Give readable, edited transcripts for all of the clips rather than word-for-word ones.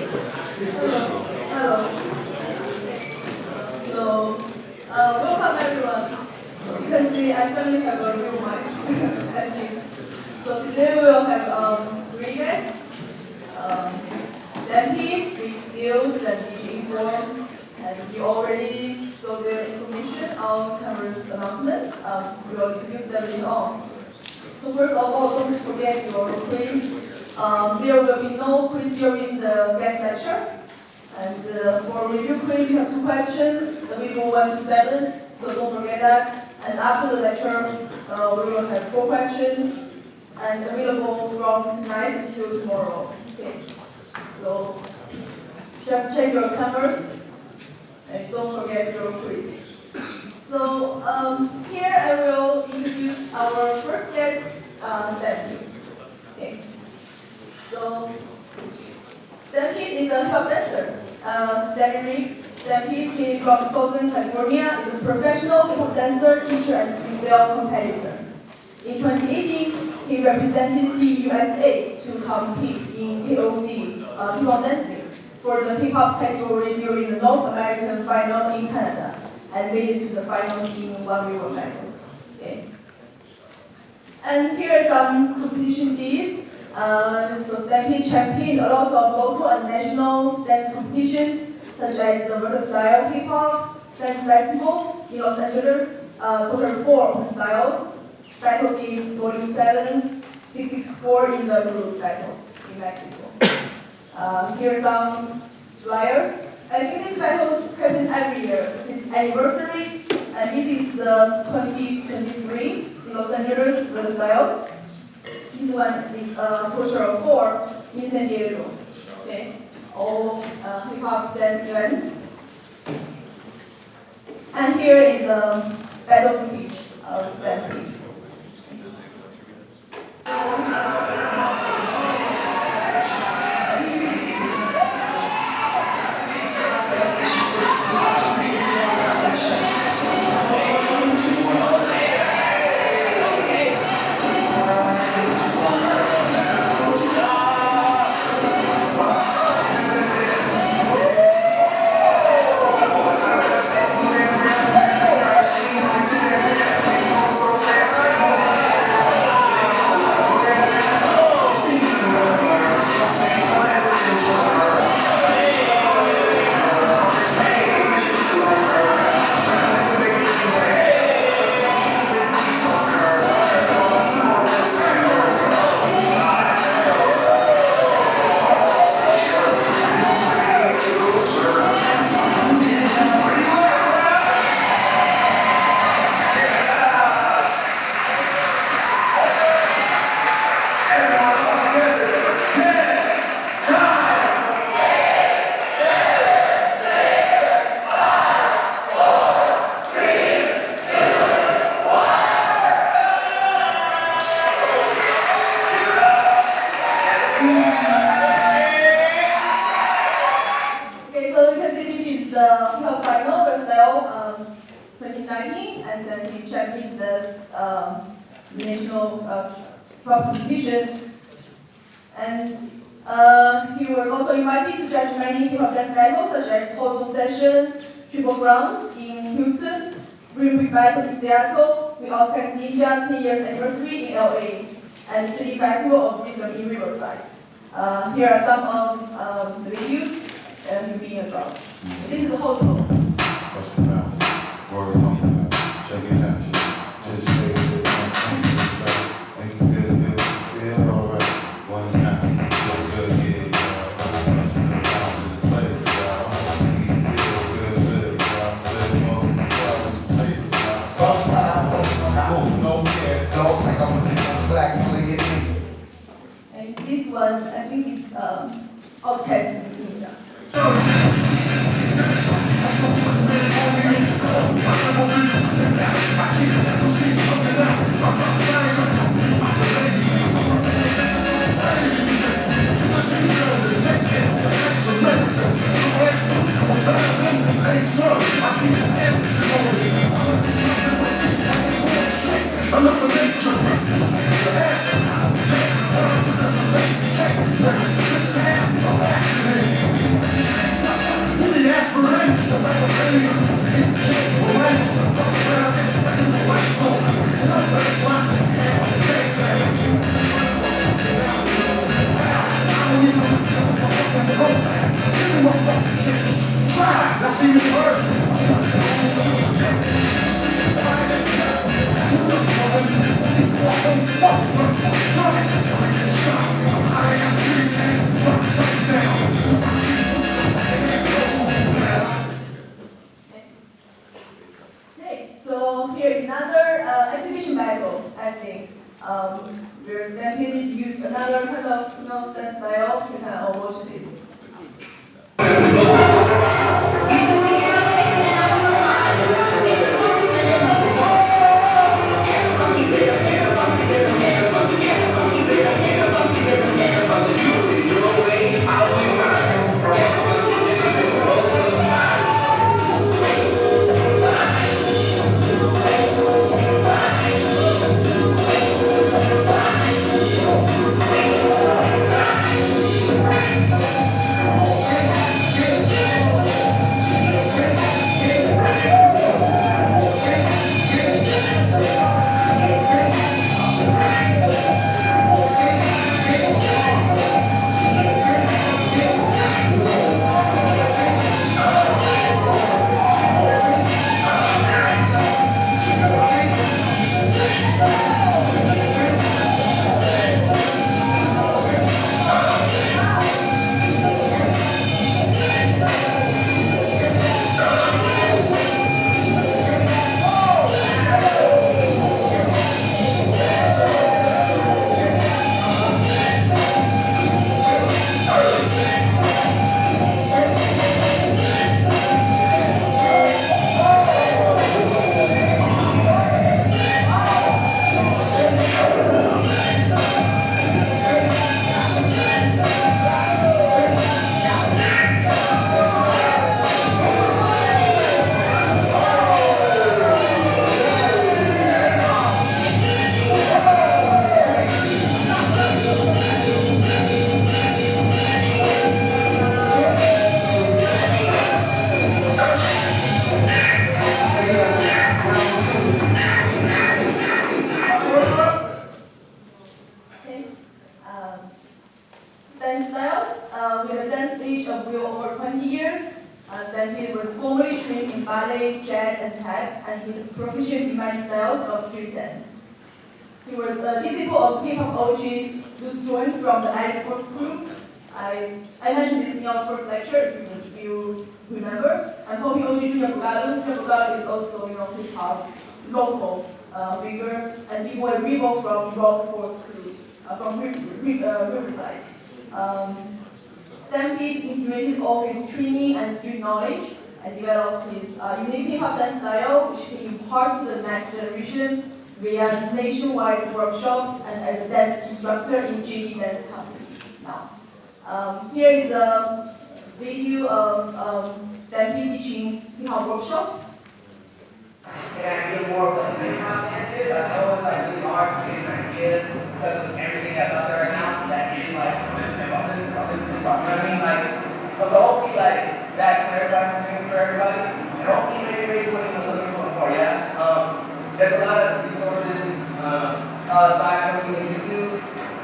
Hello. So, welcome everyone. As you can see, I finally have a real mic at least. So today we will have three guests. MC Ric Scales and Jingwei, and you already saw the information on camera's announcements. We will introduce them later on. So first of all, don't forget your quiz. There will be no quiz during the guest lecture. And for review quiz, you have 2 questions, we go 1 to 7, so don't forget that. And after the lecture, we will have 4 questions, and available from tonight until tomorrow. Okay. So just check your cameras, and don't forget your quiz. So here I will introduce our first guest, Stampede. Okay. So Stampede is a hip-hop dancer. Stampede came from Southern California, is a professional hip-hop dancer, teacher, and freestyle competitor. In 2018, he represented Team USA to compete in KOD hip-hop dancing for the hip-hop category during the North American final in Canada, and made it to the finals in 1 river battle. Okay. And here are some competition deeds. So Stampede championed a lot of local and national dance competitions, such as the Versatile Hip Hop Dance Festival in Los Angeles, total 4 styles, Battle Games Volume 7, 664 in the group battle in Mexico. Here are some flyers. I think these battles happen every year. It's anniversary, and this is the 2023 in Los Angeles Versatiles. This one is a total of 4 in San Diego. Okay, all hip-hop dance events. And here is a battle footage of Stampede. Competition, and he was also invited to judge many hip-hop dance battles such as Hustle Session, Triple Grounds in Houston, Spring Week Battle in Seattle, We All Text Ninja 10 years anniversary in LA, and City Festival of Rhythm in Riverside. Here are some of the videos and him being a drum. This is the whole tour. What's the matter? Word on check it out. Just say it. Make you feel alright. One time, feel good, yeah. And this one, I think it's Outcast Ninja. Okay, so here is another exhibition battle, I think. We're stampeded to use another kind of dance style. You can all watch this. Dance styles, with a dance age of well over 20 years. Stampede was formerly trained in ballet, jazz, and tap, and he's proficient in many styles of street dance. He was a disciple of hip-hop OGs who joined from the adept group. I mentioned this in our first lecture, if you remember. I'm hoping OG Junior Bugalo is also, hip-hop local figure, and people were Rebo from Ralph Quasar from Riverside. Stampede integrated all his training and street knowledge and developed his unique hip-hop dance style, which he imparts to the next generation via nationwide workshops and as a dance instructor in GD dance company. Now, here is a video of Stampede teaching hip-hop workshops. Can I give more of a hip-hop dances? I know it's like really hard to get an idea because of everything that's out there right now. That is like, you know what I mean? Like, but hopefully, like, that clarifies some things for everybody. And hopefully, everybody's looking for, yeah? There's a lot of resources, aside from YouTube,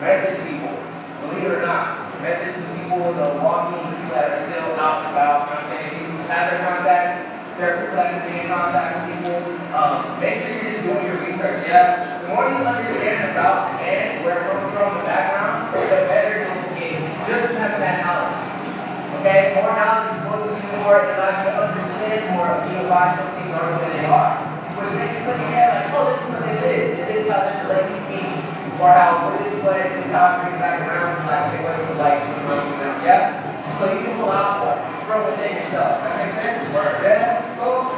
message people. Believe it or not, message the people, the walking people that are still out and about. You know what I'm saying? If you have their contact, there are people that can be in contact with people. Make sure you're just doing your research, yeah? The more you understand about dance, where it comes from, the background, the better you'll get. Just having that knowledge. Okay? More knowledge is what we do more, it allows you to understand more of why some things are what they are. When you just look at like, oh, this is what this is. It is how this relates to me. Or how what this is what it is, how it brings back around to like what it was like, yeah? So you can pull out more from within yourself. That makes sense? Work. Yeah? Go.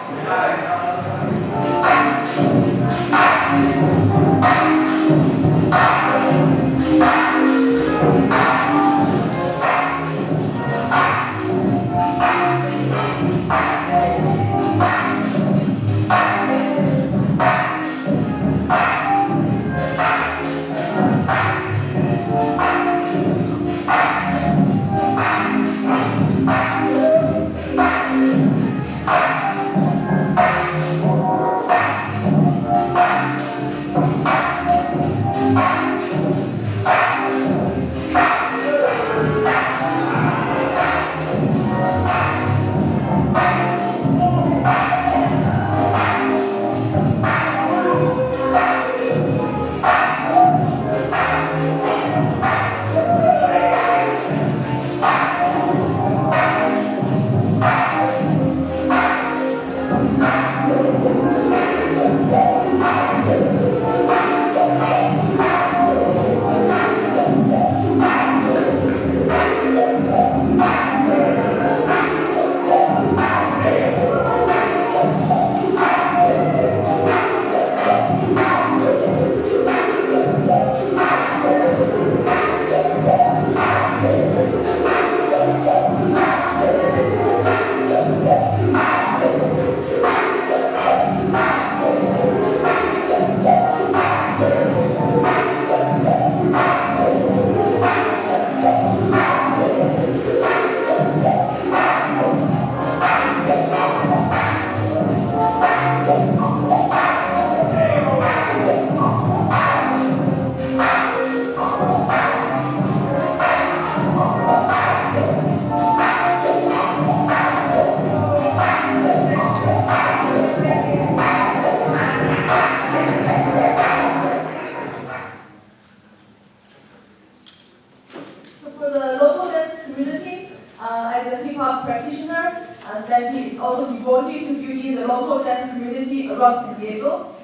As a hip-hop practitioner, Stampede is also devoted to building the local dance community around San Diego.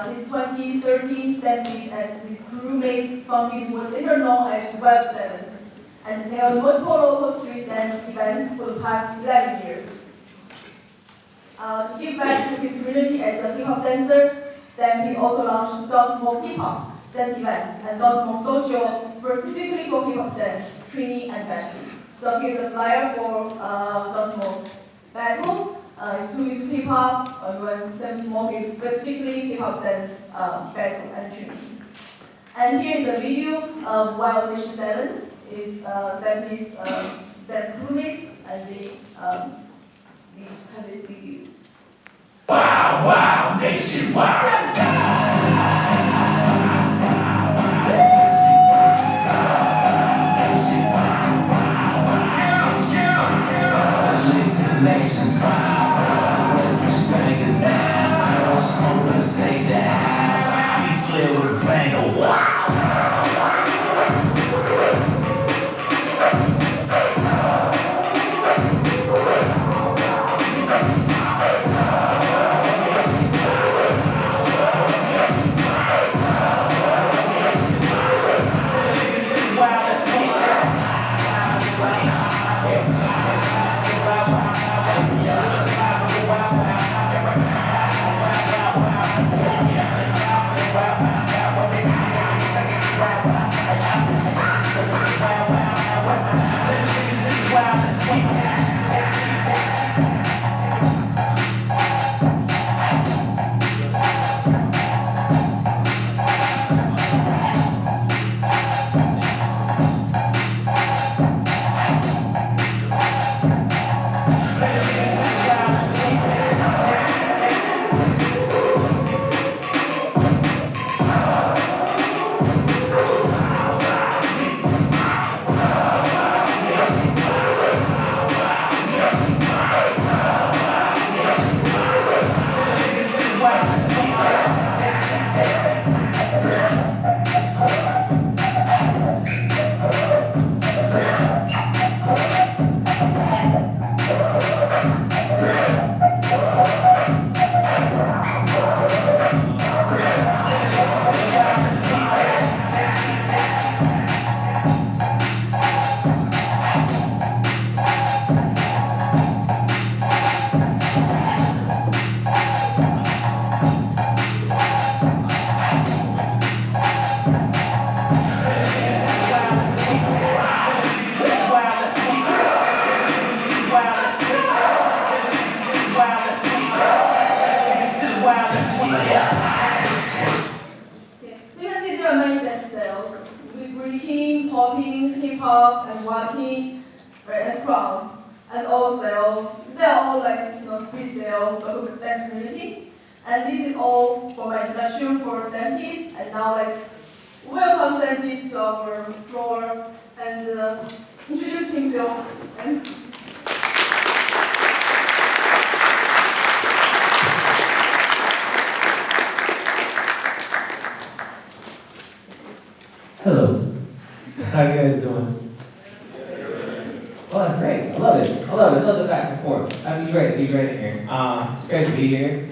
Since 2013, Stampede and his crewmates founded what was later known as Web 7 and held multiple local street dance events for the past 11 years. To give back to his community as a hip-hop dancer, Stampede also launched Don't Smoke Hip-Hop dance events and Don't Smoke Dojo specifically for hip-hop dance, training, and battle. So here's a flyer for Don't Smoke Battle. It's 2 weeks hip-hop, when Don't Smoke is specifically hip-hop dance battle and training. And here's a video of Wild Nation 7 is Stampede's dance crewmates, and they have this video. Wow, wow, nation, wow. Nations fire, West Michigan bangers down. Don't smoke the sage the house. Be slid with a tango. Wow. And this is all for my introduction for Stampede. And now let's welcome Stampede to our floor and introduce himself. Hello. How you guys doing? Oh, that's great. I love it. I love the back and forth. He's great in here. It's great to be here.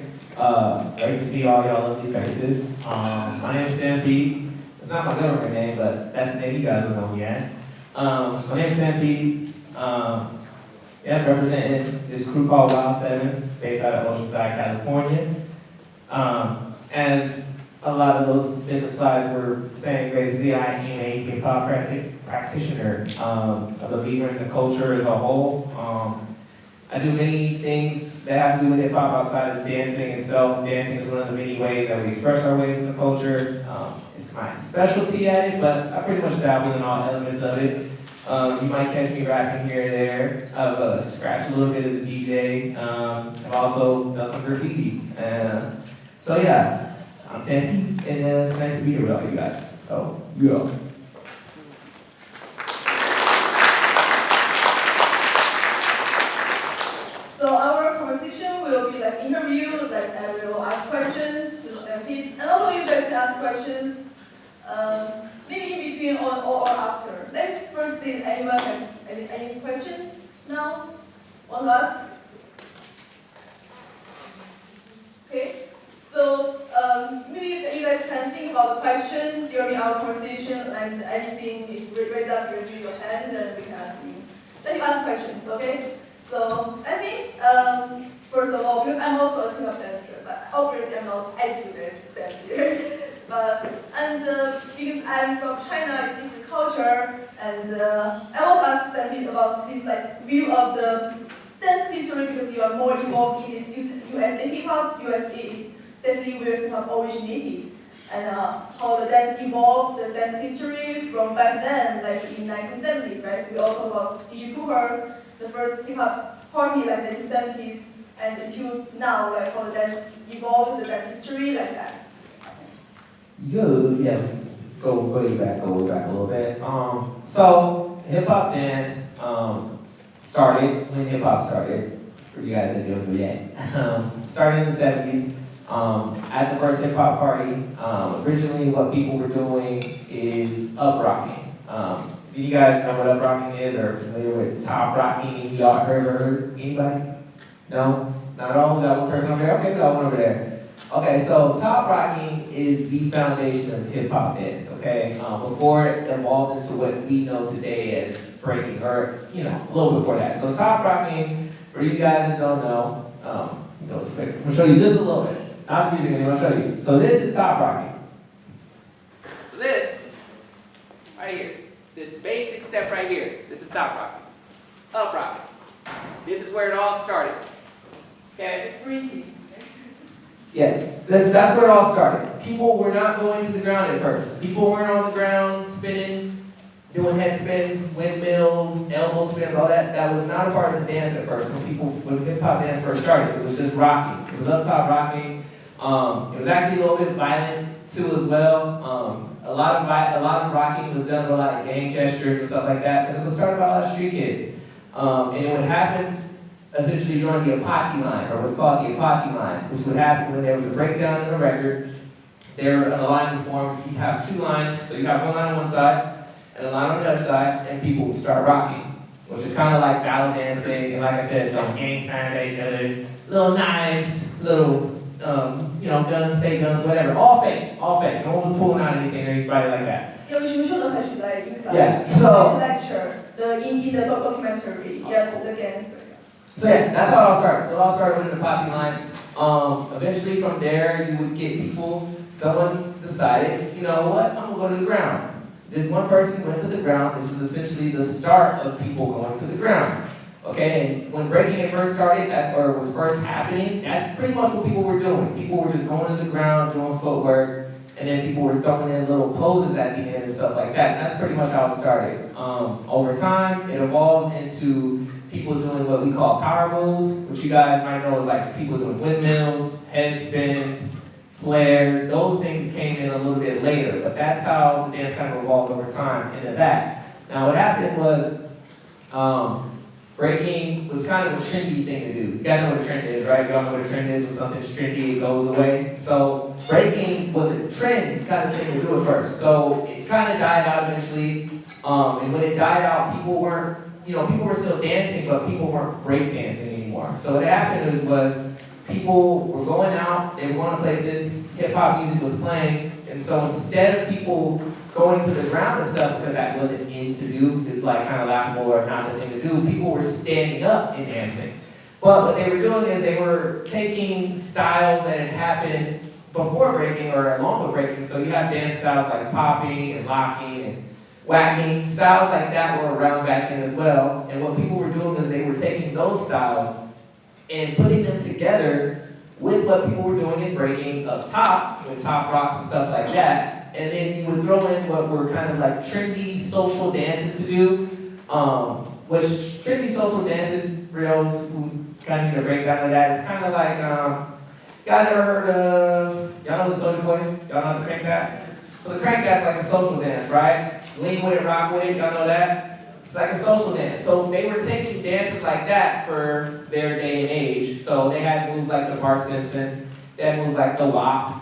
Great to see all y'all lovely faces. My name is Stampede. It's not my government name, but that's the name you guys will know me as. My name is Stampede. Representing this crew called Wild Sevens, based out of Oceanside, California. As a lot of those different slides were saying, basically, I am a hip-hop practitioner, a believer in the culture as a whole. I do many things that have to do with hip-hop outside of dancing itself. Dancing is one of the many ways that we express our ways in the culture. It's my specialty at it, but I pretty much dabble in all elements of it. You might catch me rapping here and there. I've scratched a little bit as a DJ. I've also done some graffiti. So yeah, I'm Stampede, and it's nice to be here with all you guys. So, yeah. So our conversation will be like interview, like I will ask questions to Stampede, and also you guys can ask questions, maybe in between or after. Let's first see anyone have any question. Now, one last. Okay, so maybe you guys can think about questions during our conversation and anything. If you raise up your hand, and we can ask you. Let you ask questions, okay? So I think first of all, because I'm also a hip-hop dancer, but obviously I'm not as good as Sam here. Because I'm from China, it's different culture, and I want to ask Sam about his view of the dance history, because you are more involved in this USA hip-hop. USA is definitely where hip-hop originated, and how the dance evolved, the dance history from back then, like in 1970s, right? We all talk about DJ Cooper, the first hip-hop party like 1970s, and until now, like how the dance evolved, the dance history, like that. Yeah, go back a little bit. So hip hop dance started when hip hop started. For you guys that don't know yet, started in the 70s. At the first hip hop party, originally what people were doing is up rocking. Do you guys know what up rocking is, or familiar with top rocking? You all heard? Anybody? No? Not at all? We got one person over there? Okay, we got one over there. Okay, so top rocking is the foundation of hip hop dance, okay? Before it evolved into what we know today as breaking, or, a little before that. So top rocking, for you guys that don't know, it's quick. I'm gonna show you just a little bit. Not the music anymore, I'll show you. So this is top rocking. So this, right here, this basic step right here, this is top rocking. Up rocking. This is where it all started. Okay, it's freaky. Yes, that's where it all started. People were not going to the ground at first. People weren't on the ground spinning, doing head spins, windmills, elbow spins, all that. That was not a part of the dance at first. When hip hop dance first started, it was just rocking. It was up top rocking. It was actually a little bit violent too as well. A lot of rocking was done with a lot of gang gestures and stuff like that. And it was started by a lot of street kids. And it would happen essentially during the Apache line, or what's called the Apache line, which would happen when there was a breakdown in a record. There, in a line would form, you have two lines, so you have one line on one side, and a line on the other side, and people would start rocking, which is kind of like battle dancing, and like I said, gang signs at each other, little knives, little, guns, fake guns, whatever, all fake. No one was pulling out anything or anybody like that. Yeah, we should have actually like in class. Yeah, so lecture, in the documentary, the dance. So yeah, that's how it all started. So it all started with an Apache line. Eventually from there, you would get people, someone decided, you know what, I'm gonna go to the ground. This one person went to the ground. This was essentially the start of people going to the ground. Okay, and when breaking it first started, or it was first happening, that's pretty much what people were doing. People were just going to the ground, doing footwork, and then people were throwing in little poses at the end and stuff like that. And that's pretty much how it started. Over time, it evolved into people doing what we call power moves, which you guys might know is like people doing windmills, head spins, flares. Those things came in a little bit later, but that's how the dance kind of evolved over time into that. Now what happened was, breaking was kind of a trendy thing to do. You guys know what a trend is, right? Y'all know what a trend is. When something's trendy, it goes away. So breaking was a trend kind of thing to do at first. So it kind of died out eventually. And when it died out, people were still dancing, but people weren't break dancing anymore. So what happened was people were going out, they were going to places, hip hop music was playing, and so instead of people going to the ground and stuff, because that wasn't in to do, it's like kind of laughable or not the thing to do, people were standing up and dancing. But what they were doing is they were taking styles that had happened before breaking or along with breaking. So you have dance styles like popping and locking and whacking. Styles like that were around back then as well. And what people were doing is they were taking those styles and putting them together with what people were doing in breaking up top, with top rocks and stuff like that. And then you would throw in what were kind of like trendy social dances to do, which trendy social dances, for those who kind of need a breakdown of that, it's kind of like, guys ever heard of, y'all know the Soulja Boy? Y'all know the crank that? So the crank that's like a social dance, right? Lean with it, rock with it, y'all know that? It's like a social dance. So they were taking dances like that for their day and age. So they had moves like the Bart Simpson, they had moves like the WAP,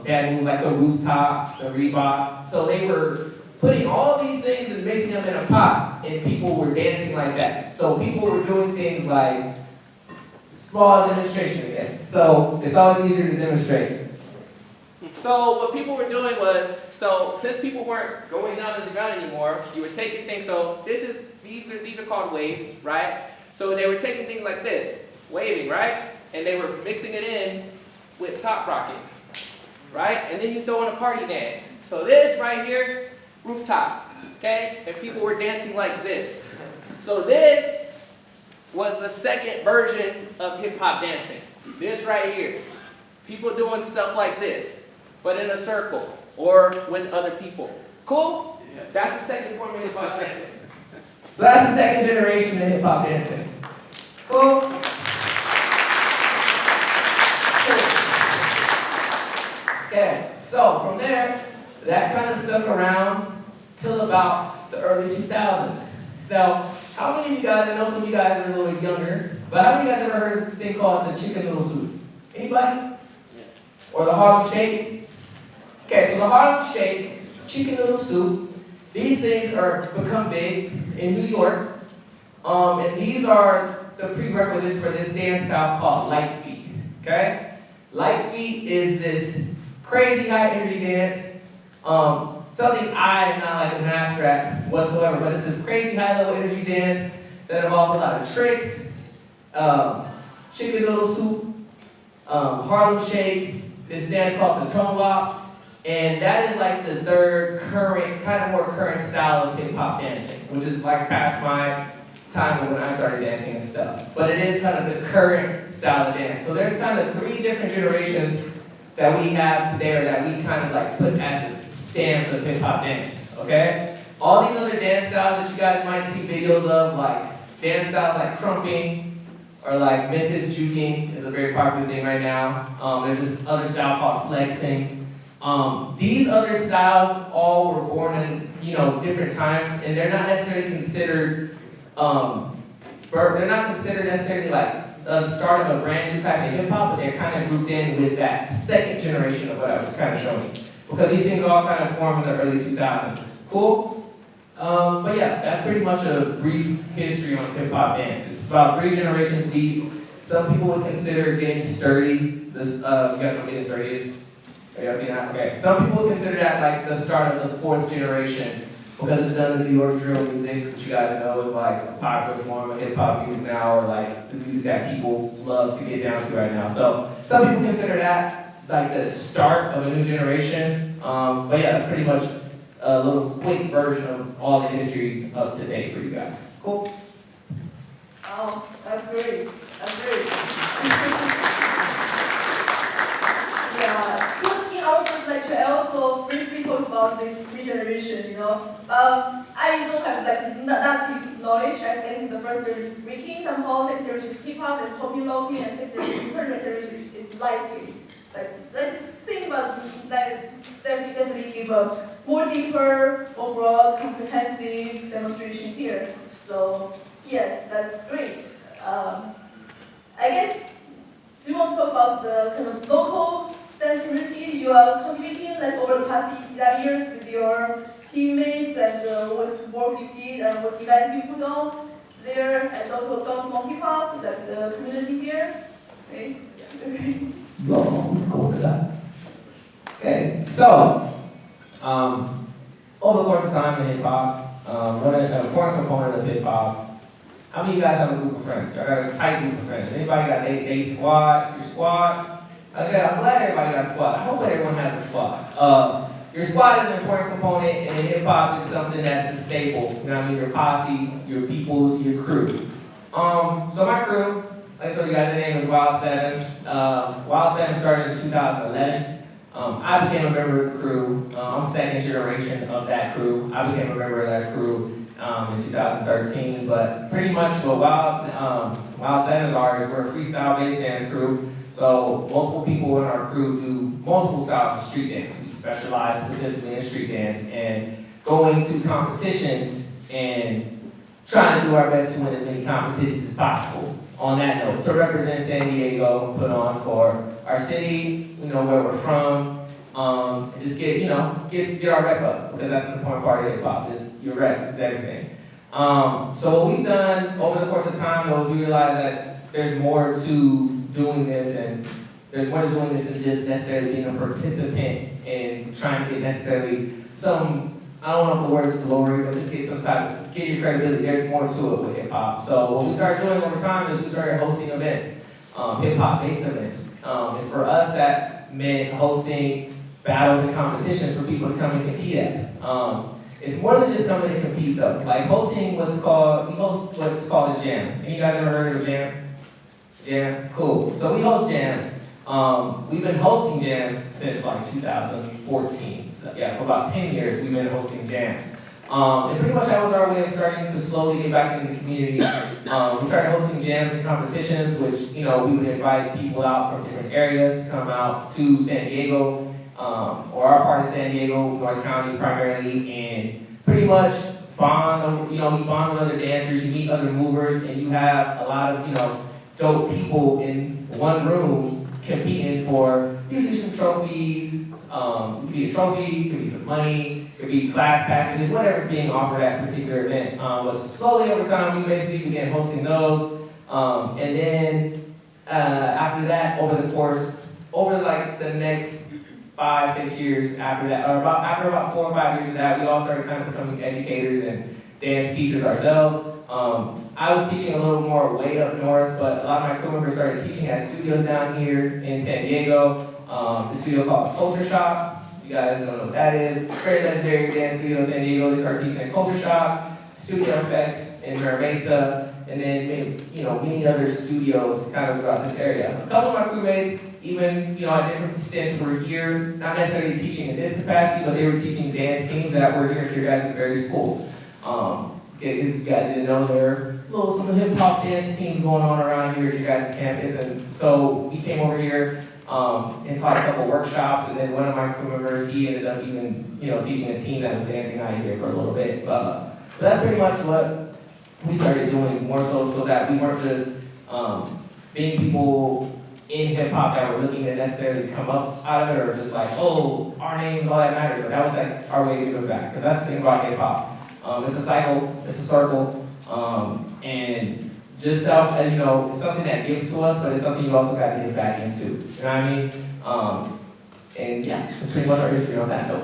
they had moves like the rooftop, the Reebok. So they were putting all these things and mixing them in a pot, and people were dancing like that. So people were doing things like, small demonstration again. So it's always easier to demonstrate. So what people were doing was, so since people weren't going down to the ground anymore, you were taking things, so these are called waves, right? So they were taking things like this, waving, right? And they were mixing it in with top rocking, right? And then you throw in a party dance. So this right here, rooftop, okay? And people were dancing like this. So this was the second version of hip hop dancing. This right here. People doing stuff like this, but in a circle or with other people. Cool? Yeah. That's the second form of hip hop dancing. So that's the second generation of hip hop dancing. Cool? Okay, so from there, that kind of stuck around till about the early 2000s. So, how many of you guys, I know some of you guys are a little bit younger, but how many of you guys ever heard of a thing called the chicken noodle soup? Anybody? Yeah. Or the Harlem Shake? Okay, so the Harlem Shake, chicken noodle soup, these things are become big in New York, and these are the prerequisites for this dance style called light feet, okay? Light feet is this crazy high energy dance, something I am not like a master at whatsoever, but it's this crazy high level energy dance that involves a lot of tricks, chicken noodle soup, Harlem Shake, this dance called the tone walk, and that is like the third current, kind of more current style of hip hop dancing, which is like past my time when I started dancing and stuff. But it is kind of the current style of dance. So there's kind of 3 different generations that we have today, or that we kind of like put as the stance of hip hop dance, okay? All these other dance styles that you guys might see videos of, like dance styles like crumping, or like Memphis juking is a very popular thing right now. There's this other style called flexing. These other styles all were born in, different times, and they're not necessarily considered, they're not considered necessarily like the start of a brand new type of hip hop, but they're kind of grouped in with that second generation of what I was kind of showing you. Because these things all kind of formed in the early 2000s. Cool? But yeah, that's pretty much a brief history on hip hop dance. It's about 3 generations deep. Some people would consider getting sturdy. This, you guys know what getting sturdy is? Have y'all seen that? Okay. Some people would consider that like the start of the 4th generation, because it's done in New York drill music, which you guys know is like a popular form of hip hop music now, or like the music that people love to get down to right now. So some people consider that like the start of a new generation. But yeah, that's pretty much a little quick version of all the history of today for you guys. Cool? Oh, that's great. That's great. Yeah, in our first lecture, I also briefly talked about this regeneration, I don't have like that deep knowledge. I think the first generation is breaking, somehow second generation is hip hop, and pop locking, and third generation is light beat. Let's think about that. Definitely give a more deeper, more broad, comprehensive demonstration here. So yes, that's great. I guess, do you want to talk about the kind of local dance community you are cultivating, like over the past 11 years with your teammates, and what work you did and what events you put on there, and also Dance Small Hip Hop, like the community here? Okay. Go to that. Okay, so over the course of time in hip hop, an important component of hip hop. How many of you guys have a group of friends? I got a tight group of friends. Anybody got a squad? Your squad? Okay, I'm glad everybody got a squad. I hope everyone has a squad. Your squad is an important component, and hip hop is something that's a staple. You know what I mean? Your posse, your peoples, your crew. So my crew, like I told you guys, the name is Wild Sevens. Wild Sevens started in 2011. I became a member of the crew. I'm second generation of that crew. I became a member of that crew in 2013. But pretty much what Wild Sevens are is we're a freestyle-based dance crew. So multiple people in our crew do multiple styles of street dance. We specialize specifically in street dance, and going to competitions and trying to do our best to win as many competitions as possible. On that note, to represent San Diego, put on for our city, where we're from, and just get our rep up, because that's the important part of hip hop, is your rep is everything. So what we've done over the course of time though is we realized that there's more to doing this, and there's more to doing this than just necessarily being a participant and trying to get necessarily some, I don't know if the word is glory, but just get some type of, get your credibility. There's more to it with hip hop. So what we started doing over time is we started hosting events, hip hop based events. And for us that meant hosting battles and competitions for people to come and compete at. It's more than just coming to compete though. Like hosting we host what's called a jam. Any of you guys ever heard of a jam? Jam? Cool. So we host jams. We've been hosting jams since like 2014. So, yeah, for about 10 years we've been hosting jams. And pretty much that was our way of starting to slowly get back into the community. We started hosting jams and competitions, which, we would invite people out from different areas to come out to San Diego, or our part of San Diego, North County primarily, and pretty much bond, you bond with other dancers, you meet other movers, and you have a lot of, dope people in one room competing for usually some trophies. It could be a trophy, it could be some money, it could be class packages, whatever's being offered at a particular event. But slowly over time, we basically began hosting those. And then after that, over like the next 5-6 years after that, or after about 4 or 5 years of that, we all started kind of becoming educators and dance teachers ourselves. I was teaching a little more way up north, but a lot of my crew members started teaching at studios down here in San Diego. The studio called Culture Shop. You guys don't know what that is. Very legendary dance studio in San Diego. They started teaching at Culture Shop, Studio Effects in Mira Mesa, and then many other studios kind of throughout this area. A couple of my crewmates, even at different stints, were here, not necessarily teaching in this capacity, but they were teaching dance teams that were here at your guys' very school. If you guys didn't know, there are some hip hop dance teams going on around here at your guys' campus, and so we came over here and taught a couple workshops, and then one of my crew members, he ended up even teaching a team that was dancing out here for a little bit. But that's pretty much what we started doing, more so that we weren't just being people in hip hop that were looking to necessarily come up out of it, or just like, oh, our names, all that matters. But that was like our way to give back, because that's the thing about hip hop. It's a cycle, it's a circle, and just it's something that gives to us, but it's something you also got to get back into. You know what I mean? And yeah, that's pretty much our history on that note.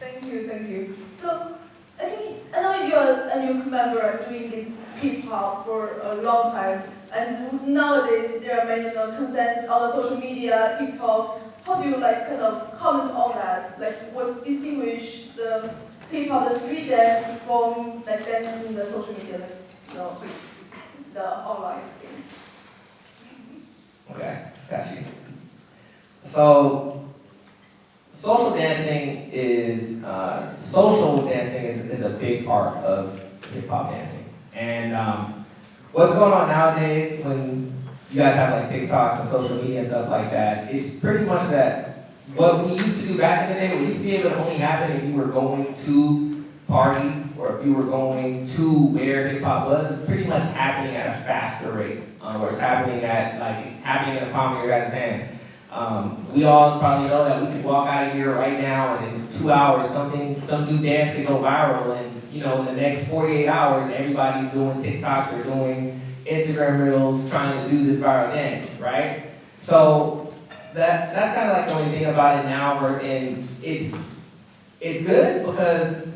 Thank you. So I know you are a new member doing this hip hop for a long time, and nowadays there are many contents on the social media, TikTok. How do you kind of comment on that? What distinguish the hip hop, the street dance from dancing in the social media, the online things? Okay, got you. So social dancing is a big part of hip hop dancing. And what's going on nowadays when you guys have TikToks and social media and stuff like that, it's pretty much that what we used to do back in the day, what used to be able to only happen if you were going to parties or if you were going to where hip hop was, it's pretty much happening at a faster rate. Or it's happening it's happening in the palm of your guys' hands. We all probably know that we could walk out of here right now and in 2 hours some new dance could go viral, and in the next 48 hours everybody's doing TikToks or doing Instagram reels trying to do this viral dance, right? So that's kind of the only thing about it now, and it's good because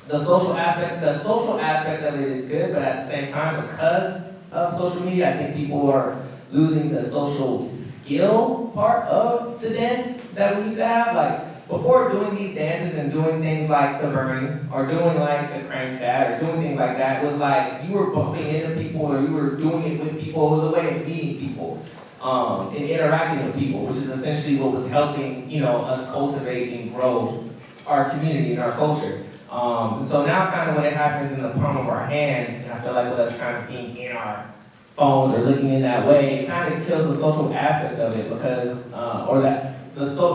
the social aspect of it is good, but at the same time, because of social media, I think people are losing the social skill part of the dance that we used to have. Before doing these dances and doing things like the burning, or doing the crank that, or doing things like that, was you were bumping into people, or you were doing it with people. It was a way of meeting people, and interacting with people, which is essentially what was helping, us cultivate and grow our community and our culture. So now kind of when it happens in the palm of our hands, and I feel like with us kind of being in our phones or looking in that way, it kind of kills the social aspect of it, because,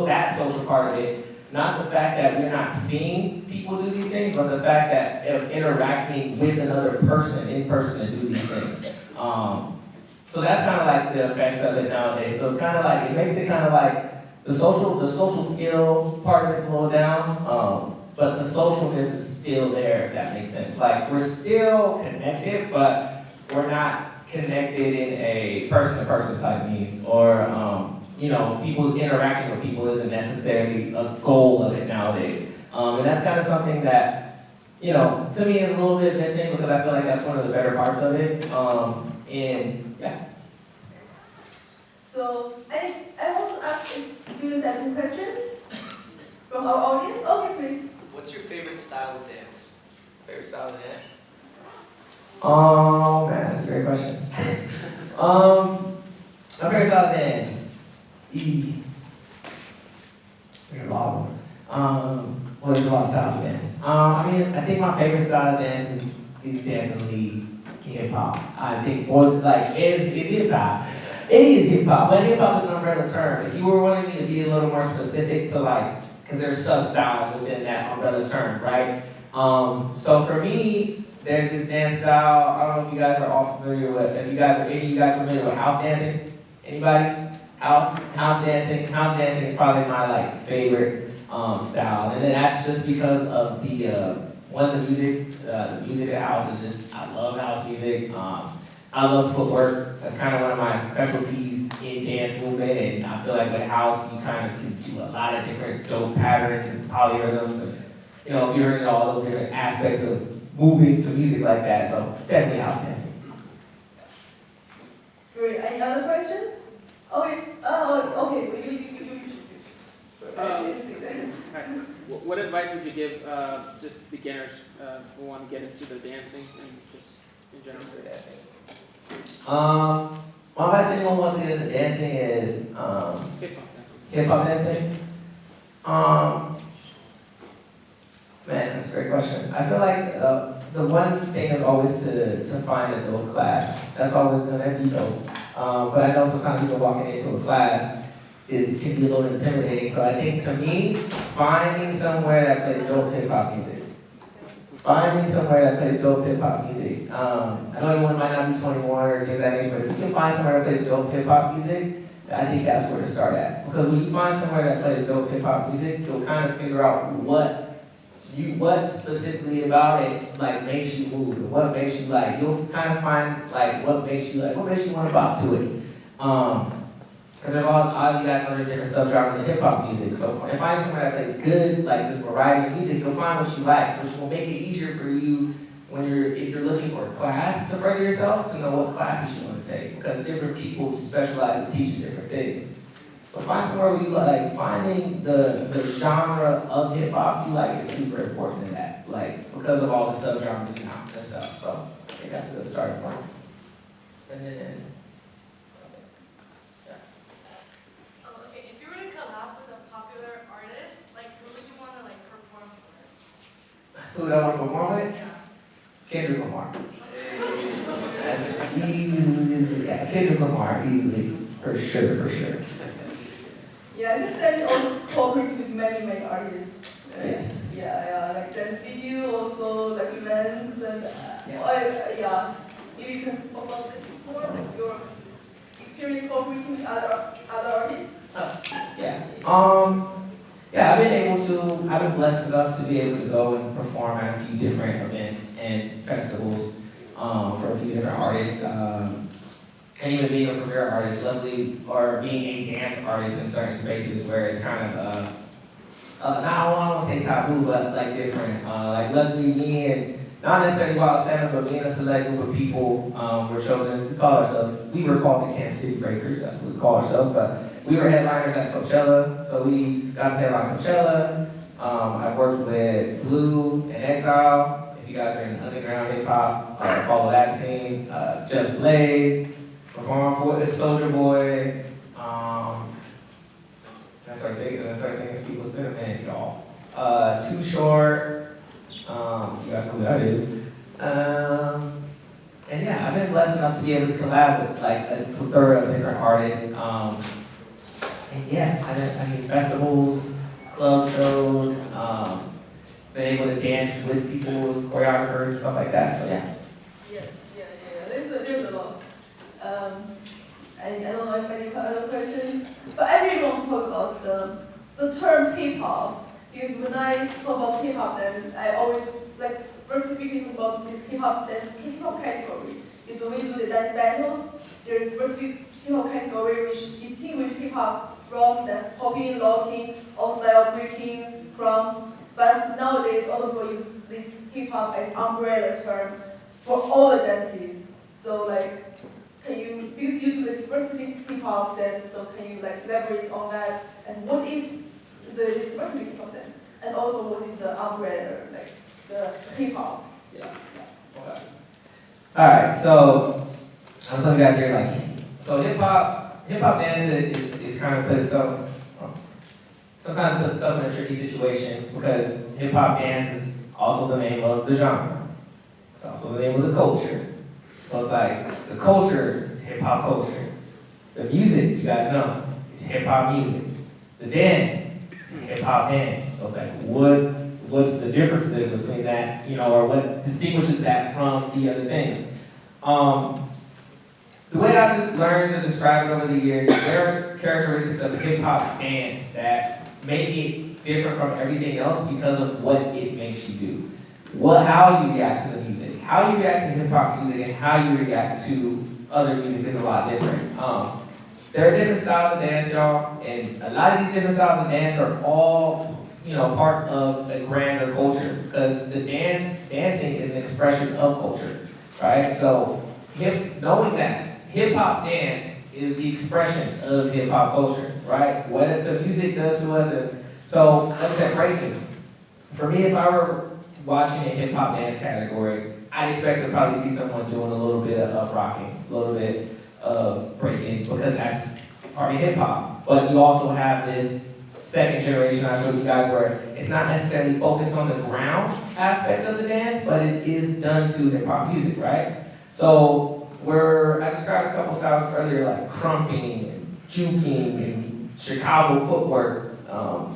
that social part of it, not the fact that we're not seeing people do these things, but the fact that of interacting with another person in person to do these things. So that's kind of the effects of it nowadays. So it's kind of it makes it kind of the social skill part of it's a little down, but the socialness is still there, if that makes sense. Like, we're still connected, but we're not connected in a person-to-person type means, or, you know, people interacting with people isn't necessarily a goal of it nowadays. And that's kind of something that, you know, to me is a little bit missing because I feel like that's one of the better parts of it. And yeah. So I want to ask students any questions from our audience. Okay, please. What's your favorite style of dance? Favorite style of dance? Oh man, that's a great question. My favorite style of dance. There's a lot of them. Well, there's a lot of styles of dance. I mean, I think my favorite style of dance is definitely hip hop. I think for like it's hip hop. It is hip hop, but hip hop is an umbrella term. If you were wanting me to be a little more specific to like, because there's sub-styles within that umbrella term, right? So for me, there's this dance style. I don't know if you guys are all familiar with. If you guys are any of you guys familiar with house dancing? Anybody? House dancing. House dancing is probably my like favorite style, and then that's just because of the the music. The music of house is just, I love house music. I love footwork. That's kind of one of my specialties in dance movement, and I feel like with house you kind of can do a lot of different dope patterns and polyrhythms, and you know, if you're into all those different aspects of moving to music like that, so definitely house dancing. Great. Any other questions? Okay. Okay. Well, you. What advice would you give just beginners who want to get into the dancing and just in general? My advice to anyone who wants to get into dancing is hip hop dancing. Man, that's a great question. I feel like the one thing is always to find a dope class. That's always gonna be dope. But I know sometimes people walking into a class can be a little intimidating. So I think to me, finding somewhere that plays dope hip hop music. Finding somewhere that plays dope hip hop music. I know everyone might not be 21 or things of that nature, but if you can find somewhere that plays dope hip hop music, I think that's where to start at. Because when you find somewhere that plays dope hip hop music, you'll kind of figure out what specifically about it like makes you move, and what makes you like. You'll kind of find like what makes you want to bop to it. Because there's all you guys know there's different subgenres of hip hop music. So if finding somewhere that plays good, like just variety of music, you'll find what you like, which will make it easier for you if you're looking for a class to further yourself, to know what classes you want to take. Because different people specialize in teaching different things. So find somewhere where you like, finding the genre of hip hop you like is super important in that. Like, because of all the subgenres and stuff. So I think that's a good starting point. And then who would I want to perform with? Kendrick Lamar. That's easy. Yeah, Kendrick Lamar, easily. For sure. Yeah, I just started also cooperate with many artists. Yes. Yeah, like dance video, also documents, and Maybe you can talk about this more, like your experience cooperating with other artists. I've been blessed enough to be able to go and perform at a few different events and festivals for a few different artists. And even being a career artist, luckily, or being a dance artist in certain spaces where it's kind of, I don't want to say taboo, but like different. Like luckily me and, not necessarily Wild Seven, but me and a select group of people were chosen. We were called the Kansas City Breakers, that's what we call ourselves, but we were headliners at Coachella, so we got to headline Coachella. I worked with Blue and Exile. If you guys are in underground hip hop, follow that scene. Just Blaze, performed for Soulja Boy. That's our thing that people spend a minute, y'all. Too Short. You guys know who that is. And yeah, I've been blessed enough to be able to collab with like a plethora of different artists. And yeah, I mean festivals, club shows, been able to dance with people's choreographers and stuff like that. So yeah. Yeah. There's a lot. I don't know if any other questions, but I really want to talk about the term hip hop, because when I talk about hip hop dance, I always like specifically talk about this hip hop category. If when we do the dance battles, there is specific hip hop category which distinguish hip hop from the hopping, locking, all style, breaking, crumb. But nowadays, all people use this hip hop as umbrella term for all the dances. So like, can you, because you do the specific hip hop dance, so can you like elaborate on that? And what is the specific hip hop dance? And also what is the umbrella, like the hip hop? Yeah. All right, so I'm some guys here like, so hip hop dance is kind of put itself, sometimes put itself in a tricky situation because hip hop dance is also the name of the genre. It's also the name of the culture. So it's like the culture is hip hop culture. The music, you guys know, is hip hop music. The dance is hip hop dance. So it's like what's the differences between that, you know, or what distinguishes that from the other things? The way I've just learned to describe it over the years, there are characteristics of hip hop dance that make it different from everything else because of what it makes you do. How you react to the music. How you react to hip hop music and how you react to other music is a lot different. There are different styles of dance, y'all, and a lot of these different styles of dance are all, you know, parts of a grander culture because the dancing is an expression of culture, right? So knowing that hip hop dance is the expression of hip hop culture, right? What the music does to us, and so like I said, breaking. For me, if I were watching a hip hop dance category, I'd expect to probably see someone doing a little bit of rocking, a little bit of breaking, because that's part of hip hop. But you also have this second generation I showed you guys where it's not necessarily focused on the ground aspect of the dance, but it is done to hip hop music, right? So I described a couple styles earlier, like crumping and juking and Chicago footwork.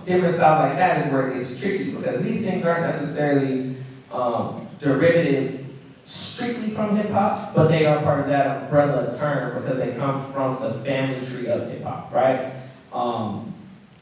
Different styles like that is where it gets tricky because these things aren't necessarily derivative strictly from hip hop, but they are part of that umbrella term because they come from the family tree of hip hop, right?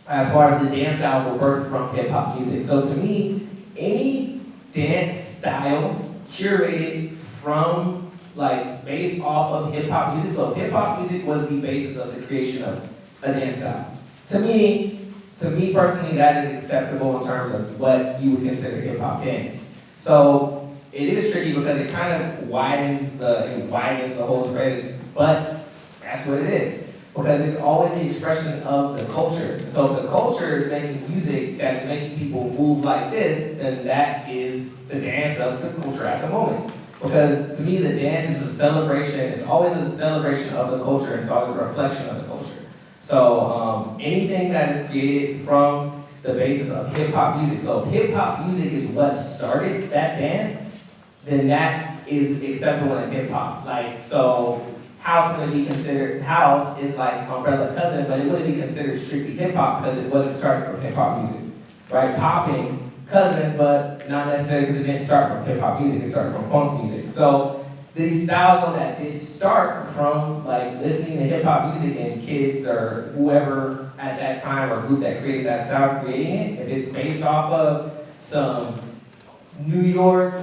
As far as the dance styles were birthed from hip hop music. So to me, any dance style curated from like based off of hip hop music. So hip hop music was the basis of the creation of a dance style. To me personally, that is acceptable in terms of what you would consider hip hop dance. So it is tricky because it kind of widens the whole spread, but that's what it is. Because it's always the expression of the culture. So if the culture is making music that's making people move like this, then that is the dance of the culture at the moment. Because to me, the dance is a celebration, it's always a celebration of the culture, it's always a reflection of the culture. So anything that is created from the basis of hip hop music, so if hip hop music is what started that dance, then that is acceptable in hip hop. Like, so house would be considered, house is like umbrella cousin, but it wouldn't be considered strictly hip hop because it wasn't started from hip hop music, right? Popping, cousin, but not necessarily because it didn't start from hip hop music, it started from funk music. So these styles on that did start from like listening to hip hop music and kids or whoever at that time or group that created that style creating it. If it's based off of some New York,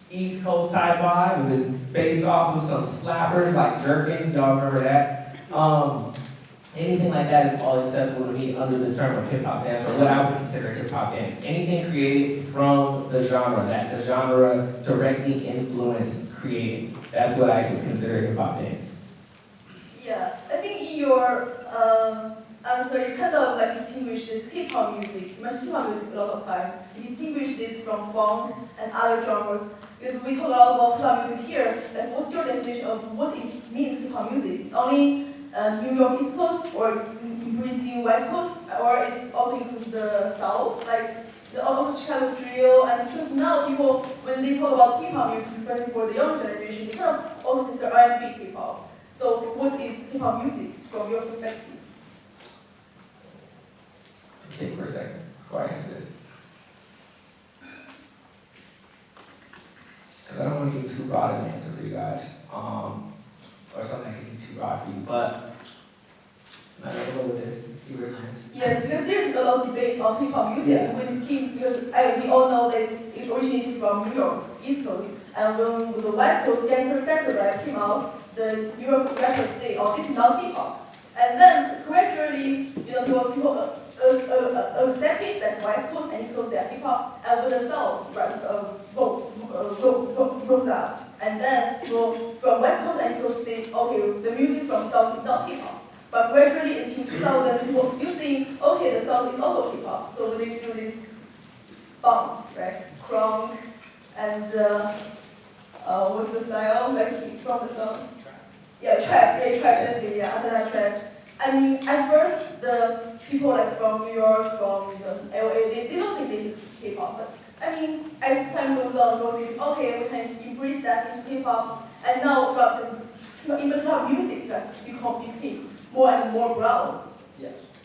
East Coast type vibe, if it's based off of some slappers like jerking, y'all remember that? Anything like that is all acceptable to me under the term of hip hop dance, or what I would consider hip hop dance. Anything created from the genre, that the genre directly influenced creating. That's what I would consider hip hop dance. Yeah, I think in your answer, you kind of like distinguish this hip hop music. You mentioned hip hop music a lot of times. You distinguish this from funk and other genres. Because we talk a lot about hip hop music here, like what's your definition of what it means hip hop music? It's only New York East Coast, or it's increasing West Coast, or it also includes the South, like also Chicago drill. And because now people, when they talk about hip hop music, especially for the younger generation, they kind of also consider R&B hip hop. So what is hip hop music from your perspective? Think for a second before I answer this. Because I don't want to give too broad an answer for you guys, or something that can be too broad for you, but I'm not going to go with this. Super nice. Yes, because there's a lot of debate on hip-hop music with kids, because we all know that it originated from New York, East Coast, and when the West Coast gangster rap came out, the New York rappers say, oh, this is not hip-hop. And then gradually, people accepted that West Coast and East Coast they are hip-hop, and when the South goes out, and then people from West Coast and East Coast say, okay, the music from South is not hip-hop. But gradually in 2000, people still saying, okay, the South is also hip-hop. So they do this bounce, right? Crunk, and what's the style, like from the song? Yeah, trap, definitely, yeah, after that trap. I mean, at first, the people like from New York, from LA, they don't think this is hip-hop. But I mean, as time goes on, people think, okay, we can embrace that into hip-hop. And now, even hip-hop music has become more and more broad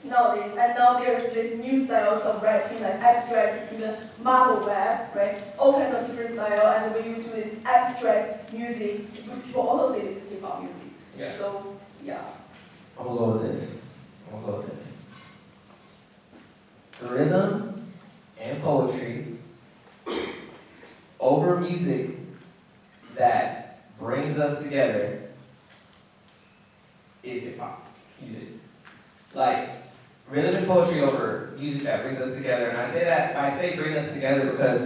nowadays. And now there's the new styles of rapping, like abstract, even marble rap, right? All kinds of different style. And when you do this abstract music, people also say this is hip-hop music. Yeah. So, yeah. I'm gonna go with this. Rhythm and poetry over music that brings us together is hip-hop music. Like, rhythm and poetry over music that brings us together. And I say bring us together because,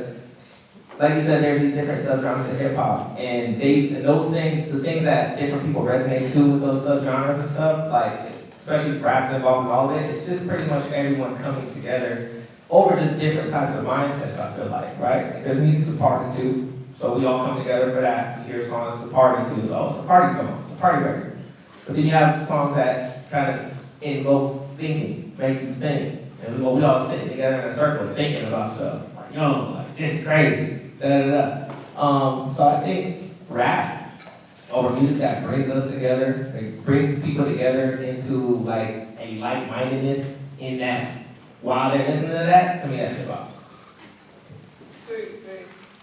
like you said, there's these different subgenres of hip-hop. And those things, the things that different people resonate to with those subgenres and stuff, like, especially rap's involved in all of it, it's just pretty much everyone coming together over just different types of mindsets, I feel like, right? Because music is a party too, so we all come together for that. You hear songs, it's a party too. Oh, it's a party song, it's a party record. But then you have songs that kind of invoke thinking, make you think. And we all sitting together in a circle thinking about stuff. Like, like, this is crazy, So I think rap over music that brings us together, it brings people together into like a like-mindedness in that while they're listening to that, to me that's hip-hop. Great,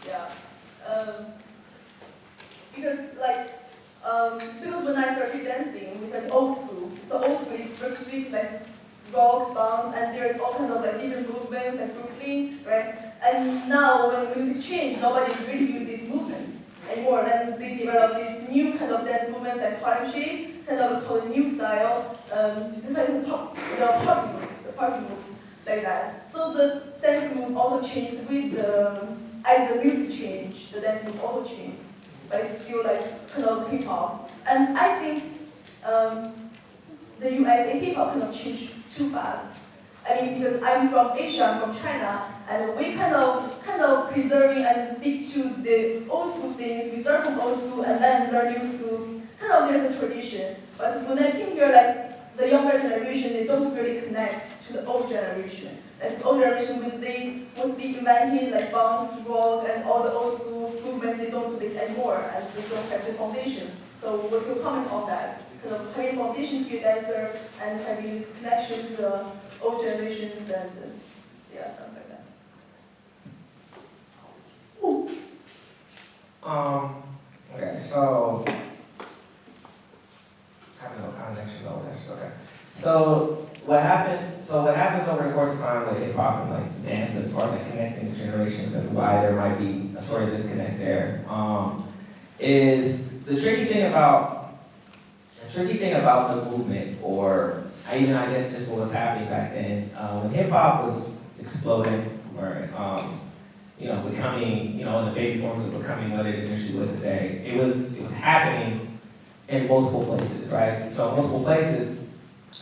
yeah. Because when I started dancing, we started old school. So old school is specific like rock, bounce, and there's all kinds of like different movements like Brooklyn, right? And now when music changed, nobody really uses these movements anymore. Then they develop this new kind of dance movement like Harlem Shake, kind of called a new style, the party moves like that. So the dance move also changed with as the music changed, the dance move also changed. But it's still like kind of hip hop. And I think the USA hip hop kind of changed too fast. I mean, because I'm from Asia, I'm from China, and we kind of preserving and stick to the old school things. We start from old school and then learn new school. Kind of there's a tradition. But when I came here, like the younger generation, they don't really connect to the old generation. Like the old generation, when they invented like bounce, rock, and all the old school movements, they don't do this anymore, and they don't have the foundation. So what's your comment on that? Kind of having foundation to be a dancer and having this connection to the old generations and stuff like that. Okay, so having no connection over there, okay. So what happens over the course of time with hip hop and like dance as far as like connecting the generations and why there might be a sort of disconnect there, is the tricky thing about the movement, or I guess just what was happening back then, when hip hop was exploding, or becoming, in the baby forms of becoming what it initially was today. It was happening in multiple places, right? So in multiple places,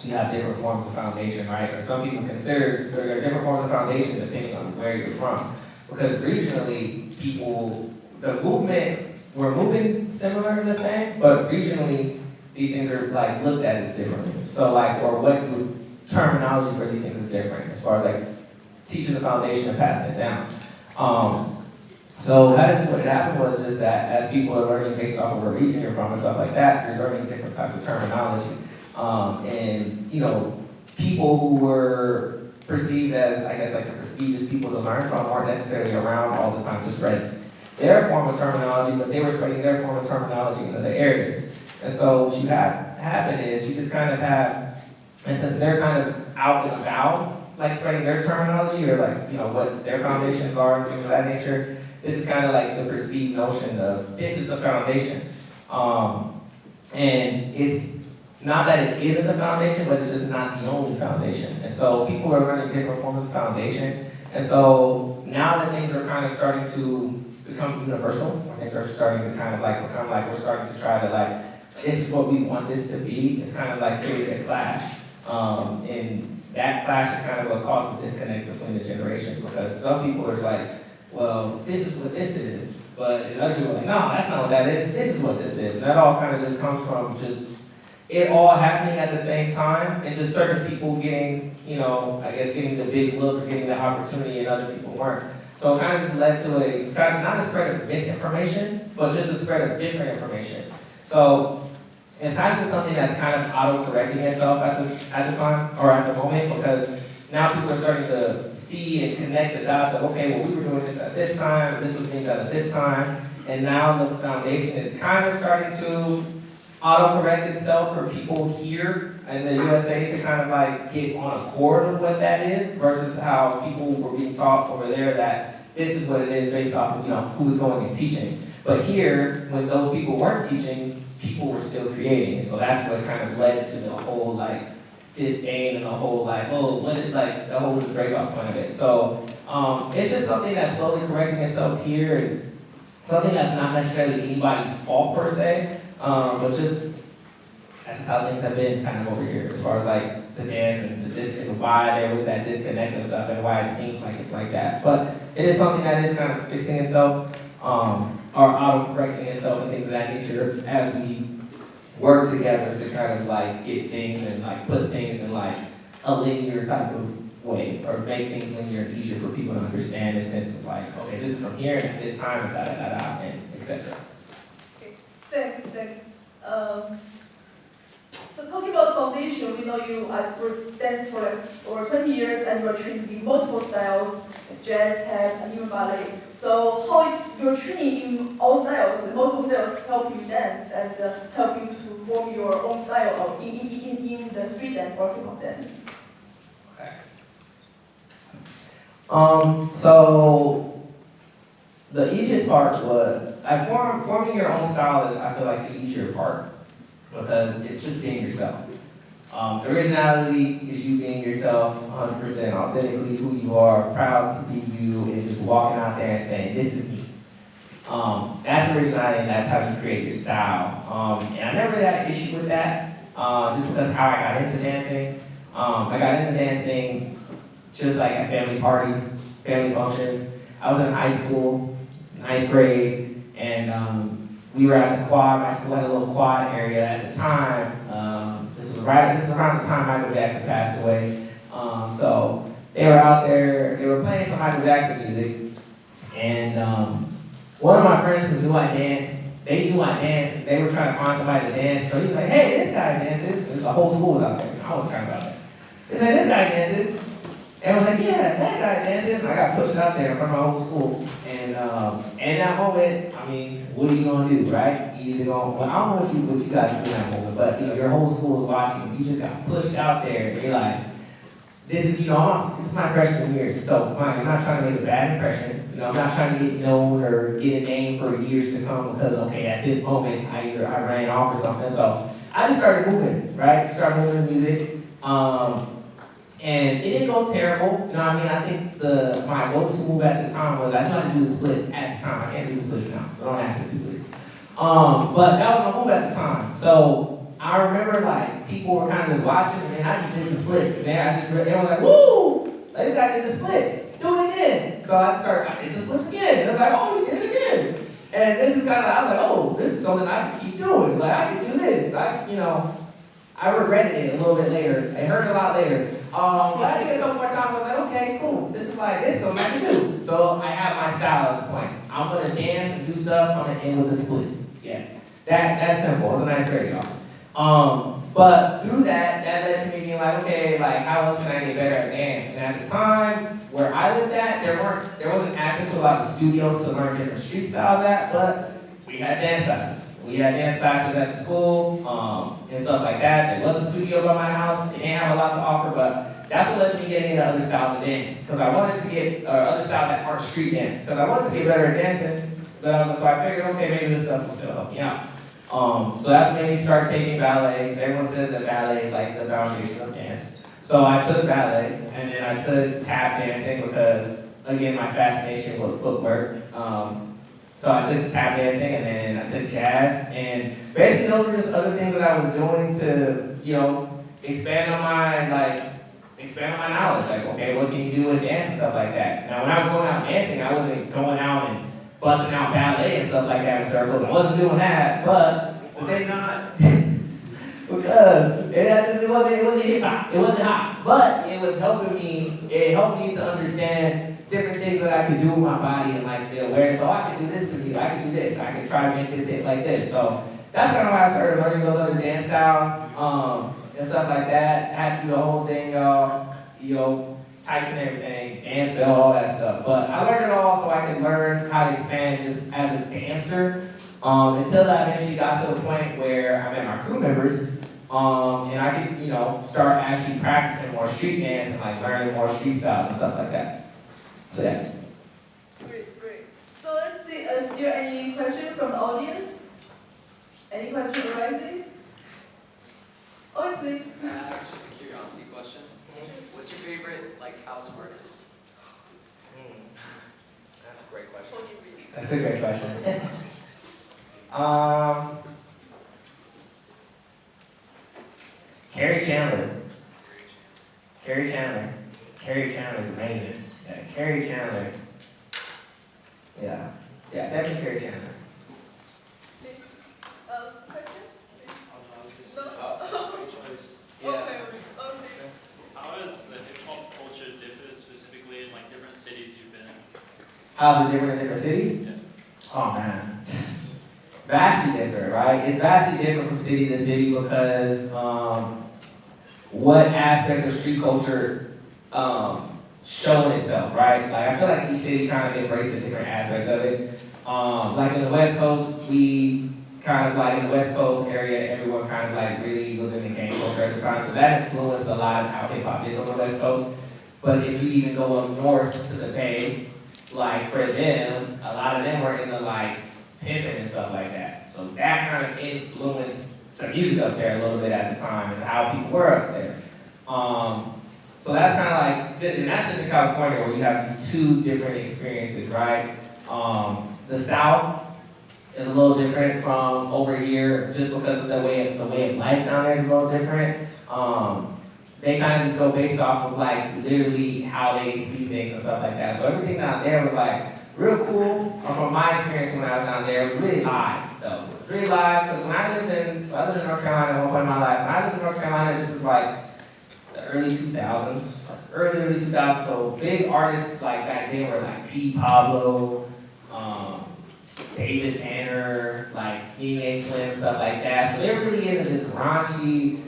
you have different forms of foundation, right? Or some people consider there are different forms of foundation depending on where you're from. Because regionally, we're moving similar to the same, but regionally, these things are like looked at as differently. So terminology for these things is different as far as like teaching the foundation and passing it down. So what happened was just that as people are learning based off of where region you're from and stuff like that, you're learning different types of terminology. And people who were perceived as, I guess, like the prestigious people to learn from weren't necessarily around all the time to spread their form of terminology, but they were spreading their form of terminology in other areas. And so what you have happen is you just kind of have, and since they're kind of out and about, like spreading their terminology or like, you know, what their foundations are and things of that nature. This is kind of like the perceived notion of this is the foundation. And it's not that it isn't the foundation, but it's just not the only foundation. And so people are running different forms of foundation. And so now that things are kind of starting to become universal, when things are starting to kind of like become like we're starting to try to like, this is what we want this to be, it's kind of like created a clash. And that clash is kind of what causes disconnect between the generations, because some people are like, well, this is what this is. But other people are like, no, that's not what that is, this is what this is. And that all kind of just comes from just it all happening at the same time, and just certain people getting, you know, I guess getting the big look or getting the opportunity and other people weren't. So it kind of just led to a, kind of not a spread of misinformation, but just a spread of different information. So it's kind of just something that's kind of auto-correcting itself at the time, or at the moment, because now people are starting to see and connect the dots of, okay, well, we were doing this at this time, this was being done at this time, and now the foundation is kind of starting to auto-correct itself for people here in the USA to kind of like get on a chord of what that is versus how people were being taught over there that this is what it is based off of, you know, who was going and teaching. But here, when those people weren't teaching, people were still creating. And so that's what kind of led to the whole like disdain and the whole like, oh, what is like the whole breakoff point of it. So it's just something that's slowly correcting itself here, and something that's not necessarily anybody's fault per se. But just, that's just how things have been kind of over here, as far as like the dance and and why there was that disconnect and stuff, and why it seems like it's like that. But it is something that is kind of fixing itself, or auto-correcting itself and things of that nature as we work together to kind of like get things and like put things in like a linear type of way, or make things linear and easier for people to understand, in sense it's like, okay, this is from here and this time and and etc. Thanks. So talking about foundation, we know you were danced for like over 20 years and you are trained in multiple styles, jazz, tap, and even ballet. So how your training in all styles, the multiple styles, help you dance and help you to form your own style in the street dance or hip hop dance? Okay. So the easiest part was, forming your own style is, I feel like, the easier part, because it's just being yourself. Originality is you being yourself 100% authentically who you are, proud to be you, and just walking out there and saying, this is me. That's originality, and that's how you create your style. And I never really had an issue with that, just because how I got into dancing. I got into dancing just like at family parties, family functions. I was in high school, 9th grade, and we were at the quad. My school had a little quad area at the time. This is around the time Michael Jackson passed away. So they were out there, they were playing some Michael Jackson music, and one of my friends who knew I danced, they knew I danced, they were trying to find somebody to dance, so he was like, hey, this guy dances. The whole school was out there, I wasn't trying about that. They said, this guy dances. And I was like, yeah, that guy dances. And I got pushed out there in front of my whole school. And in that moment, I mean, what are you gonna do, right? You either gonna, well, I don't know what you guys do in that moment, but you know, your whole school is watching. You just got pushed out there, and you're like, this is, this is my freshman year, so fine, I'm not trying to make a bad impression. I'm not trying to get known or get a name for years to come because, okay, at this moment, I ran off or something. So I just started moving, right? Started moving the music. And it didn't go terrible, you know what I mean? I think my go-to move at the time was, I knew how to do the splits at the time. I can't do the splits now, so don't ask me to, please. But that was my move at the time. So I remember like people were kind of just watching, and I just did the splits. And they were like, woo! Like, this guy did the splits, do it again. So I did the splits again. And I was like, oh, he did it again. And this is kind of, I was like, oh, this is something I can keep doing. Like, I can do this. I regretted it a little bit later. It hurt a lot later. But I did it a couple more times. I was like, okay, cool. This is something I can do. So I have my style at the point. I'm gonna dance and do stuff. I'm gonna end with the splits. Yeah, that's simple. It's a nice grade, y'all. But through that led to me being like, okay, like how else can I get better at dance? And at the time where I lived at, there wasn't access to a lot of studios to learn different street styles at, but we had dance classes. We had dance classes at the school, and stuff like that. There was a studio by my house. They didn't have a lot to offer, but that's what lets me get into other styles of dance. Because I wanted to get, or other styles that aren't street dance. Because I wanted to get better at dancing, but so I figured, okay, maybe this stuff will still help me out. So that's when we started taking ballet. Everyone says that ballet is like the foundation of dance. So I took ballet, and then I took tap dancing because, again, my fascination with footwork. So I took tap dancing, and then I took jazz, and basically those were just other things that I was doing to, you know, expand on my knowledge. Like, okay, what can you do with dance and stuff like that? Now, when I was going out dancing, I wasn't going out and busting out ballet and stuff like that in circles. I wasn't doing that, but they not because it wasn't hip hop. It wasn't hot, but it was helping me. It helped me to understand different things that I could do with my body and like be aware. So I could do this to you. I could do this. I could try to make this hit like this. So that's kind of why I started learning those other dance styles and stuff like that. Had to do the whole thing, y'all. You know, tights and everything, dance bell, all that stuff. But I learned it all so I could learn how to expand just as a dancer until I eventually got to the point where I met my crew members and I could, you know, start actually practicing more street dance and like learning more street styles and stuff like that. So yeah. Great. So let's see, is there any question from the audience? Any question arises? Oh, please. It's just a curiosity question. What's your favorite like house artist? That's a great question. That's a great question. Carrie Chandler. Carrie Chandler is amazing. Yeah, Carrie Chandler. Yeah, definitely Carrie Chandler. Question? Yeah. How has the hip hop culture differed specifically in like different cities you've been in? How's it different in different cities? Yeah. Oh man. Vastly different, right? It's vastly different from city to city because what aspect of street culture showing itself, right? Like I feel like each city kind of embraces different aspects of it. Like in the West Coast, we kind of like in the West Coast area, everyone kind of like really was in the gang culture at the time. So that influenced a lot of how hip hop is on the West Coast. But if you even go up north to the Bay, like for them, a lot of them were into like pimping and stuff like that. So that kind of influenced the music up there a little bit at the time and how people were up there. So that's kind of like, and that's just in California where you have these two different experiences, right? The South is a little different from over here just because of the way of life down there is a little different. They kind of just go based off of like literally how they see things and stuff like that. So everything down there was like real cool. From my experience when I was down there, it was really live though. It was really live because when I lived in North Carolina at one point in my life. When I lived in North Carolina, this is like the early 2000s, so big artists like back then were like P. Pablo, David Banner, like Yingwei Slim, stuff like that. So they're really into this raunchy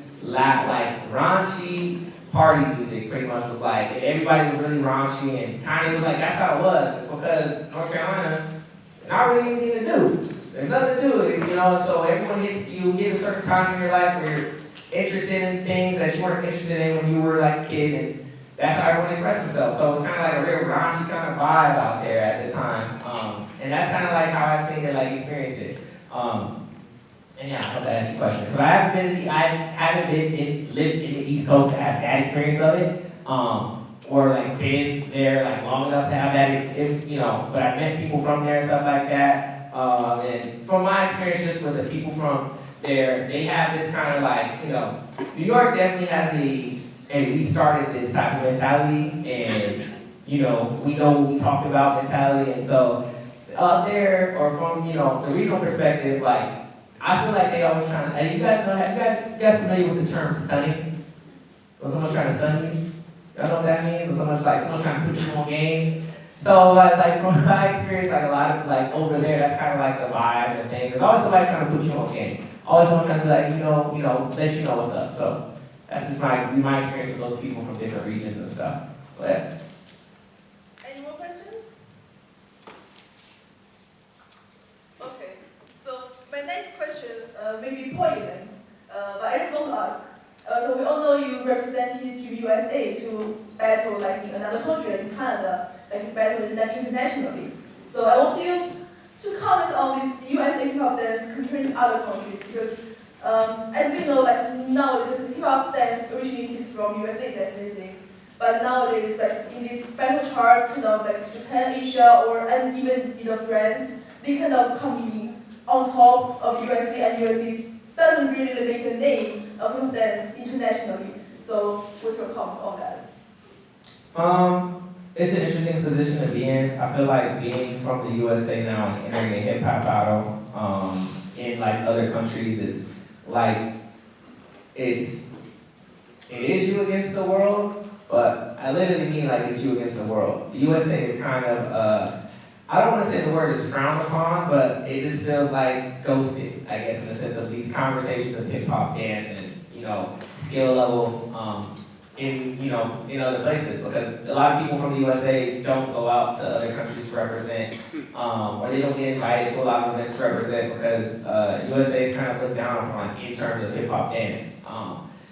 party music pretty much was like, and everybody was really raunchy and kind of was like, that's how it was. It's because North Carolina, not really anything to do. There's nothing to do, you know, so everyone you get a certain time in your life where you're interested in things that you weren't interested in when you were like a kid, and that's how everyone expressed themselves. So it's kind of like a real raunchy kind of vibe out there at the time. And that's kind of like how I seen it, like experienced it. And yeah, I hope that answers your question. Because I haven't lived in the East Coast to have that experience of it, or like been there like long enough to have that, you know. But I met people from there and stuff like that. And from my experience, just with the people from there, they have this kind of like, you know, New York definitely has we started this type of mentality, and you know what we talked about mentality, and so out there or from the regional perspective, like. I feel like they always trying to, and you guys familiar with the term sunning? When someone's trying to sun you? Y'all know what that means? When someone's trying to put you on game. So like from my experience, like a lot of like over there, that's kind of like the vibe and thing. There's always somebody trying to put you on game. Always someone trying to like, let you know what's up. So that's just my experience with those people from different regions and stuff. So yeah. Any more questions? Okay. So my next question may be poignant, but I just want to ask. So we all know you represented Team USA to battle like in another country, like in Canada, like battle internationally. So I want you to comment on this USA hip-hop dance compared to other countries, because as we know, like nowadays hip-hop dance originated from USA definitely, but nowadays like in these battle charts, kind of like Japan, Asia, and even France, they kind of come on top of USA, and USA doesn't really make a name of hip-hop dance internationally. So what's your comment on that? It's an interesting position to be in. I feel like being from the USA now and entering a hip hop battle in like other countries is like it is you against the world, but I literally mean like it's you against the world. The USA is kind of I don't want to say the word is frowned upon, but it just feels like ghosted, I guess, in the sense of these conversations of hip hop dance and skill level in other places, because a lot of people from the USA don't go out to other countries to represent, or they don't get invited to a lot of events to represent because USA is kind of looked down upon in terms of hip hop dance.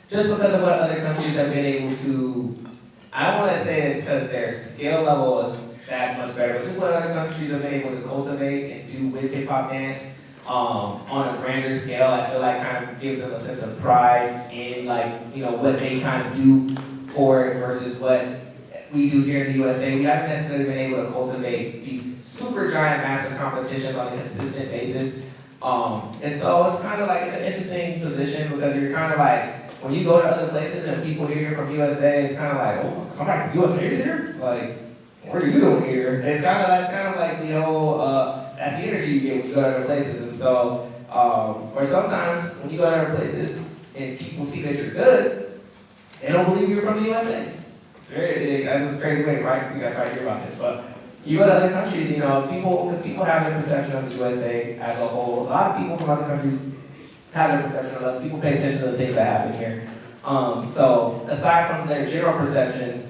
Just because of what other countries have been able to, I don't want to say it's because their skill level is that much better, but just what other countries have been able to cultivate and do with hip hop dance on a grander scale, I feel like kind of gives them a sense of pride in what they kind of do for it versus what we do here in the USA. We haven't necessarily been able to cultivate these super giant massive competitions on a consistent basis. And so it's kind of like, it's an interesting position because you're kind of like, when you go to other places and people hear you're from USA, it's kind of like, oh, somebody from USA is here? Like, what are you doing here? It's kind of like the whole, that's the energy you get when you go to other places. And so, or sometimes when you go to other places and people see that you're good, they don't believe you're from the USA. It's that's a crazy way, right? You guys try to hear about this. But you go to other countries, people have their perception of the USA as a whole. A lot of people from other countries have their perception of us. People pay attention to the things that happen here. So aside from their general perceptions,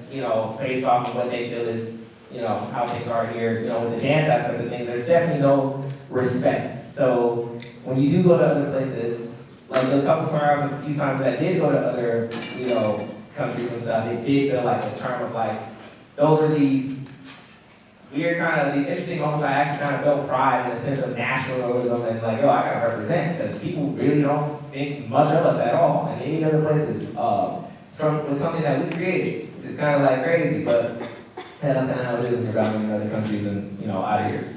based off of what they feel is, how things are here, with the dance aspect of things, there's definitely no respect. So when you do go to other places, like a few times that I did go to other, countries and stuff, it did feel like a term of like, those are these weird these interesting moments. I actually kind of felt pride in a sense of nationalism and like, I gotta represent, because people really don't think much of us at all in any other places. With something that we created. It's kind of like crazy, but yeah, that's kind of how it is when you're battling in other countries and, out of here.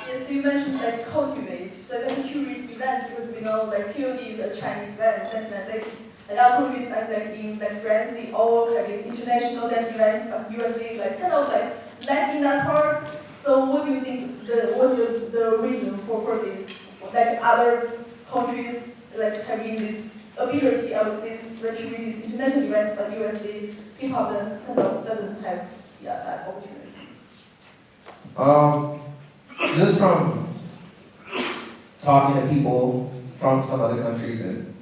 Yes, you mentioned like cultivate. So I'm curious events because we know like POD is a Chinese event, dance event. Like other countries like in France, they all have these international dance events, but USA like kind of like lack in that part. So what do you think what's the reason for this? Like other countries like having this ability, I would say, like with these international events, but USA hip hop dance kind of doesn't have that opportunity. Just from talking to people from some other countries and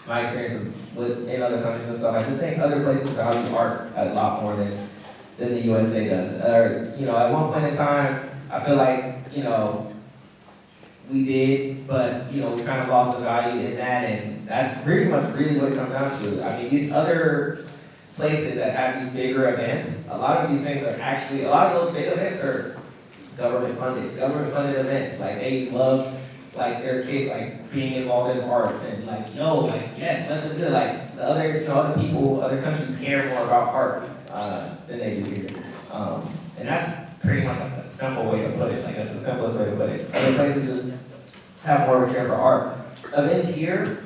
my experience in other countries and stuff, I just think other places value art a lot more than the USA does. At one point in time, I feel like, we did, but, we kind of lost the value in that, and that's pretty much really what it comes down to. I mean, these other places that have these bigger events, a lot of these things are actually, a lot of those big events are government funded events. Like, they love, like, their kids, like, being involved in arts, and like, yes, let them do it. Like, the other people, other countries care more about art than they do here. And that's pretty much like a simple way to put it. Like, that's the simplest way to put it. Other places just have more of a care for art. Events here,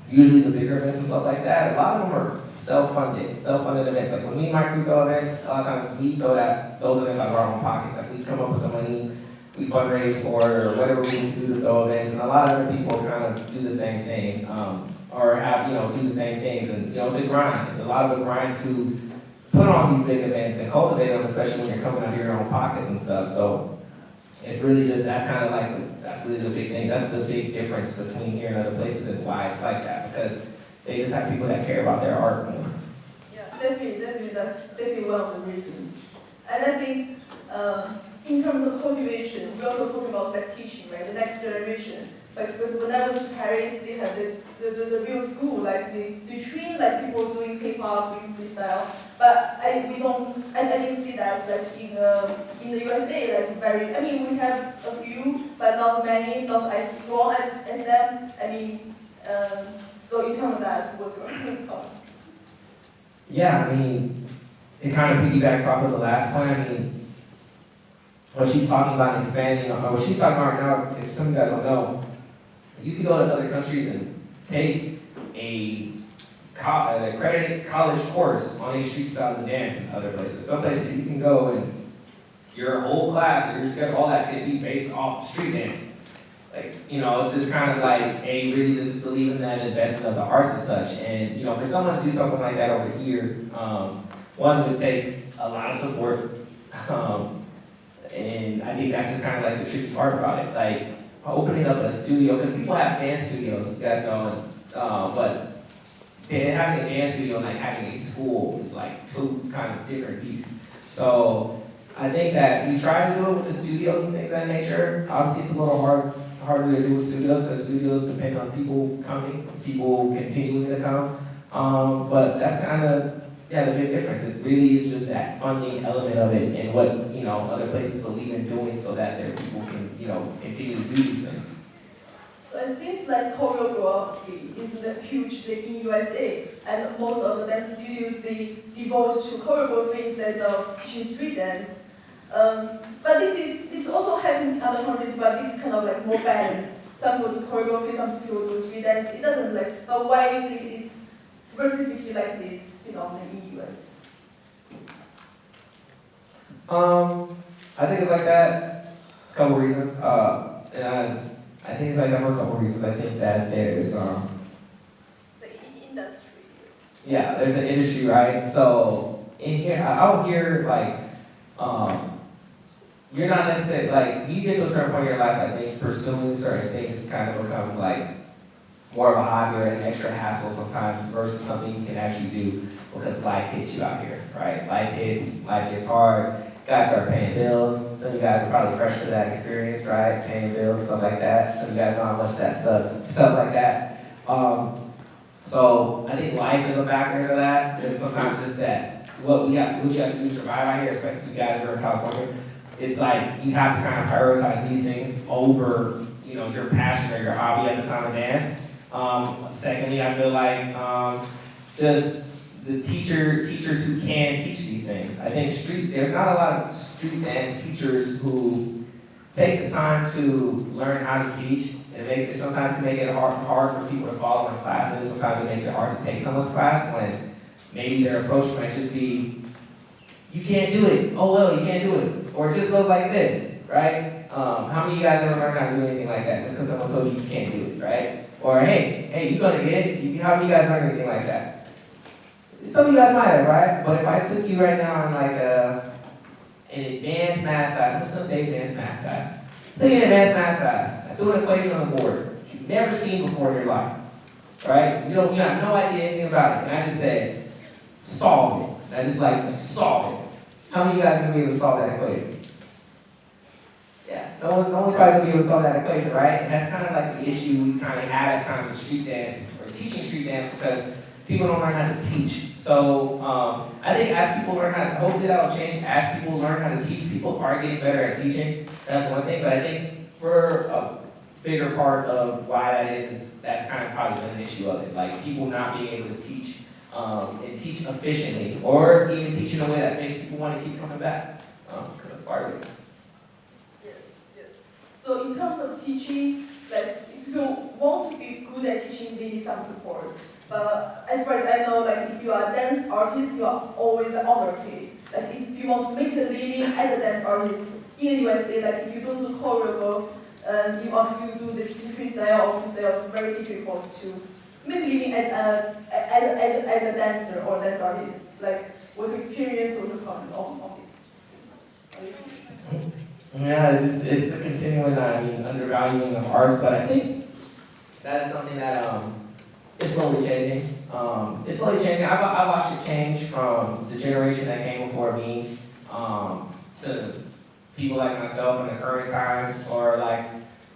usually the bigger events and stuff like that, a lot of them are self-funded events. Like when we and my crew throw events, a lot of times we throw those events out of our own pockets. Like we come up with the money, we fundraise for it, or whatever we need to do to throw events. And a lot of other people kind of do the same thing, or have, do the same things. And, it's a grind. It's a lot of a grind to put on these big events and cultivate them, especially when you're coming out of your own pockets and stuff. So it's really just, that's really the big thing. That's the big difference between here and other places and why it's like that, because they just have people that care about their art more. Yeah, definitely, that's definitely one of the reasons. And I think in terms of cultivation, we also talk about like teaching, right? The next generation. Like, because when I went to Paris, they have the real school, like they train like people doing K-pop, doing freestyle. But I didn't see that like in the USA, like very. I mean, we have a few, but not many, not as strong as them. I mean, so in terms of that, what's your comment? Yeah, I mean, it kind of piggybacks off of the last point. I mean, what she's talking about expanding, or what she's talking about right now, if some of you guys don't know, you can go to other countries and take an accredited college course on a street style of dance in other places. Some places you can go and your whole class, your schedule, all that could be based off street dance. Like, you know, it's just kind of like a really just believing that investment of the arts and such. And, you know, for someone to do something like that over here, one would take a lot of support. And I think that's just kind of like the tricky part about it. Like, opening up a studio, because people have dance studios, you guys know, but having a dance studio and like having a school is like two kind of different beasts. So I think that we try to do it with the studios and things of that nature. Obviously, it's a little harder to do with studios because studios depend on people coming, people continuing to come. But that's kind of, yeah, the big difference. It really is just that funding element of it and what, you know, other places believe in doing so that their people can, you know, continue to do these things. It seems like choreography is a huge thing in USA, and most of the dance studios, they devote to choreography instead of teaching street dance. But this also happens in other countries, but it's kind of like more balanced. Some people do choreography, some people do street dance. It doesn't like, but why is it's specifically like this, you know, in the US? I think it's like that, a couple reasons. And I think it's like that for a couple reasons. I think that there's The industry. yeah, there's an industry, right? So in here, out here, like, you're not necessarily, like, you get to a certain point in your life, I think pursuing certain things kind of becomes like more of a hobby or an extra hassle sometimes versus something you can actually do because life hits you out here, right? Life gets hard. You guys start paying bills. Some of you guys are probably fresh to that experience, right? Paying bills, stuff like that. Some of you guys know how much that sucks, stuff like that. So I think life is a factor into that. And sometimes just that what you have to do to survive out here, especially you guys who are in California, it's like you have to kind of prioritize these things over, you know, your passion or your hobby at the time of dance. Secondly, I feel like just the teachers who can teach these things. I think there's not a lot of street dance teachers who take the time to learn how to teach. It sometimes can make it hard for people to follow in classes. Sometimes it makes it hard to take someone's class when maybe their approach might just be, you can't do it. Oh well, you can't do it. Or it just goes like this, right? How many of you guys ever learned how to do anything like that just because someone told you you can't do it, right? Or hey, you're gonna get it. How many of you guys learned anything like that? Some of you guys might have, right? But if I took you right now in like an advanced math class, I'm just gonna say advanced math class. Took you an advanced math class. I threw an equation on the board you've never seen before in your life, right? You have no idea anything about it. And I just said, solve it. And I just like, solve it. How many of you guys are gonna be able to solve that equation? Yeah, no one's probably gonna be able to solve that equation, right? And that's kind of like the issue we kind of have at times with street dance or teaching street dance because people don't learn how to teach. So I think as people learn how to, hopefully that will change. As people learn how to teach, people are getting better at teaching. That's one thing. But I think for a bigger part of why that is that's kind of probably an issue of it. Like people not being able to teach and teach efficiently, or even teach in a way that makes people want to keep coming back. Because that's part of it. Yes. So in terms of teaching, like if you want to be good at teaching, they need some support. But as far as I know, like if you are a dance artist, you are always an honor kid. Like if you want to make a living as a dance artist in the USA, like if you don't do choreograph, if you do this freestyle or freestyle, it's very difficult to make a living as a dancer or dance artist. Like what's your experience or your comments on this? Yeah, it's the continuing, undervaluing of arts, but I think that is something that it's slowly changing. I watched it change from the generation that came before me to people like myself in the current time, or like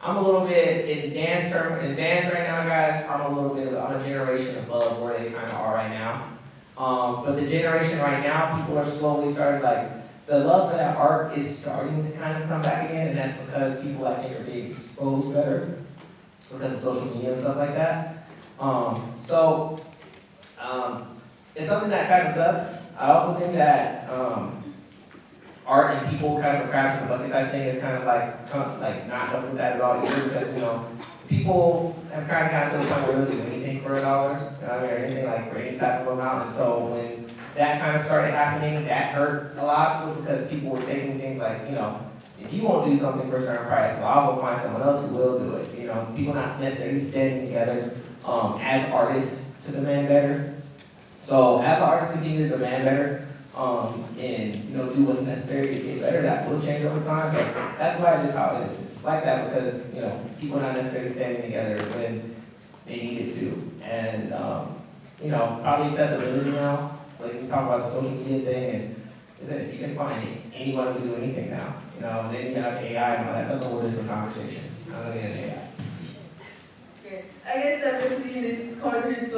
I'm a little bit in dance right now, guys. I'm a generation above where they kind of are right now. But the generation right now, people are slowly starting, like, the love for that art is starting to kind of come back again, and that's because people, I think, are being exposed better because of social media and stuff like that. It's something that kind of sucks. I also think that art and people kind of a crab in the bucket type thing is kind of like not helping that at all either, because people have kind of gotten to the point where they'll do anything for $1, or anything like for any type of amount. And so when that kind of started happening, that hurt a lot because people were taking things like, if you won't do something for a certain price, well, I'll go find someone else who will do it. People not necessarily standing together as artists to demand better. So as artists continue to demand better, and do what's necessary to get better, that will change over time. But that's why it is how it is. It's like that because people are not necessarily standing together when they needed to. And probably accessibility now. Like we talk about the social media thing, and you can find anyone who can do anything now. And then you have AI and all that. That's a whole different conversation. I'm gonna get into AI. Okay, I guess basically this conversation is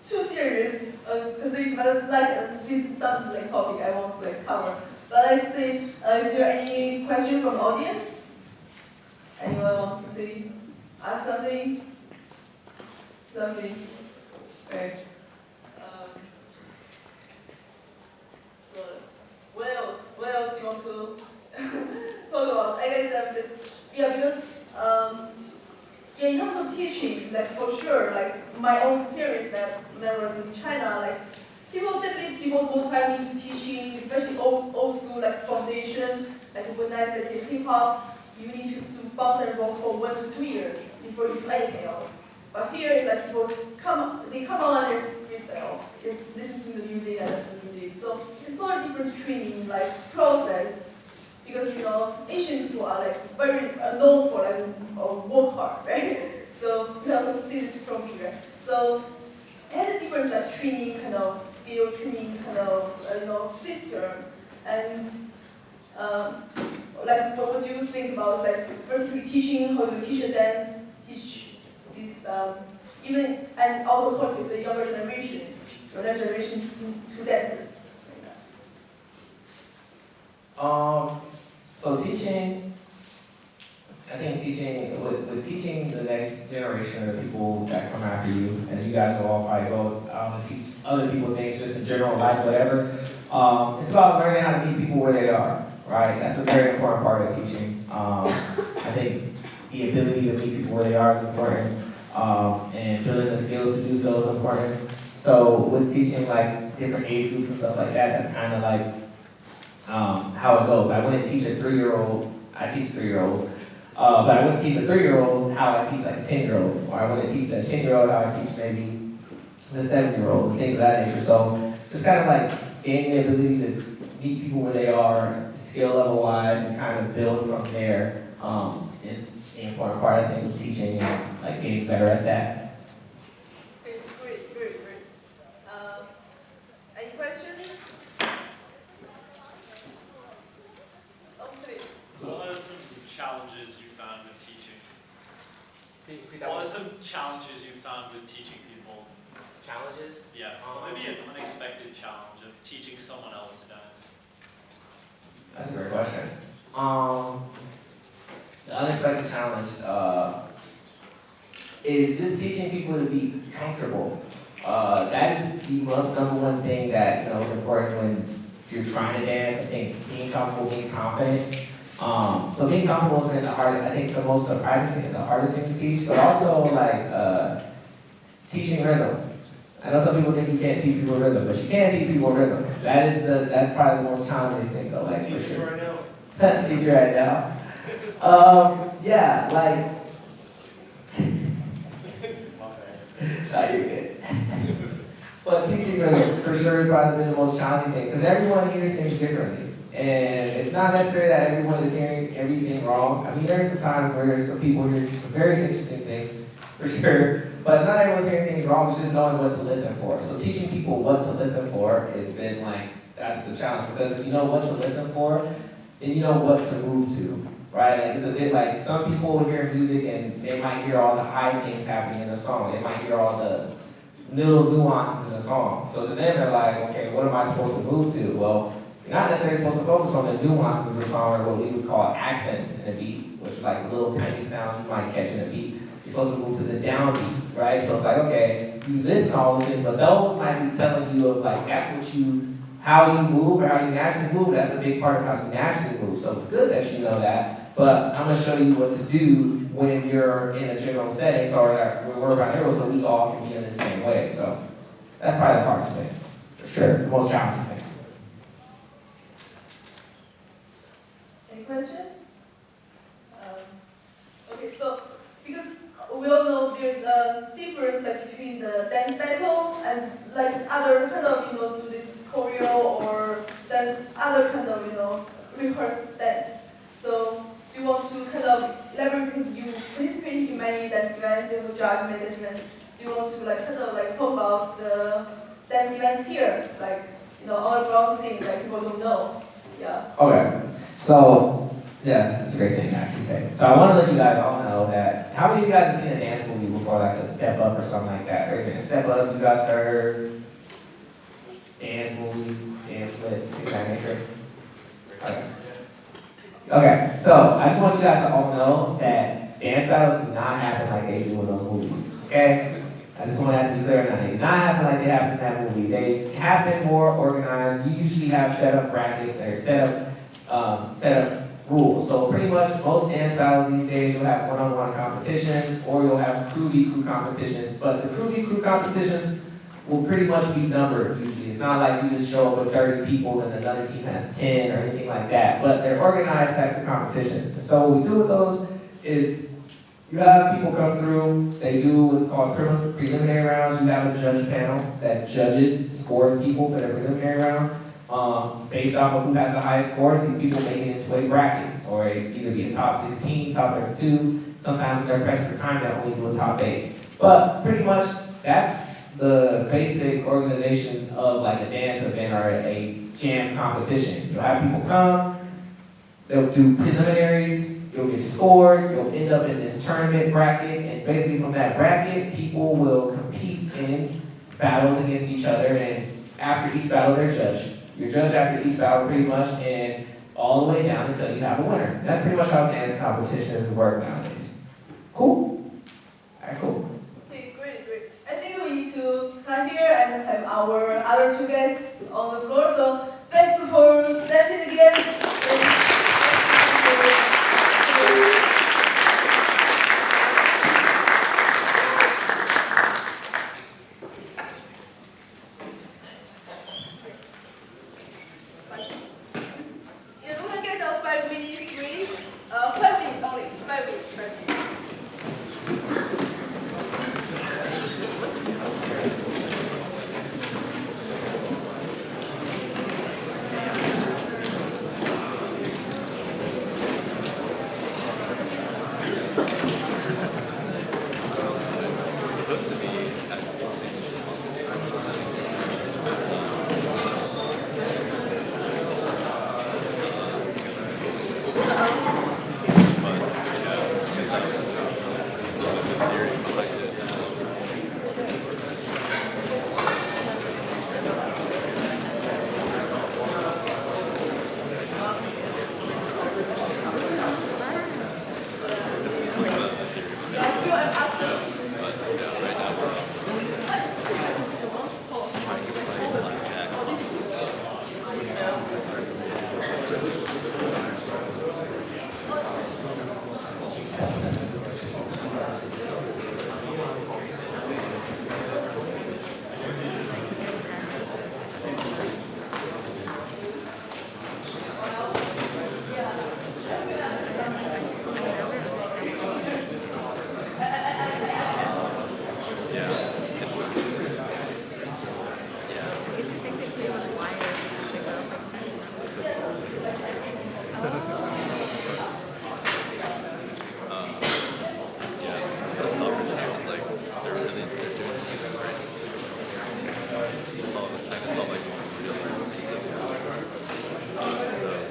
too serious, because this is some topic I want to cover. But let's see if there are any questions from the audience. Anyone wants to ask something? Something? Okay. So what else? What else you want to talk about? I guess because in terms of teaching, for sure, my own experience that when I was in China, people go time into teaching, especially old school foundation, when I studied hip hop, you need to do bounce and roll for 1 to 2 years before you do anything else. But here is people come on as freestyle, listen to the music and listen to the music. So it's a lot of different training process. Because Asian people are very known for work hard, right? So we also see this from here. So it has a different training skill, training system. And what do you think about specifically teaching how to teach a dance, teach this even and also talk with the younger generation to dancers. So teaching, I think with teaching the next generation of people that come after you, as you guys will all probably go and teach other people things just in general life, whatever. It's about learning how to meet people where they are, right? That's a very important part of teaching. I think the ability to meet people where they are is important, and building the skills to do so is important. So with teaching different age groups and stuff like that, that's kind of how it goes. I wouldn't teach a 3-year-old, I teach 3-year-olds, but I wouldn't teach a 3-year-old how I teach a 10-year-old, or I wouldn't teach a 10-year-old how I teach maybe the 7-year-old, things of that nature. So just kind of gaining the ability to meet people where they are, skill level wise, and kind of build from there is the important part, I think, of teaching and getting better at that. Great. Any questions? What are some challenges you found with teaching? What are some challenges you found with teaching people? Challenges? Yeah, maybe an unexpected challenge of teaching someone else to dance. That's a great question. The unexpected challenge is just teaching people to be comfortable. That is the number one thing that is important when you're trying to dance. I think being comfortable, being confident. So being comfortable has been the most surprising thing, the hardest thing to teach, but also teaching rhythm. I know some people think you can't teach people rhythm, but you can teach people rhythm. That's probably the most challenging thing though, for sure. Right now. Teach you right now. No, you're good. But teaching rhythm for sure is probably been the most challenging thing, because everyone hears things differently. And it's not necessarily that everyone is hearing everything wrong. I mean, there's some times where some people hear some very interesting things, for sure. But it's not everyone's hearing things wrong, it's just knowing what to listen for. So teaching people what to listen for has been that's the challenge. Because if you know what to listen for, then you know what to move to. right? Like it's a bit like some people hear music and they might hear all the high things happening in the song. They might hear all the little nuances in the song. So to them, they're like, okay, what am I supposed to move to? Well, you're not necessarily supposed to focus on the nuances of the song, or what we would call accents in a beat, which are like little tiny sounds you might catch in a beat. You're supposed to move to the downbeat, right? So it's like, okay, you listen to all those things, but those might be telling you of like, that's what you, how you move or how you naturally move. That's a big part of how you naturally move. So it's good that you know that, but I'm gonna show you what to do when you're in a general setting, so when we're around here, so we all can be in the same way. So that's probably the hardest thing, for sure, the most challenging thing. Any question? Okay, so because we all know there's a difference like, between the dance battle and like other kind of, do this choreo or dance, other kind of, rehearsed dance. So do you want to kind of elaborate, because you participate in many dance events, you judge many dance events. Do you want to talk about the dance events here, like, all around things that people don't know? Yeah. Okay, so yeah, that's a great thing to actually say. So I want to let you guys all know that, how many of you guys have seen a dance movie before, like a Step Up or something like that? Or even Step Up, you guys heard dance movie, dance with, things of that nature? Okay. Okay, so I just want you guys to all know that dance battles do not happen like they do in those movies, okay? I just want that to be clear now. They do not happen like they happen in that movie. They happen more organized. You usually have set up brackets or set up rules. So pretty much most dance battles these days, you'll have one-on-one competitions or you'll have crew v crew competitions. But the crew v crew competitions will pretty much be numbered usually. It's not like you just show up with 30 people and another team has 10 or anything like that. But they're organized types of competitions. And so what we do with those is you have people come through, they do what's called preliminary rounds. You have a judge panel that scores people for the preliminary round. Based off of who has the highest scores, these people make it into a bracket, or either be a top 16, top 32. Sometimes when they're pressed for time, they'll only do a top 8. But pretty much that's the basic organization of like a dance event or a jam competition. You'll have people come, they'll do preliminaries, you'll get scored, you'll end up in this tournament bracket, and basically from that bracket, people will compete in battles against each other, and after each battle, they're judged. You're judged after each battle pretty much, and all the way down until you have a winner. That's pretty much how dance competitions work nowadays. Cool? Alright, cool. Okay, great. I think we need to come here and have our other two guests on the floor. So thanks for standing again. Yeah, we can get a 5 minutes free. 5 minutes only. 5 minutes.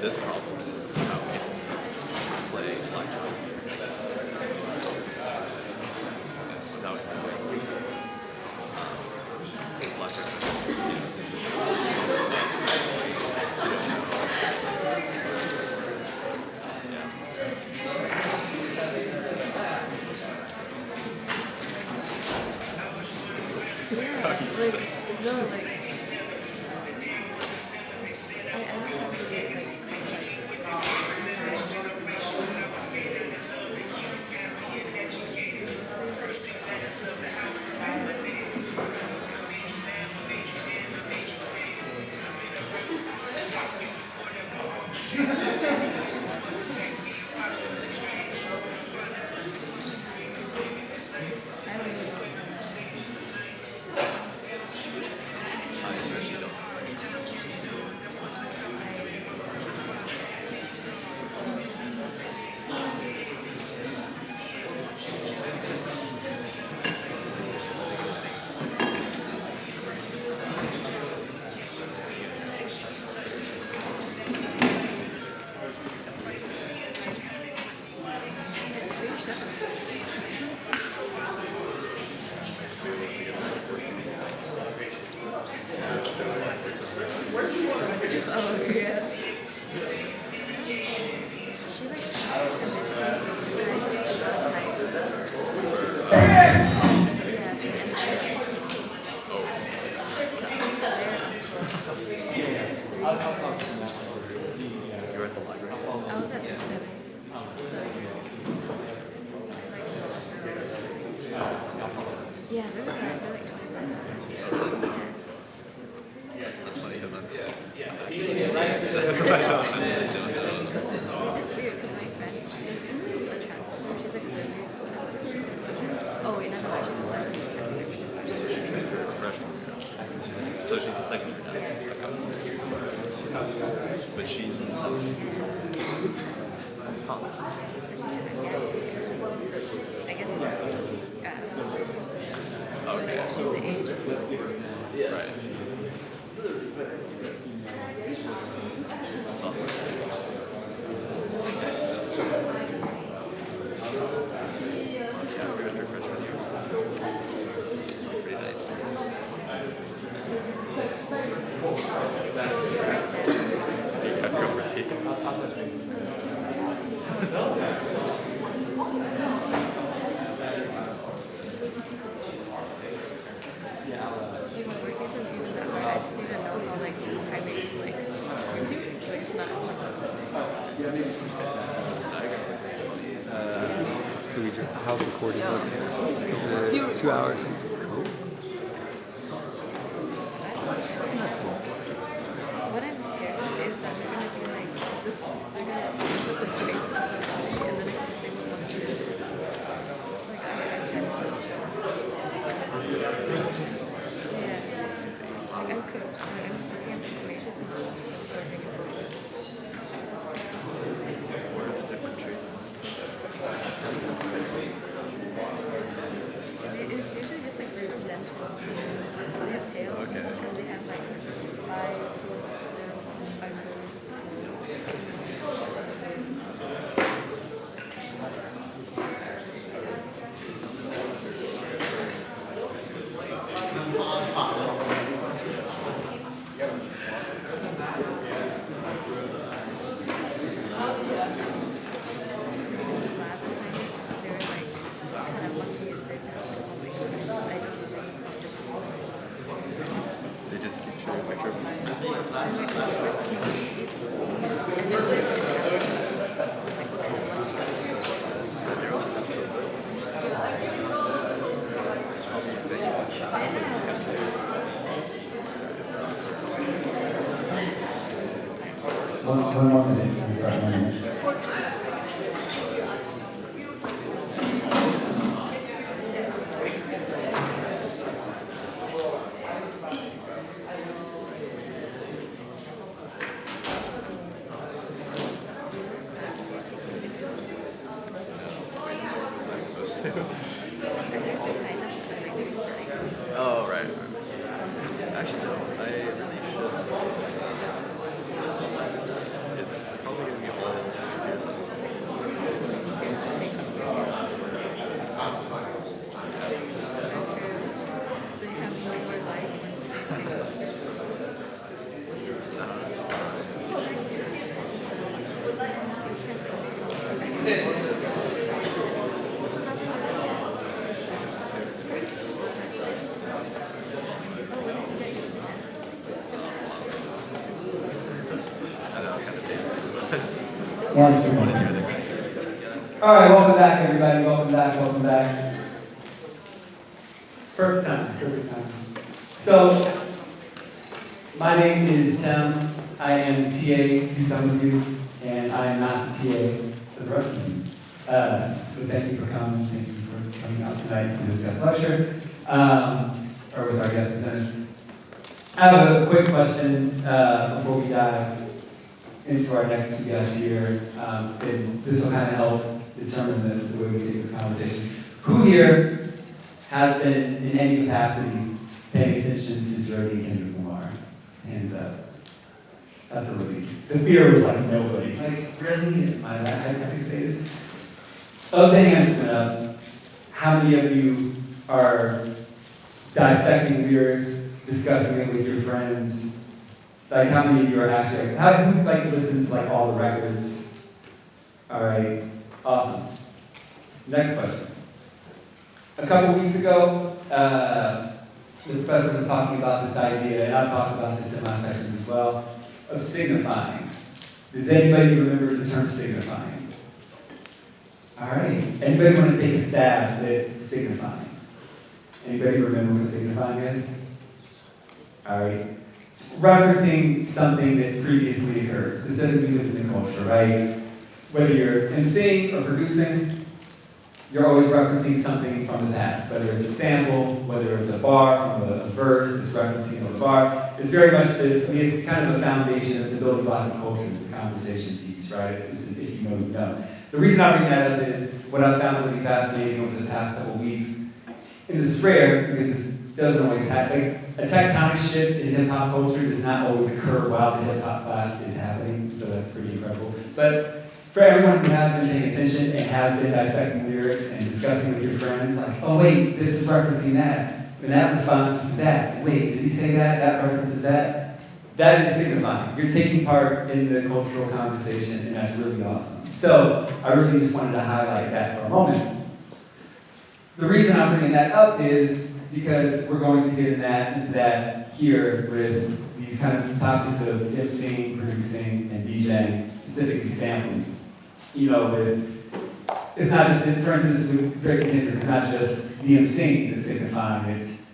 This problem is how people play Yeah, like, no, like, I don't have to get, yeah, they're the guys, they're like, it's weird because my friend, she's a transfer, she's like a oh wait, not much, So she's a second year now. But she's in the second. I guess it's Okay. the age. Right. So we just, how's recording looking? Is it 2 hours? Cool. That's cool. What I'm scared of is that they're gonna be like this. They're gonna put the traits of the body and then it's the same one. Like yeah. Like I'm cool. Like I'm just looking at the information and What are the different traits? it's usually just like very dental. They have tails and they have like eyes. They just keep showing a picture of them. One more minute. We've got 1 minute. Oh, right. Actually, no. I really should. It's probably going to be a whole All right, welcome back, everybody. Welcome back, welcome back. Perfect time, perfect time. So, my name is Tim. I am TA to some of you, and I am not TA to the rest of you. So thank you for coming. Thank you for coming out tonight to this guest lecture, or with our guest presenter. I have a quick question before we dive into our next two guests here, and this will kind of help determine the way we take this conversation. Who here has been, in any capacity, paying attention to Jordan Kendrick Lamar? Hands up. That's a relief. The fear was like nobody. Like, really? Am I that fixated? Of the hands went up, how many of you are dissecting lyrics, discussing it with your friends? Like, how many of you are actually, who's like listens to like all the records? All right, awesome. Next question. A couple weeks ago, the professor was talking about this idea, and I've talked about this in my section as well, of signifying. Does anybody remember the term signifying? All right. Anybody want to take a stab at signifying? Anybody remember what signifying is? All right. Referencing something that previously occurred, specifically within the culture, right? Whether you're emceeing or producing, you're always referencing something from the past, whether it's a sample, whether it's a bar from a verse, it's referencing a bar. It's very much this, I mean, it's kind of a foundation, it's a building block of culture, it's a conversation piece, right? It's if you know, you know. The reason I bring that up is what I've found really fascinating over the past couple of weeks, and this is rare because this doesn't always happen. Like, a tectonic shift in hip-hop culture does not always occur while the hip-hop class is happening, so that's pretty incredible. But for everyone who has been paying attention and has been dissecting lyrics and discussing with your friends, like, oh wait, this is referencing that, and that response is to that. Wait, did he say that? That references that? That is signifying. You're taking part in the cultural conversation, and that's really awesome. So I really just wanted to highlight that for a moment. The reason I'm bringing that up is because we're going to get into that here with these kind of topics of emceeing, producing, and DJing, specifically sampling. You know, it's not just, for instance, with Drake and Kendrick, it's not just the emceeing that's signifying. It's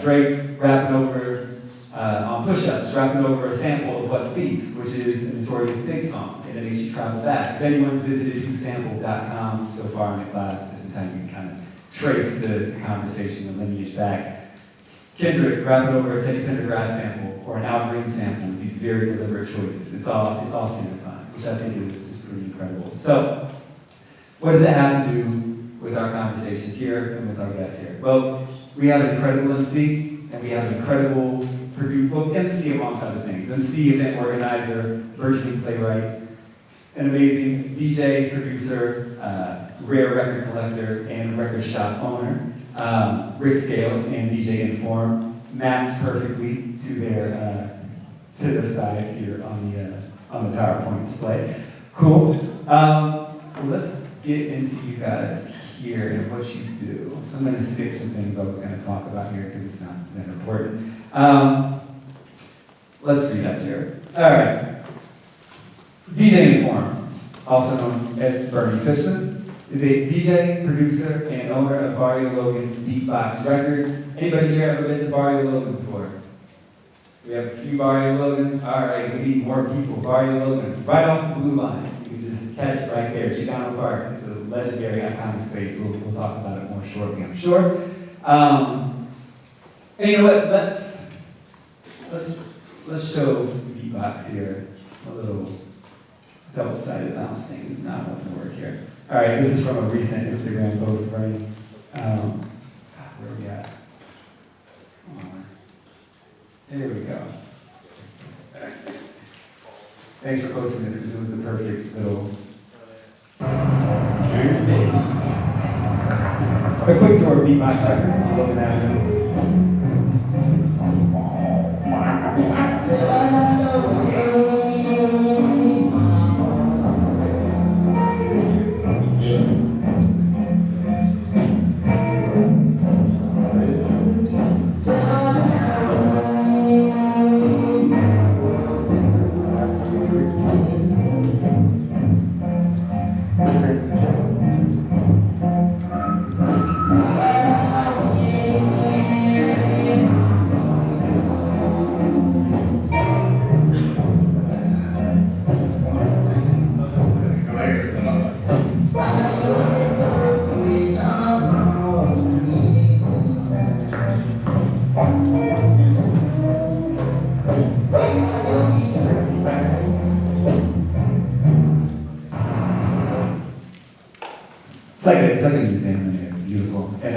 Drake rapping over on push-ups, rapping over a sample of What's Beef, which is a Notorious Big song, and it makes you travel back. If anyone's visited whosampled.com so far in the class, this is how you can kind of trace the conversation and lineage back. Kendrick rapping over a Teddy Pendergrass sample or an Al Green sample, these very deliberate choices. It's all signifying, which I think is pretty incredible. So, what does that have to do with our conversation here and with our guests here? Well, we have an incredible MC, and we have an incredible producer, well, MC among other things. MC, event organizer, burgeoning playwright, an amazing DJ, producer, rare record collector, and record shop owner. Ric Scales and DJ Inform mapped perfectly to their to the sides here on the PowerPoint display. Cool. Let's get into you guys here and what you do. So I'm going to stick some things I was going to talk about here because it's not that important. Let's read up here. All right. DJ Inform, also known as Bernie Fishman, is a DJ, producer, and owner of Barrio Logan's Beatbox Records. Anybody here ever been to Barrio Logan before? We have a few Barrio Logans. All right, we need more people. Barrio Logan, right off the blue line. You can just catch it right there. Chicano Park. It's a legendary, iconic space. We'll talk about it more shortly, I'm sure. And you know what? Let's show Beatbox here. A little double-sided mouse thing is not going to work here. All right, this is from a recent Instagram post, right? Where are we at? There we go. Thanks for posting this because it was the perfect little. A quick tour of Beatbox Records on Logan Avenue. it's like a museum in there. It's beautiful. And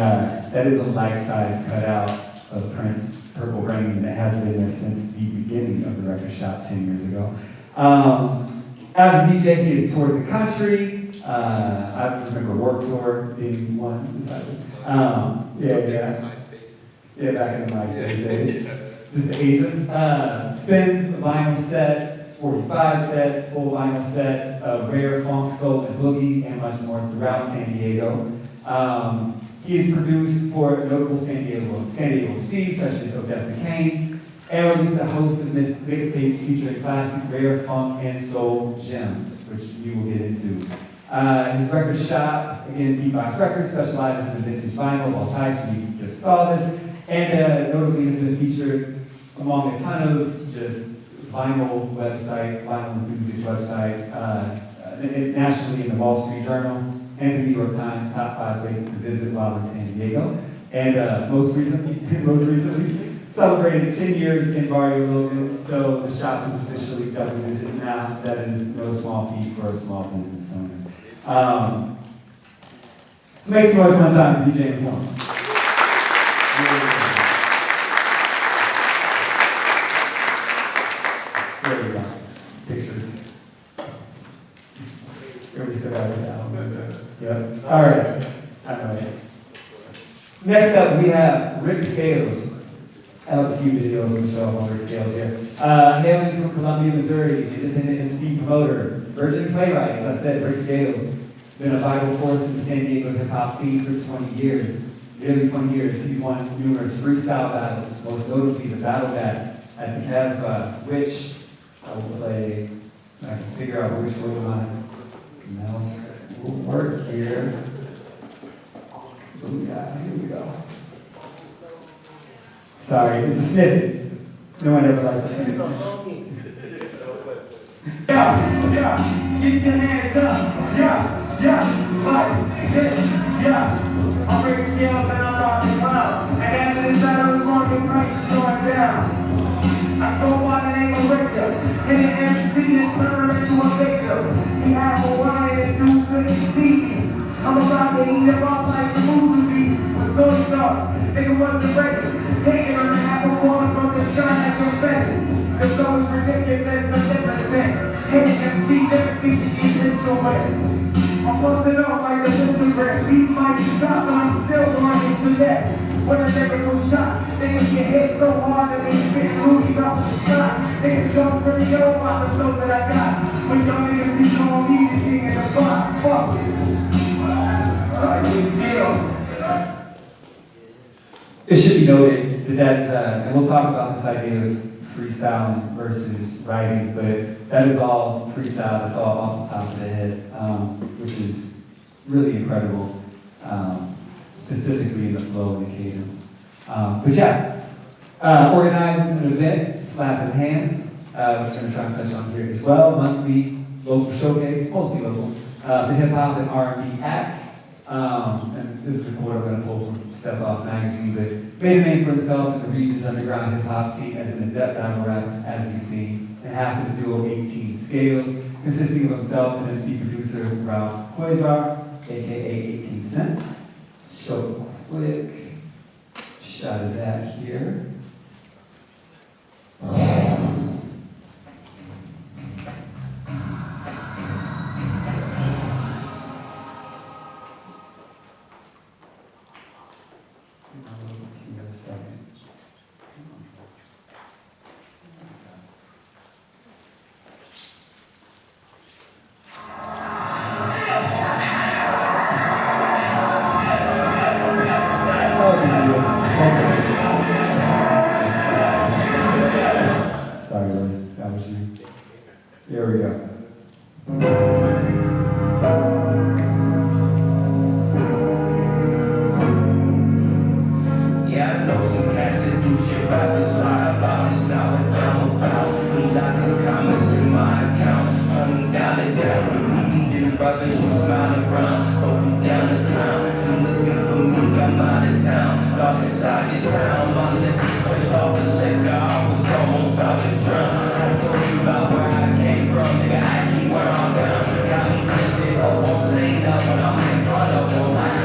that is a life-size cutout of Prince, Purple Rain, that has been there since the beginning of the record shop 10 years ago. As a DJ, he has toured the country. I remember Warped Tour being one. Yeah, back in the MySpace days. Just the ages. Spins, vinyl sets, 45 sets, full vinyl sets, rare funk, soul, and boogie, and much more throughout San Diego. He has produced for notable San Diego MCs such as Odessa Kane, and released a host of mixtapes featuring classic rare funk and soul gems, which you will get into. His record shop, again, Beatbox Records, specializes in vintage vinyl, all types, you just saw this, and notably has been featured among a ton of just vinyl websites, vinyl enthusiast websites, nationally in the Wall Street Journal and the New York Times, top 5 places to visit while in San Diego. And most recently, celebrated 10 years in Barrio Logan, so the shop is officially double digits now. That is no small feat for a small business owner. So make some noise one time for DJ Inform. There we go. Pictures. Everybody sit out now. Yep. All right. I know it. Next up, we have Ric Scales. I have a few videos to show on Ric Scales here. Hailing from Columbia, Missouri, independent MC promoter, virgin playwright, as I said, Ric Scales. Been a vital force in the San Diego hip-hop scene for 20 years. Nearly 20 years, he's won numerous freestyle battles, most notably the Battlebot at the Casbah, which I will play. I can figure out which way my mouse will work here. Booyah, here we go. Sorry, it's a snippet. No one ever likes to see it. Yeah, get your hands up. Yeah, like this. Yeah, I'm Ric Scales and I'm rocking clown. And after this battle, the market price is going down. I go by the name of Victor, and an MC is turned into a victim. He had Hawaii and do 50 CD. I'm about to eat up off like the movie with soy sauce. Nigga wasn't ready. Taking on the apple corn from the shine at your face. The show is ridiculous, magnificent. Hey, MC, never beat the this away. I'm busting off like the Mr. Red. Beat might stop, but I'm still running to death. When a lyrical shot, niggas get hit so hard that they spit rubies off the sky. Niggas don't really know about the flow that I got. When y'all niggas be calling me the king in the spot, fuck it. It should be noted that and we'll talk about this idea of freestyle versus writing, but that is all freestyle, that's all off the top of the head, which is really incredible, specifically in the flow and the cadence. But yeah, organizes an event, Slappin Hands, which we're going to try and touch on here as well, monthly local showcase, mostly local, for hip-hop and R&B acts. And this is a quote I'm going to pull from Step Off magazine, but made a name for himself in the region's underground hip-hop scene as an adept battle rapper, as we've seen, and half of the duo 18 Scales, consisting of himself and MC producer Ralph Quasar, aka 18 Cents. Show a quick shot of that here. Got me twisted, oh, won't say nothing, I'm in front of them.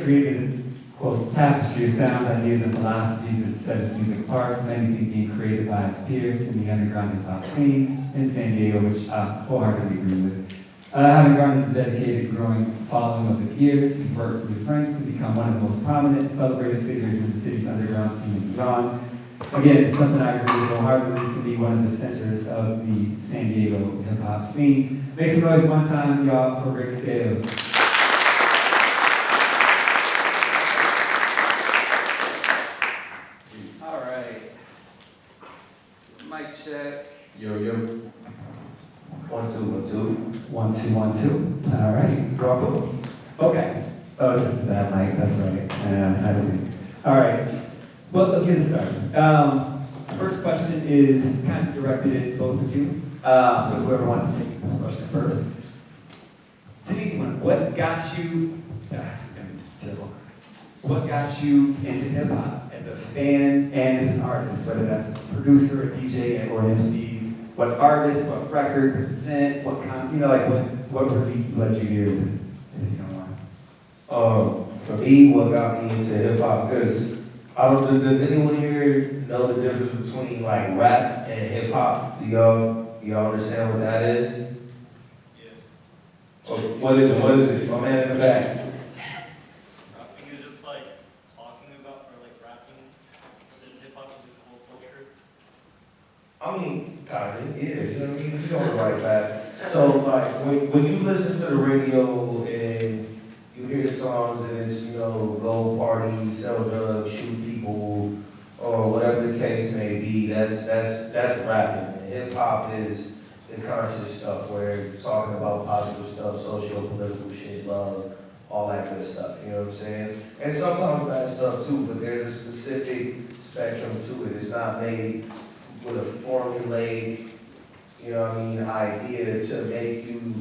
created a, quote, tapestry of sounds, ideas, and philosophies that set his music apart from anything being created by his peers in the underground hip-hop scene in San Diego, which I wholeheartedly agree with. Having garnered the dedicated, growing following over the years, he's worked with his ranks to become one of the most prominent, celebrated figures in the city's underground scene and beyond. Again, it's something I agree with wholeheartedly to be one of the centers of the San Diego hip-hop scene. Make some noise one time, y'all, for Ric Scales. All right. Mic check. Yo, yo. 1, 2, 1, 2. 1, 2, 1, 2. All right, Rocco. Okay. Oh, this is that mic. That's right. Yeah, I see. All right. Well, let's get it started. First question is kind of directed at both of you. So whoever wants to take this question first. It's an easy one. What got you? This is gonna be terrible. What got you into hip hop as a fan and as an artist, whether that's a producer, a DJ, or an MC? What artist, what record, event, what kind, you know, like what really led you here as you don't mind? For me, what got me into hip hop, because I don't, does anyone here know the difference between like rap and hip hop? Do y'all understand what that is? Yeah. Or what is it? My man in the back. Rapping is just like talking about, or like rapping, and hip hop is a whole culture. I mean, kind of, yeah, you know what I mean? You're on the right path. So, like, when you listen to the radio and you hear songs and it's, you know, go party, sell drugs, shoot people, or whatever the case may be, that's rapping. And hip hop is the conscious stuff where it's talking about positive stuff, socio-political shit, love, all that good stuff, you know what I'm saying? And sometimes bad stuff too, but there's a specific spectrum to it. It's not made with a formulaic, you know what I mean, idea to make you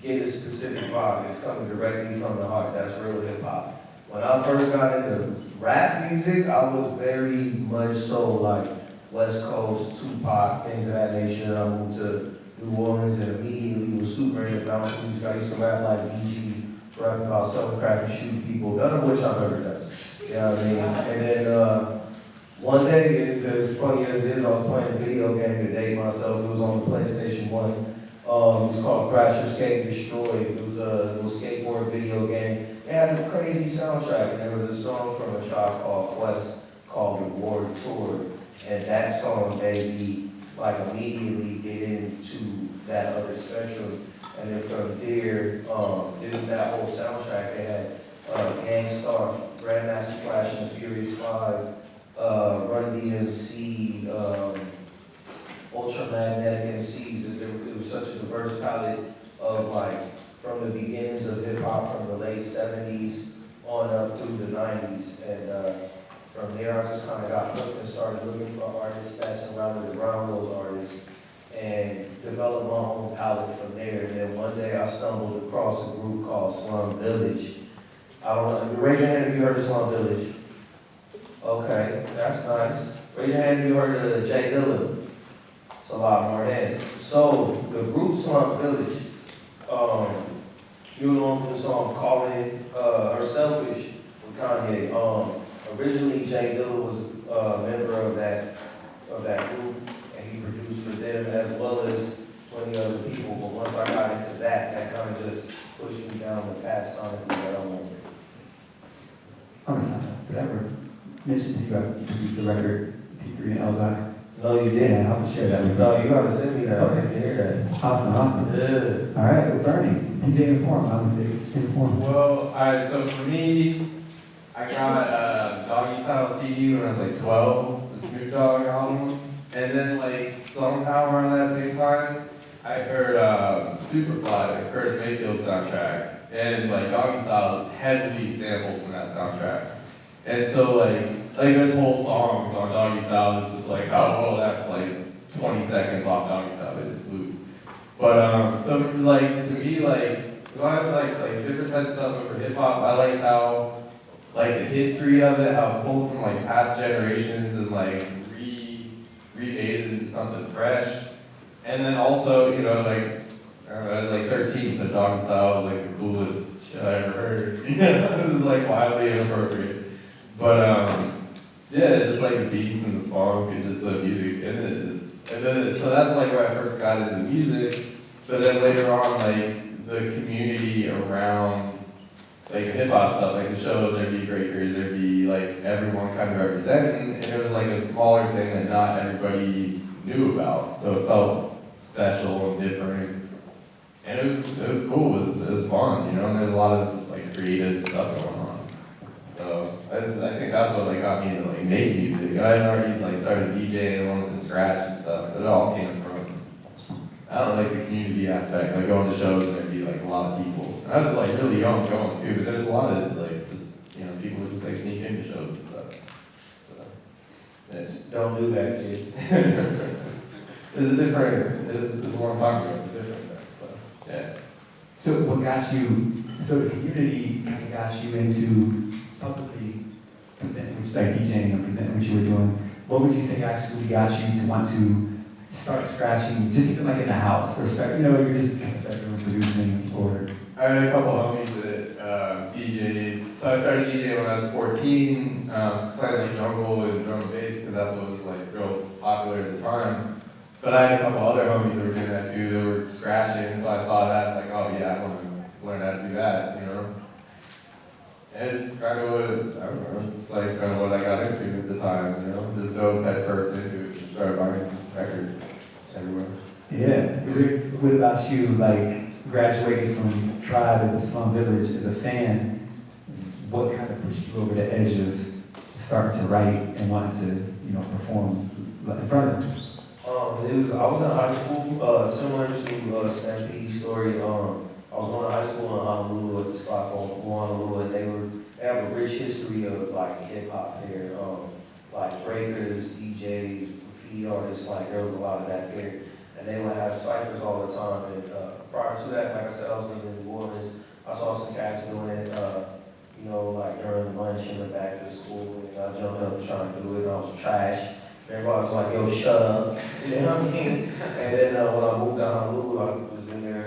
get a specific vibe. It's coming directly from the heart. That's real hip hop. When I first got into rap music, I was very much so like West Coast, Tupac, things of that nature. I moved to New Orleans and immediately was super into bounce music. I used to rap like BG, rap about selling crack and shooting people, none of which I've ever done. You know what I mean? And then one day, as funny as it is, I was playing a video game to date myself. It was on the PlayStation 1. It was called Crash, Escape, Destroy. It was a little skateboard video game. It had a crazy soundtrack, and there was a song from a Tribe Called Quest called Reward Tour. And that song made me like immediately get into that other spectrum. And then from there, it was that whole soundtrack. They had Gangstar, Grandmaster Flash and the Furious 5, Run DMC, Ultramagnetic MCs. It was such a diverse palette of like from the beginnings of hip hop from the late 70s on up through the 90s. And from there I just kind of got hooked and started looking for artists that surrounded around those artists and developed my own palette from there. And then one day I stumbled across a group called Slum Village. I don't know, raise your hand if you heard of Slum Village. Okay, that's nice. Raise your hand if you heard of Jay Dilla. It's a lot more hands. So, the group Slump Village, you know for the song Calling Her Selfish with Kanye. Originally, Jay Dilla was a member of that group, and he produced for them as well as 20 other people. But once I got into that kind of just pushed me down the path sonically that I'm on. I'm sorry, did I ever mention to you I produced the record T3 and Elzai? No, you didn't. I'll have to share that with you. No, you gotta send me that. Okay. I didn't hear that. Awesome. Yeah. All right, well, Bernie, DJ Inform, honestly, Inform. Well, alright, so for me, I got Doggy Style CD when I was like 12, the Snoop Dogg album. And then like somehow around that same time, I heard Superfly, the Curtis Mayfield soundtrack. And like Doggy Style heavily samples from that soundtrack. And so like there's whole songs on Doggy Style that's just like, oh, well, that's like 20 seconds off Doggy Style, they just loop. But so like to me, like, so I have like different types of stuff over hip hop. I like how like the history of it, how it pulled from like past generations and like remade it into something fresh. And then also, you know, like I don't know, I was like 13, so Doggy Style was like the coolest shit I ever heard. You know, it was like wildly inappropriate. But yeah, just like the beats and the funk and just the music in it. And then, so that's like where I first got into music. But then later on, like the community around like hip hop stuff, like the shows, there'd be breakers, there'd be like everyone kind of representing, and it was like a smaller thing that not everybody knew about. So it felt special and different. And it was cool, it was fun, you know, and there's a lot of just like creative stuff going on. So I think that's what like got me into like making music. I had already like started DJing and wanted to scratch and stuff, but it all came from, I don't know, like the community aspect, like going to shows and there'd be like a lot of people. And I was like really young going too, but there's a lot of like just, you know, people who just like sneak into shows and stuff. So, Don't do that, kids. it's a different, it's what I'm talking about, it's different. So, yeah. So what got you, so the community kind of got you into publicly presenting, like DJing and presenting what you were doing. What would you say actually got you to want to start scratching, just even like in the house, or start, you know, you're just kind of bedroom producing, or? I had a couple homies that DJed. So I started DJing when I was 14, playing like jungle and drum and bass, because that's what was like real popular at the time. But I had a couple other homies that were doing that too, that were scratching, so I saw that, it's like, oh yeah, I want to learn how to do that, you know? And it's just kind of what, I don't know, it's just like kind of what I got into at the time, you know? Just dove head first into it, just started buying records everywhere. Yeah, Rick, what about you, like, graduating from Tribe into Slum Village as a fan, what kind of pushed you over the edge of starting to write and wanting to, you know, perform in front of them? I was in high school, similar to Stampede story. I was going to high school in Honolulu at the spot called Honolulu, and they have a rich history of like hip hop there, like breakers, DJs, graffiti artists. Like there was a lot of that there, and they would have ciphers all the time. And prior to that, like I said, I was living in New Orleans. I saw some cats doing it, you know, like during lunch in the back of the school, and I jumped up trying to do it, and I was trash. Everybody was like, yo, shut up. You know what I mean? And then when I moved to Honolulu, I was in there,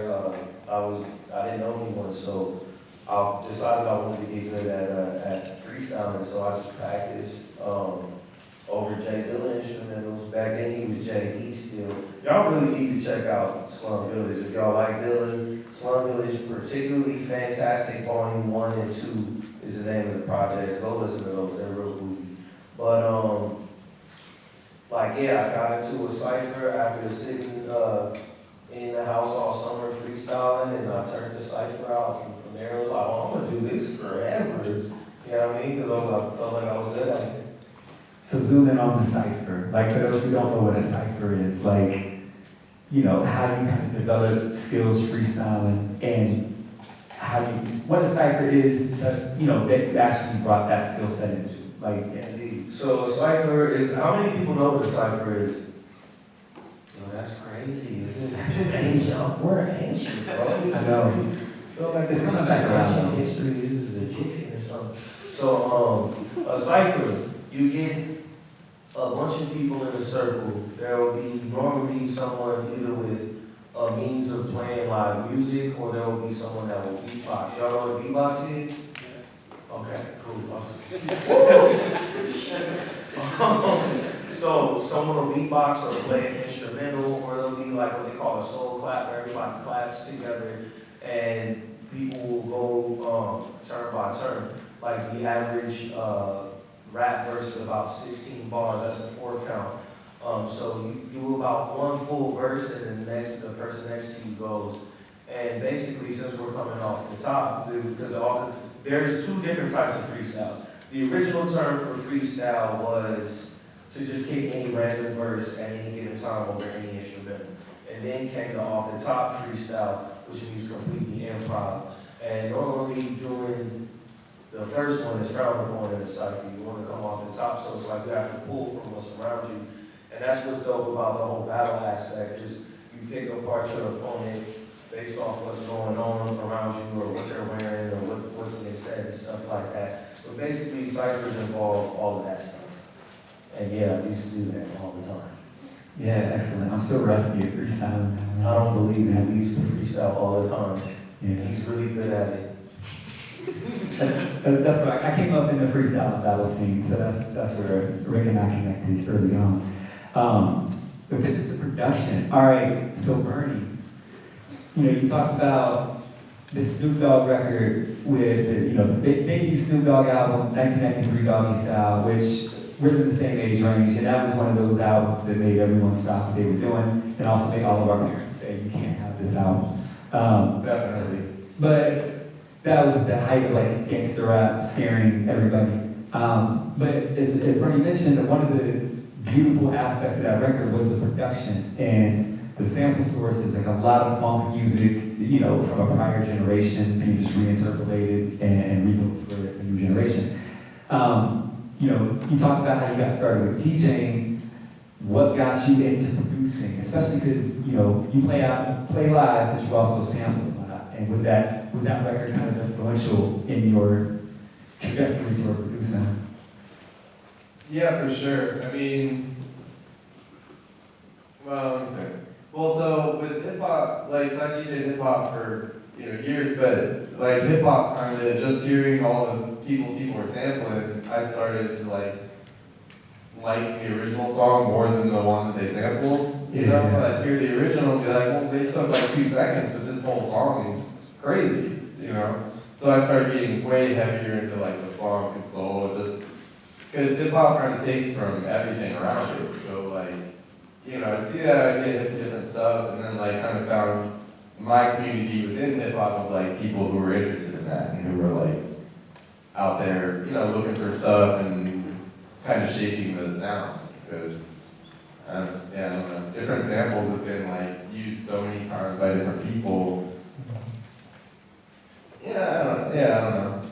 I didn't know anyone, so I decided I wanted to get good at freestyling, so I just practiced over Jay Dilla instrumentals. Back then he was JD still. Y'all really need to check out Slum Village. If y'all like Dilla, Slum Village, particularly Fantastic Volume 1 and 2 is the name of the project. Go listen to those, they're real booty. But like, yeah, I got into a cipher after sitting in the house all summer freestyling, and I turned the cipher out, and from there I was like, oh, I'm gonna do this forever. You know what I mean? Because I felt like I was good at it. So zoom in on the cipher. Like for those who don't know what a cipher is, like, you know, how you kind of develop skills freestyling and how you, what a cipher is, you know, that you actually brought that skill set into. Like, yeah. So a cipher is, how many people know what a cipher is? Yo, that's crazy. It's ancient. We're ancient, bro. I know. I feel like it's coming back around. History, this is Egyptian or something. So a cipher, you get a bunch of people in a circle. There will be normally someone either with a means of playing live music, or there will be someone that will beatbox. Y'all know what beatbox is? Okay, cool. So someone will beatbox or play an instrumental, or it'll be like what they call a soul clap, where everybody claps together and people will go turn by turn. Like the average rap verse is about 16 bars, that's a 4 count. So you do about one full verse, and then the person next to you goes. And basically, since we're coming off the top, because there's 2 different types of freestyles. The original term for freestyle was to just kick any random verse at any given time over any instrumental. And then came the off the top freestyle, which means completely improv. And normally doing the first one is frowned upon in a cipher. You want to come off the top, so it's like you have to pull from what's around you. And that's what's dope about the whole battle aspect, is you pick apart your opponent based off what's going on around you, or what they're wearing, or what's being said and stuff like that. But basically, ciphers involve all of that stuff. And yeah, I used to do that all the time. Yeah, excellent. I'm still rusty at freestyling. I don't believe that. We used to freestyle all the time. Yeah. He's really good at it. That's what I came up in the freestyle battle scene, so that's where Rick and I connected early on. But pivot to production. All right, so Bernie, you talked about the Snoop Dogg record with the debut Snoop Dogg album, 1993 Doggy Style, which we're in the same age range, and that was one of those albums that made everyone stop what they were doing, and also made all of our parents say, you can't have this album. Definitely. But that was at the height of like gangster rap scaring everybody. But as Bernie mentioned, one of the beautiful aspects of that record was the production and the sample sources, like a lot of funk music, from a prior generation being just reinterpolated and rebuilt for a new generation. You talked about how you got started with DJing. What got you into producing, especially because you play live, but you also sample a lot. And was that record kind of influential in your trajectory toward producing? Yeah, for sure. I mean, so with hip hop, so I DJed hip hop for years, but like hip hop kind of just hearing all the people were sampling, I started to like the original song more than the one that they sampled. I'd hear the original and be like, well, they took like 2 seconds, but this whole song is crazy, So I started getting way heavier into like the funk and soul, just because hip hop kind of takes from everything around it. So like, I'd see that, I'd get hip to different stuff, and then like kind of found my community within hip hop of like people who were interested in that and who were like out there, looking for stuff and kind of shaping the sound. Because I don't know, different samples have been like used so many times by different people. I don't know.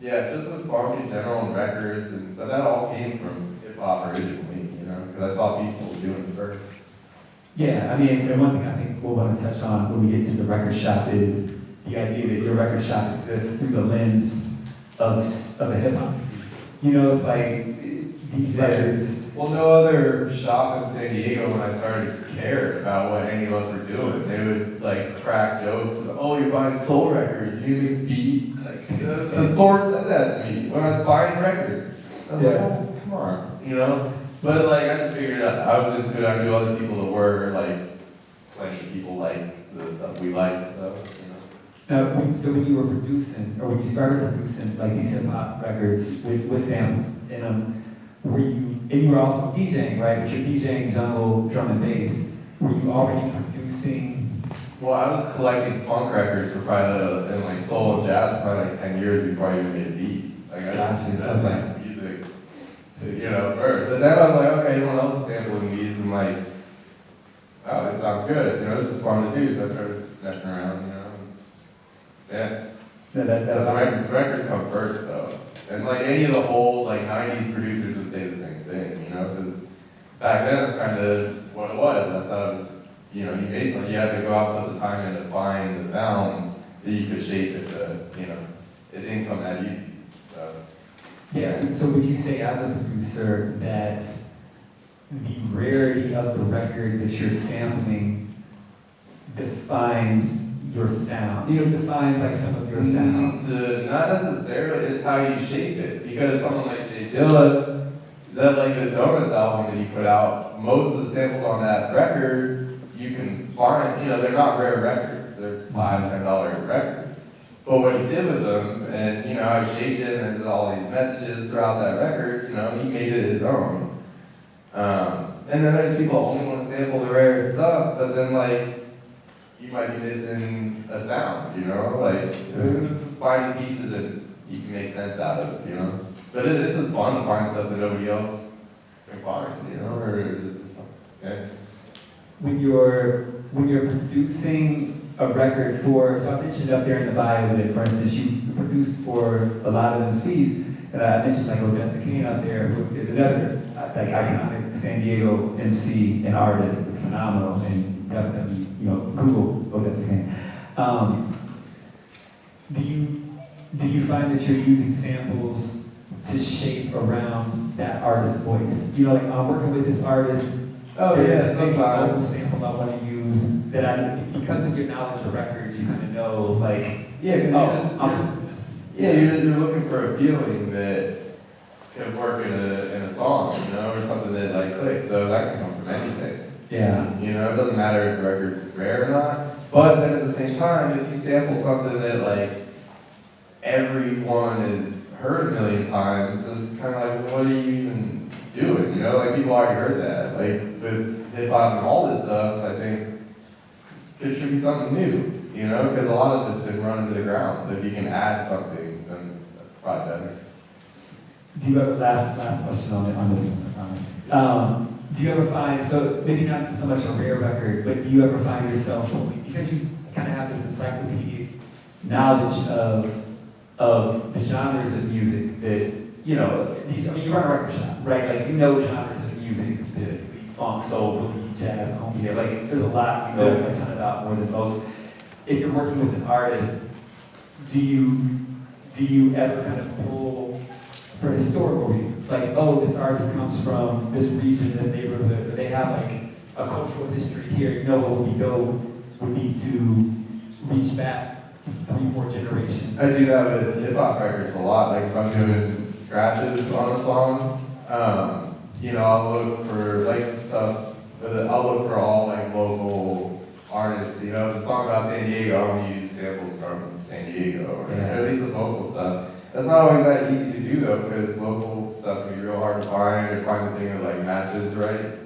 Just the funk in general and records, but that all came from hip hop originally, because I saw people doing it first. Yeah, I mean, and one thing I think we'll want to touch on when we get to the record shop is the idea that your record shop exists through the lens of a hip hop. It's like these records. Well, no other shop in San Diego when I started cared about what any of us were doing. They would like crack jokes. Oh, you're buying soul records. You make a beat. Like the store said that to me when I was buying records. I was like, oh, come on, But like I just figured out I was into it. I knew other people that were like plenty of people like the stuff we liked. So Now, so when you were producing, or when you started producing like these hip hop records with samples, and you were also DJing, right? But you're DJing jungle, drum and bass. Were you already producing? Well, I was collecting funk records for probably and like soul and jazz for probably like 10 years before I even made a beat. Like I was like music, first. But then I was like, okay, everyone else is sampling these, and like, oh, this sounds good. This is fun to do. So I started messing around, Yeah. The records come first though. And like any of the old like 90s producers would say the same thing, because back then it's kind of what it was. That's how, you basically you had to go out and put the time in to find the sounds that you could shape it to, it didn't come that easy. So. Yeah, so would you say as a producer that the rarity of the record that you're sampling defines your sound? Defines like some of your sound? Not necessarily, it's how you shape it. Because someone like Jay Dilla, that like the Donuts album that he put out, most of the samples on that record you can find, they're not rare records, they're $5, $10 records. But what he did with them, and how he shaped it, and there's all these messages throughout that record, he made it his own. And then there's people who only want to sample the rare stuff, but then like, you might be missing a sound, like finding pieces that you can make sense out of, But this is fun to find stuff that nobody else can find, or just, okay. When you're producing a record for, so I mentioned up there in the bio that, for instance, you produced for a lot of MCs, and I mentioned like Odessa Kane out there, who is another like iconic San Diego MC and artist, phenomenal, and definitely, Google Odessa Kane. Do you find that you're using samples to shape around that artist's voice? Like I'm working with this artist. Oh yeah, sometimes. Sample I want to use because of your knowledge of records, you kind of know, like, you're looking for a feeling that can work in a song, you know, or something that like clicks. So that can come from anything. Yeah. You know, it doesn't matter if the record's rare or not. But then at the same time, if you sample something that like everyone has heard a million times, it's kind of like, what are you even doing? You know, like people already heard that. Like with hip hop and all this stuff, I think it should be something new. You know, because a lot of it's been run into the ground. So if you can add something, then that's probably better. Do you ever, last question on this one, do you ever find, so maybe not so much a rare record, but do you ever find yourself, because you kind of have this encyclopedic knowledge of the genres of music that, you know, I mean, you run a record shop, right? Like, you know genres of music specifically, funk, soul, boogie, jazz, cumbia, like, there's a lot, you know, a ton about more than most. If you're working with an artist, do you ever kind of pull for historical reasons? Like, oh, this artist comes from this region, this neighborhood, or they have like a cultural history here. You know, what would be dope would be to reach back 3-4 generations. I do that with hip hop records a lot. Like if I'm doing scratches on a song, you know, I'll look for like stuff, but I'll look for all like local artists. You know, if it's a song about San Diego, I want to use samples from San Diego, or at least the local stuff. That's not always that easy to do though, because local stuff can be real hard to find, or find the thing that like matches right.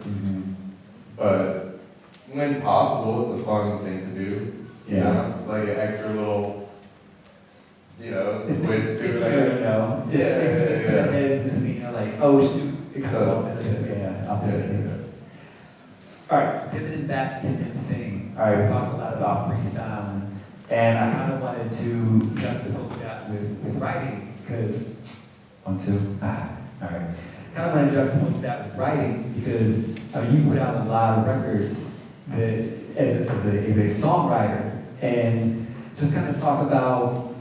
But when possible, it's a fun thing to do. You know? Like an extra little, you know, twist to it. Yeah. Heads in the scene are like, oh shoot, it kind of All right, pivoting back to emceeing. All right, we talked a lot about freestyling, and I kind of wanted to juxtapose that with writing, because, all right. Kind of want to juxtapose that with writing, because I mean, you put out a lot of records that, as a songwriter, and just kind of talk about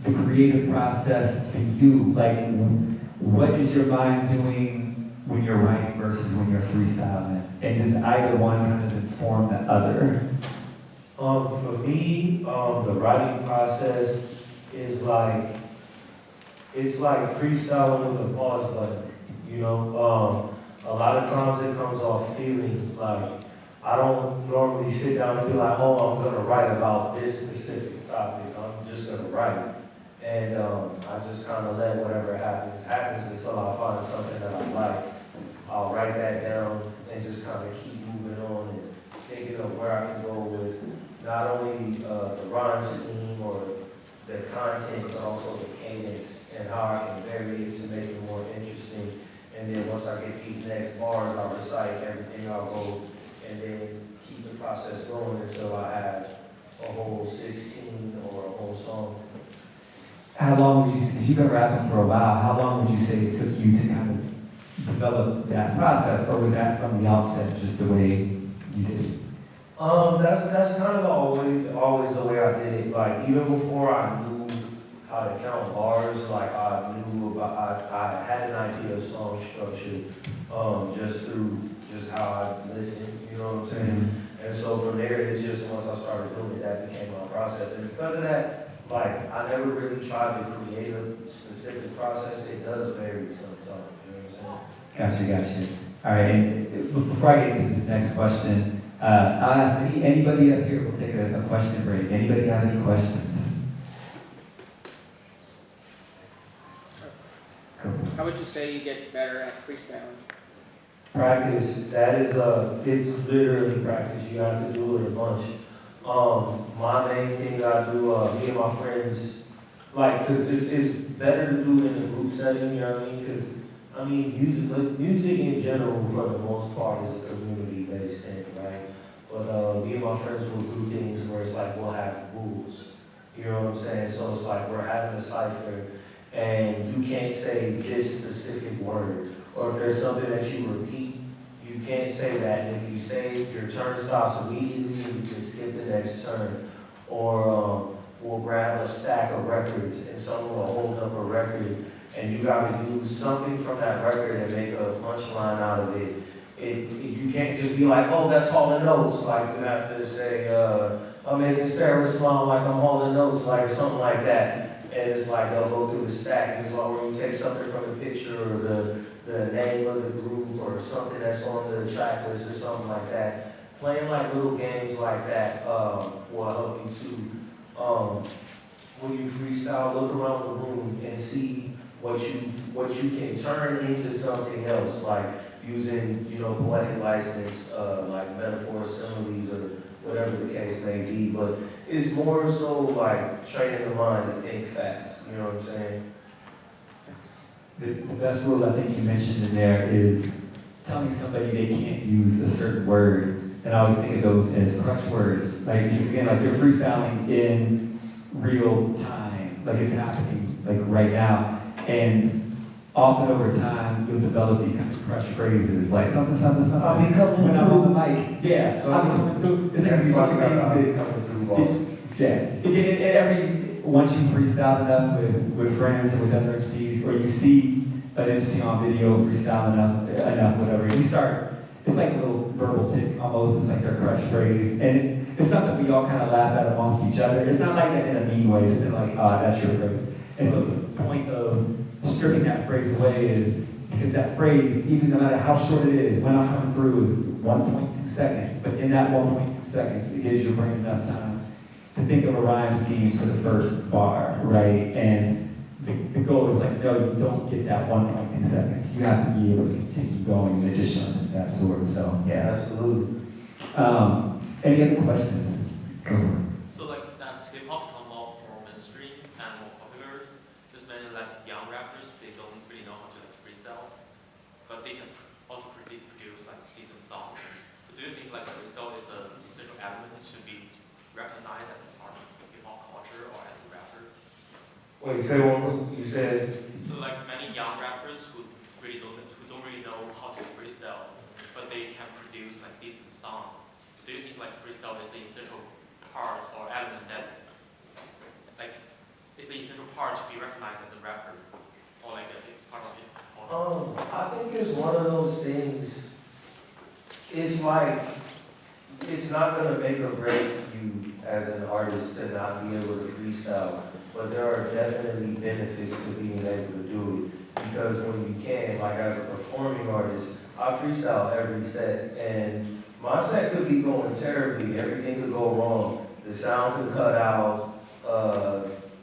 the creative process for you. Like, what is your mind doing when you're writing versus when you're freestyling? And does either one kind of inform the other? For me, the writing process is like, it's like freestyling with a pause button. You know, a lot of times it comes off feeling. Like, I don't normally sit down and be like, oh, I'm gonna write about this specific topic. I'm just gonna write. And I just kind of let whatever happens until I find something that I like. I'll write that down and just kind of keep moving on and thinking of where I can go with not only the rhyme scheme or the content, but also the cadence and how I can vary it to make it more interesting. And then once I get these next bars, I'll recite everything I'll go, and then keep the process going until I have a whole 16 or a whole song. How long would you, because you've been rapping for a while, how long would you say it took you to kind of develop that process, or was that from the outset just the way you did it? That's kind of always the way I did it. Like, even before I knew how to count bars, like I had an idea of song structure just through just how I listened, you know what I'm saying? And so from there, it's just once I started doing it, that became my process. And because of that, like, I never really tried to create a specific process. It does vary sometimes, you know what I'm saying? Gotcha. All right, and before I get into this next question, I'll ask anybody up here, we'll take a question break. Anybody have any questions? Cool. How would you say you get better at freestyling? Practice. That is it's literally practice. You have to do it a bunch. My main thing I do, me and my friends, like, cause it's better to do in a group setting, you know what I mean? Cause I mean, music in general, for the most part, is a community-based thing, right? But me and my friends will do things where it's like we'll have rules, you know what I'm saying? So it's like we're having a cipher, and you can't say this specific word, or if there's something that you repeat, you can't say that. And if you say it, your turn stops immediately, you can skip the next turn. Or we'll grab a stack of records, and someone will hold up a record, and you got to use something from that record and make a punchline out of it. You can't just be like, oh, that's hauling notes. Like you have to say, I'm making Sarah smile like I'm hauling notes, like or something like that. And it's like they'll go through the stack. And it's like where you take something from the picture or the name of the group or something that's on the track list or something like that. Playing like little games like that will help you too. When you freestyle, look around the room and see what you can turn into something else, like using, poetic license, like metaphors, similes, or whatever the case may be. But it's more so like training the mind to think fast, you know what I'm saying? The best rule I think you mentioned in there is telling somebody they can't use a certain word. And I always think of those as crutch words. Like, again, like you're freestyling in real time, like it's happening like right now. And often over time, you'll develop these kind of crutch phrases, like something, something, something. I'll be coming when I'm through. on the mic, yeah, I'll be coming through. It's like I'll be coming through. Once you freestyle enough with friends or with other MCs, or you see an MC on video freestyle enough, whatever, you start, it's like a little verbal tick almost, it's like their crutch phrase. And it's not that we all kind of laugh at amongst each other. It's not like that in a mean way, it's not like, oh, that's your phrase. And so the point of stripping that phrase away is because that phrase, even no matter how short it is, when I'm coming through is 1.2 seconds. But in that 1.2 seconds, it gives your brain enough time to think of a rhyme scheme for the first bar, right? And the goal is like, no, you don't get that 1.2 seconds. You have to be able to continue going in addition to that sort. So, yeah, absolutely. Any other questions? Go for it. So like as hip hop become more mainstream and more popular, there's many like young rappers, they don't really know how to like freestyle, but they can also produce like decent songs. So do you think like freestyle is an essential element that should be recognized as a part of hip hop culture or as a rapper? Wait, say one more. You said. So like many young rappers who don't really know how to freestyle, but they can produce like decent songs. Do you think like freestyle is an essential part or element that like is an essential part to be recognized as a rapper or like a part of it? I think it's one of those things. It's like it's not gonna make or break you as an artist to not be able to freestyle, but there are definitely benefits to being able to do it because when you can, like as a performing artist, I freestyle every set and my set could be going terribly, everything could go wrong, the sound could cut out,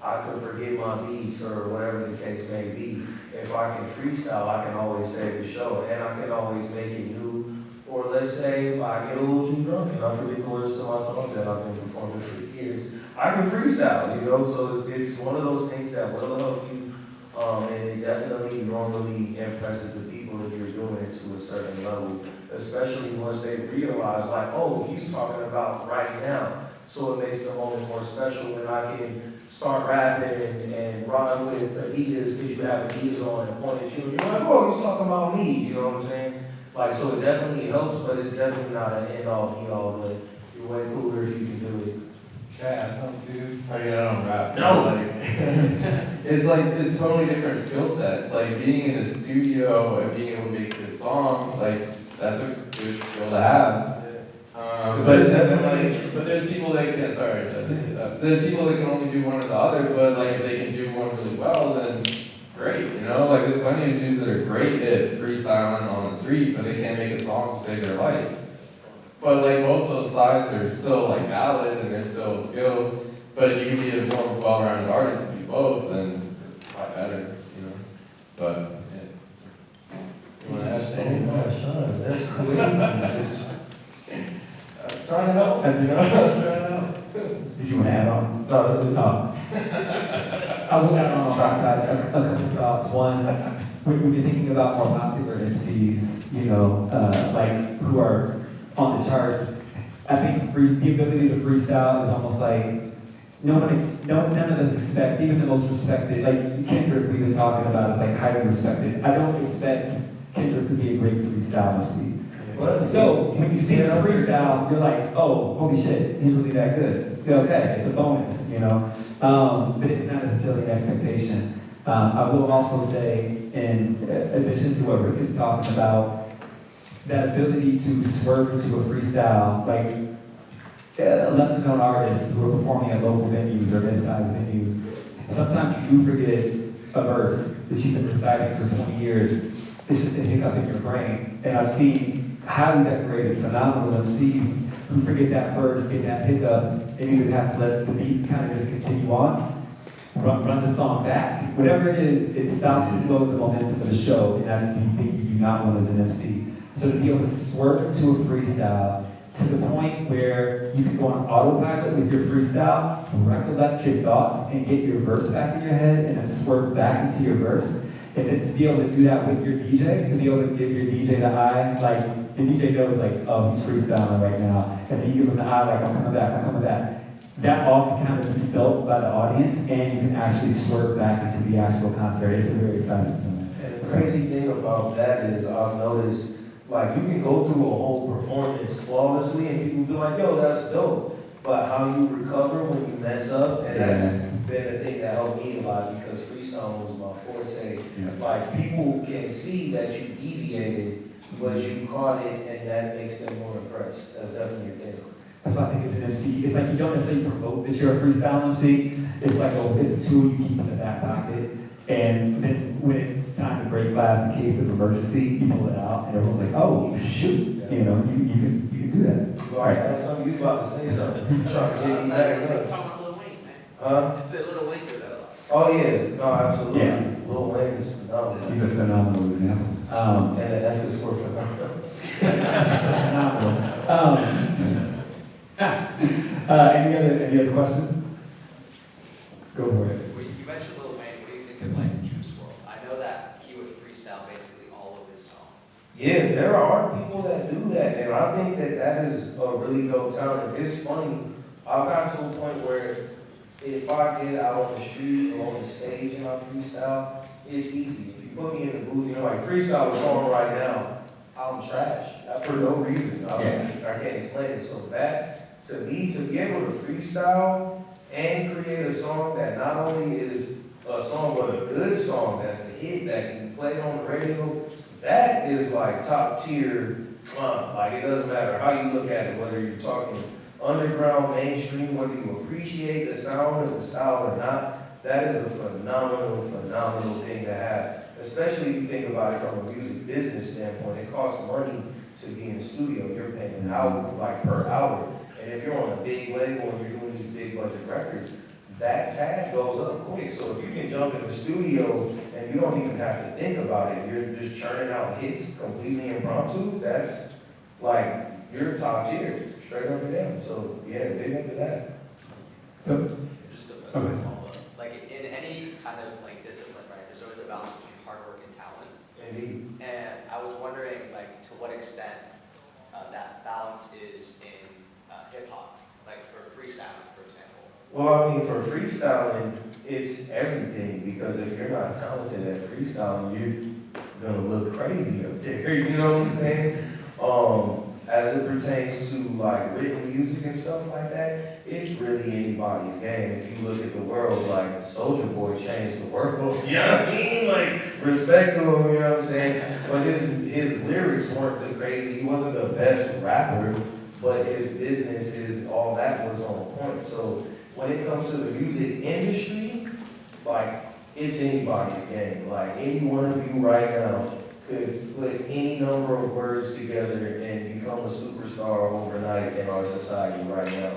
I could forget my beats or whatever the case may be. If I can freestyle, I can always save the show and I can always make it new. Or let's say I get a little too drunk and I forget the words to my song that I've been performing for years. I can freestyle, so it's one of those things that will help you and it definitely normally impresses the people if you're doing it to a certain level, especially once they realize like, oh, he's talking about right now. So it makes the moment more special when I can start rapping and rhyme with Adidas because you have Adidas on and point at you and you're like, oh, he's talking about me, you know what I'm saying? Like, so it definitely helps, but it's definitely not an end-all, be-all, but you're way cooler if you can do it. Yeah, some dude. I mean, I don't rap. No. It's totally different skill sets. Like being in a studio and being able to make good songs, like that's a good skill to have. But there's people that can. There's people that can only do one or the other. But like if they can do one really well, then great. Like there's plenty of dudes that are great at freestyling on the street, but they can't make a song to save their life. But like both those sides are still like valid and they're still skills. But if you can be a more well-rounded artist and do both, then it's a lot better, But yeah. You want to ask anything? That's crazy. Trying to help. Did you want to add on? No, that's it. I will add on the last side a couple thoughts. One, when you're thinking about more popular MCs, like who are on the charts, I think the ability to freestyle is almost like none of us expect, even the most respected, like Kendrick we were talking about is like highly respected. I don't expect Kendrick to be a great freestyle MC. So when you see the freestyle, you're like, oh, holy shit, he's really that good. Okay, it's a bonus, but it's not necessarily an expectation. I will also say, in addition to what Rick is talking about, that ability to swerve into a freestyle, like lesser known artists who are performing at local venues or mid-sized venues, sometimes you do forget a verse that you've been reciting for 20 years. It's just a hiccup in your brain. And I've seen highly decorated, phenomenal MCs who forget that verse, get that hiccup, and you would have to let the beat kind of just continue on, run the song back. Whatever it is, it stops the flow of the momentum of the show, and that's the thing you do not want as an MC. So to be able to swerve into a freestyle to the point where you can go on autopilot with your freestyle, recollect your thoughts, and get your verse back in your head, and then swerve back into your verse. And then to be able to do that with your DJ, to be able to give your DJ the eye, like, the DJ knows, like, oh, he's freestyling right now. And then you give him the eye, like, I'm coming back. That all can kind of be felt by the audience, and you can actually swerve back into the actual concert. It's a very exciting thing. And the crazy thing about that is I've noticed, like, you can go through a whole performance flawlessly, and people be like, yo, that's dope. But how you recover when you mess up, and that's been the thing that helped me a lot, because freestyle was my forte. Like, people can see that you deviated, but you caught it, and that makes them more impressed. That's definitely a thing. That's why I think it's an MC. It's like you don't necessarily promote that you're a freestyle MC. It's like, oh, it's a tool you keep in the back pocket. And then when it's time to break glass in case of emergency, you pull it out, and everyone's like, oh, shoot. You know, you can do that. All right, that's something you about to say something. I'm trying to get you back up. Talking about Lil Wayne, man. Huh? It's a Lil Wayne does that a lot. Oh yeah, no, absolutely. Yeah. Lil Wayne is phenomenal. He's a phenomenal example. And the F is for phenomenal. Any other questions? Go for it. Well, you mentioned Lil Wayne. What do you think of like Juice WRLD? I know that he would freestyle basically all of his songs. Yeah, there are people that do that, and I think that that is a really dope talent. It's funny, I've gotten to a point where if I get out on the street or on the stage and I freestyle, it's easy. If you put me in the booth, you know, like freestyle is on right now, I'm trash for no reason. I can't explain it. So that, to me, to be able to freestyle and create a song that not only is a song, but a good song that's a hit that can be played on the radio, that is like top tier. Like, it doesn't matter how you look at it, whether you're talking underground, mainstream, whether you appreciate the sound of the style or not, that is a phenomenal thing to have. Especially if you think about it from a music business standpoint. It costs money to be in the studio. You're paying an hour, like per hour. And if you're on a big label and you're doing these big budget records, that tag goes up quick. So if you can jump in the studio and you don't even have to think about it, you're just churning out hits completely impromptu, that's like, you're top tier, straight up and down. So yeah, big up to that. So, Just a follow-up. Like in any kind of like discipline, right? There's always a balance between hard work and talent. Indeed. And I was wondering, like, to what extent that balance is in hip hop, like for freestyling, for example. Well, I mean, for freestyling, it's everything, because if you're not talented at freestyling, you're gonna look crazy up there. You know what I'm saying? As it pertains to like written music and stuff like that, it's really anybody's game. If you look at the world, like Soulja Boy changed the world. You know what I mean? Like, respect to him, you know what I'm saying? But his lyrics weren't the crazy. He wasn't the best rapper, but his business, all that was on point. So when it comes to the music industry, like, it's anybody's game. Like, any one of you right now could put any number of words together and become a superstar overnight in our society right now.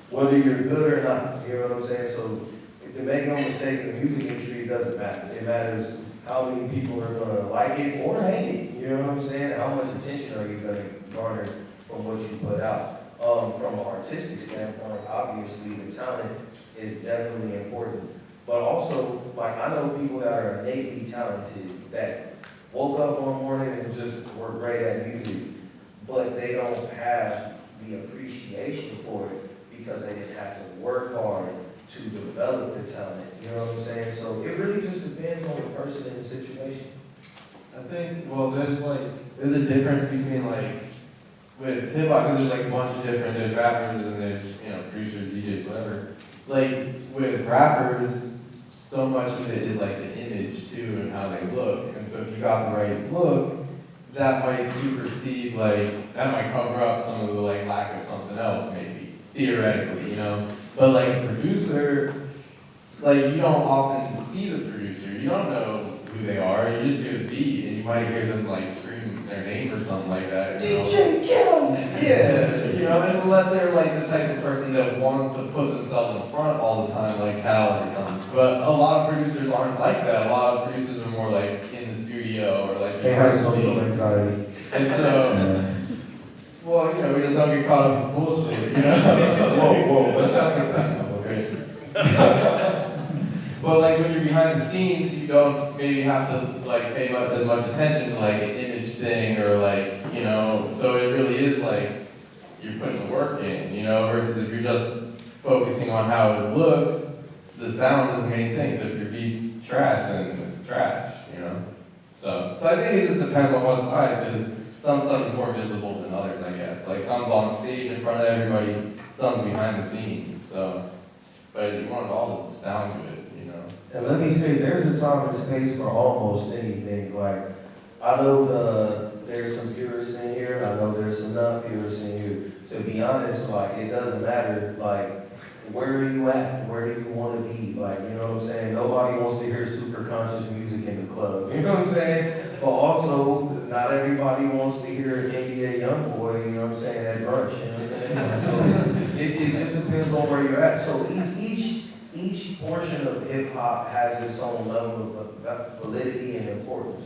Whether you're good or not, you know what I'm saying? So, if you make no mistake, in the music industry, it doesn't matter. It matters how many people are gonna like it or hate it, you know what I'm saying? How much attention are you gonna garner from what you put out? From an artistic standpoint, obviously, the talent is definitely important. But also, like, I know people that are innately talented that woke up one morning and just were great at music, but they don't have the appreciation for it because they didn't have to work hard to develop the talent. You know what I'm saying? So it really just depends on the person and the situation. I think, well, there's a difference between like, with hip hop, there's like a bunch of different, there's rappers and there's, you know, producers, DJs, whatever. Like, with rappers, so much of it is like the image too and how they look. And so if you got the right look, that might supersede, like, that might cover up some of the, like, lack of something else, maybe, theoretically, you know? But, like, a producer, like, you don't often see the producer. You don't know who they are. You just hear the beat, and you might hear them, like, scream their name or something like that. You know? DJ Kim! Yeah, you know, unless they're, like, the type of person that wants to put themselves in front all the time, like Cal or something. But a lot of producers aren't like that. A lot of producers are more, like, in the studio or, like, They have social anxiety. and so, well, you know, we just don't get caught up in bullshit, you know? Whoa, let's not get personal, okay? Well, like, when you're behind the scenes, you don't maybe have to, like, pay as much attention to, like, an image thing or, like, you know, so it really is, like, you're putting the work in, you know, versus if you're just focusing on how it looks, the sound is the main thing, so if your beat's trash, then it's trash, you know? So I think it just depends on what side, because some stuff is more visible than others, I guess. Like, some's on stage in front of everybody, some's behind the scenes, so, but you want it all to sound good, you know? And let me say, there's a time and space for almost anything. Like, I know there's some purists in here, I know there's some non-purists in here. To be honest, like, it doesn't matter, like, where are you at? Where do you want to be? Like, you know what I'm saying? Nobody wants to hear super conscious music in the club. You know what I'm saying? But also, not everybody wants to hear NBA Youngboy, you know what I'm saying, at brunch. You know what I'm saying? So it just depends on where you're at. So each portion of hip hop has its own level of validity and importance.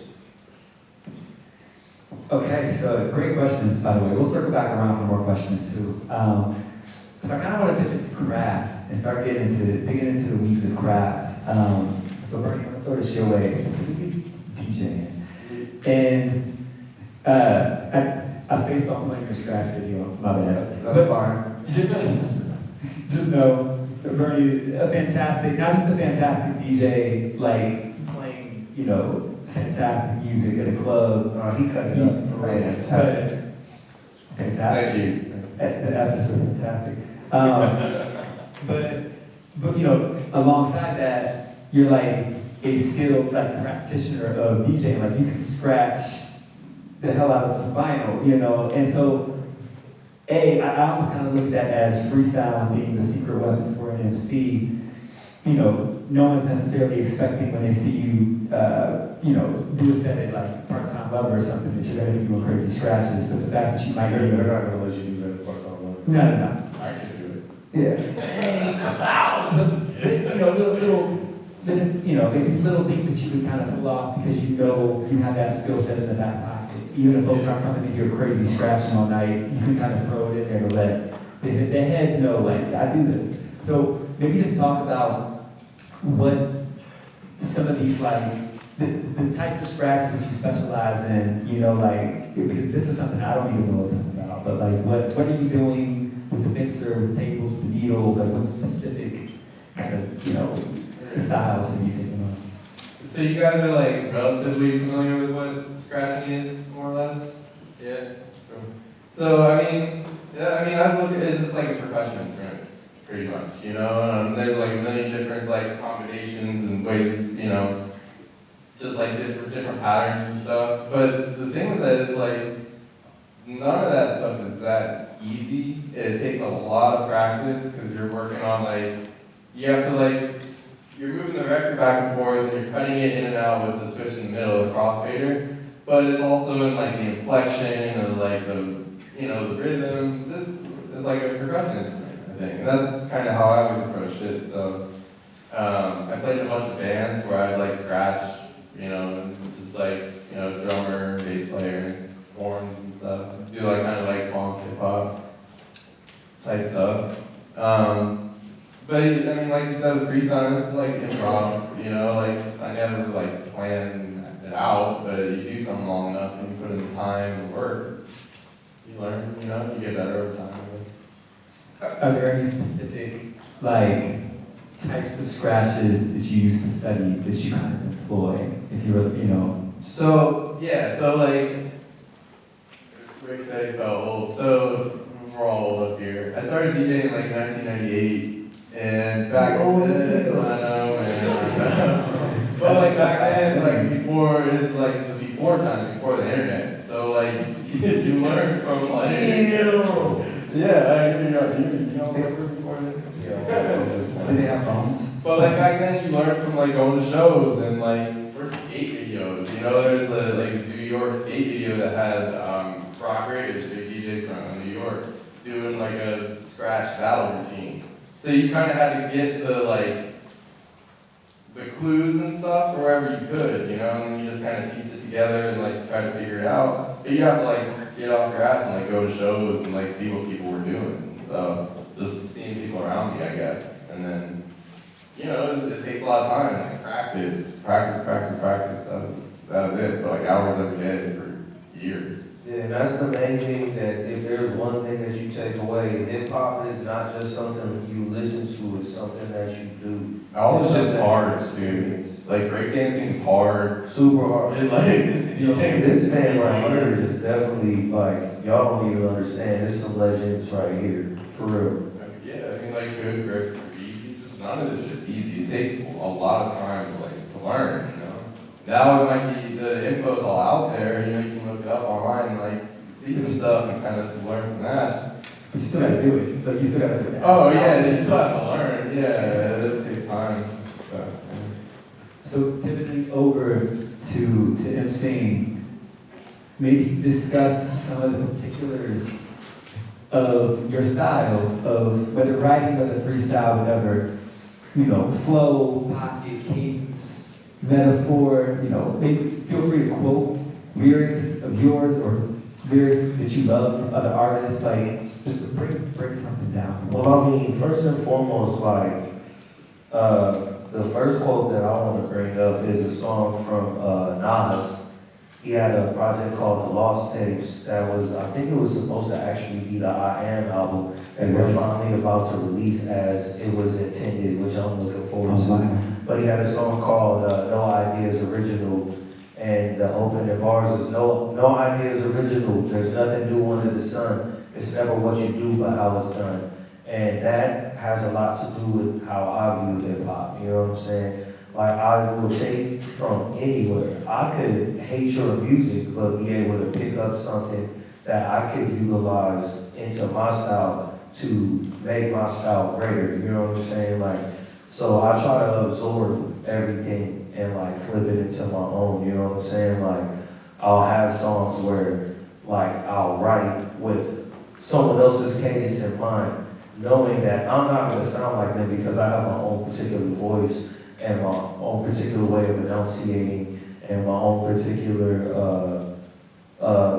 Okay, so great questions, by the way. We'll circle back around for more questions too. So I kind of want to dip into crafts and start digging into the weeds of crafts. So Bernie, I'm going to throw this your way, specifically DJing. And I spaced off playing your scratch video, my bad. That's fine. Just know that Bernie is a fantastic, not just a fantastic DJ, like playing, you know, fantastic music at a club. He cut it up for real. Fantastic. Thank you. The episode fantastic. But you know, alongside that, you're like a skilled like practitioner of DJing. Like you can scratch the hell out of some vinyl, you know. And so, I always kind of look at that as freestyle being the secret weapon for an MC. You know, no one's necessarily expecting when they see you, you know, do a set at like Part-Time Lover or something that you're going to be doing crazy scratches. But the fact that you might They're not going to let you do that at Part-Time Lover. No. I can do it. Yeah. You know, you know, these little things that you can kind of pull off because you know you have that skill set in the back pocket. Even if folks aren't coming to hear crazy scratching all night, you can kind of throw it in there to let the heads know, like, I do this. So maybe just talk about what some of these, like, the type of scratches that you specialize in, you know, like, because this is something I don't even know what something about, but like, what are you doing with the mixer, with the tables, with the needle, like what specific kind of, you know, styles are you taking on? So you guys are like relatively familiar with what scratching is, more or less? Yeah. So I look at it as just like a percussion instrument, pretty much, you know? There's like a million different like combinations and ways, you know, just like different patterns and stuff. But the thing with that is like, none of that stuff is that easy. It takes a lot of practice because you're working on like, you have to like, you're moving the record back and forth and you're cutting it in and out with the switch in the middle, the crossfader. But it's also in like the inflection or like the, you know, the rhythm. This is like a percussion instrument, I think. And that's kind of how I always approached it. So I played in a bunch of bands where I'd like scratch, you know, and just like, you know, drummer, bass player, horns and stuff. Do like kind of like funk, hip hop type stuff. But I mean, like you said, with freestyle, it's like improv, you know, like I never like plan it out, but you do something long enough and you put in the time and work, you learn, you know, you get better over time. Are there any specific, like, types of scratches that you used to study that you kind of employ, if you were, you know? So, yeah, so like, Rick said he felt old, so we're all old up here. I started DJing in like 1998. And back then, I know, man. But like back then, like before, it's like the before times, before the internet. So like, you learn from like, yeah, you know what They have phones. But like back then, you learned from like going to shows and like for skate videos. You know, there's a like New York skate video that had Brock Raiders, big DJ from New York, doing like a scratch battle routine. So you kind of had to get the clues and stuff wherever you could, you know, and you just kind of piece it together and like try to figure it out. But you have to like get off your ass and like go to shows and like see what people were doing. So just seeing people around me, I guess. And then, you know, it takes a lot of time, like practice. That was it for like hours every day for years. Yeah, and that's the main thing, that if there's one thing that you take away, hip hop is not just something you listen to, it's something that you do. All this shit's hard, dude. Like breakdancing is hard. Super hard. It, like, you know, this man right here is definitely like, y'all don't even understand, there's some legends right here, for real. Yeah, I mean like good graffiti, none of this shit's easy. It takes a lot of time to learn, you know. Now it might be, the info's all out there, you know, you can look it up online and like see some stuff and kind of learn from that. But you still gotta do it. Like you still gotta do it. Oh yeah, you still have to learn. Yeah, it takes time. So pivoting over to emceeing, maybe discuss some of the particulars of your style, of whether writing, whether freestyle, whatever, you know, flow, pocket, cadence, metaphor, you know, maybe feel free to quote lyrics of yours or lyrics that you love from other artists, like just break something down. Well, I mean, first and foremost, like, the first quote that I want to bring up is a song from Nas. He had a project called The Lost Tapes that was, I think it was supposed to actually be the I Am album, and we're finally about to release as it was intended, which I'm looking forward to. But he had a song called No Ideas Original, and the opening bars is no ideas original, there's nothing new under the sun, it's never what you do but how it's done. And that has a lot to do with how I view hip hop, you know what I'm saying? Like, I will take from anywhere. I could hate your music, but be able to pick up something that I could utilize into my style to make my style greater, you know what I'm saying? Like, so I try to absorb everything and like flip it into my own, you know what I'm saying? Like, I'll have songs where like I'll write with someone else's cadence in mind, knowing that I'm not gonna sound like them because I have my own particular voice and my own particular way of enunciating and my own particular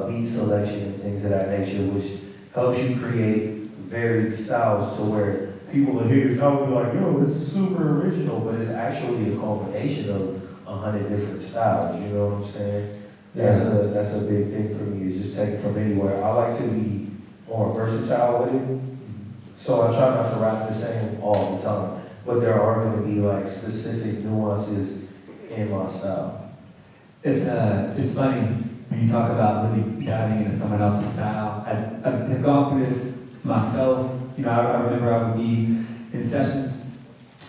beat selection and things of that nature, which helps you create varied styles to where people will hear your style and be like, yo, it's super original, but it's actually a combination of 100 different styles, you know what I'm saying? That's a big thing for me, is just taking from anywhere. I like to be more versatile with it, so I try not to rap the same all the time, but there are going to be like specific nuances in my style. It's funny when you talk about really diving into someone else's style. I've gone through this myself. You know, I remember I would be in sessions,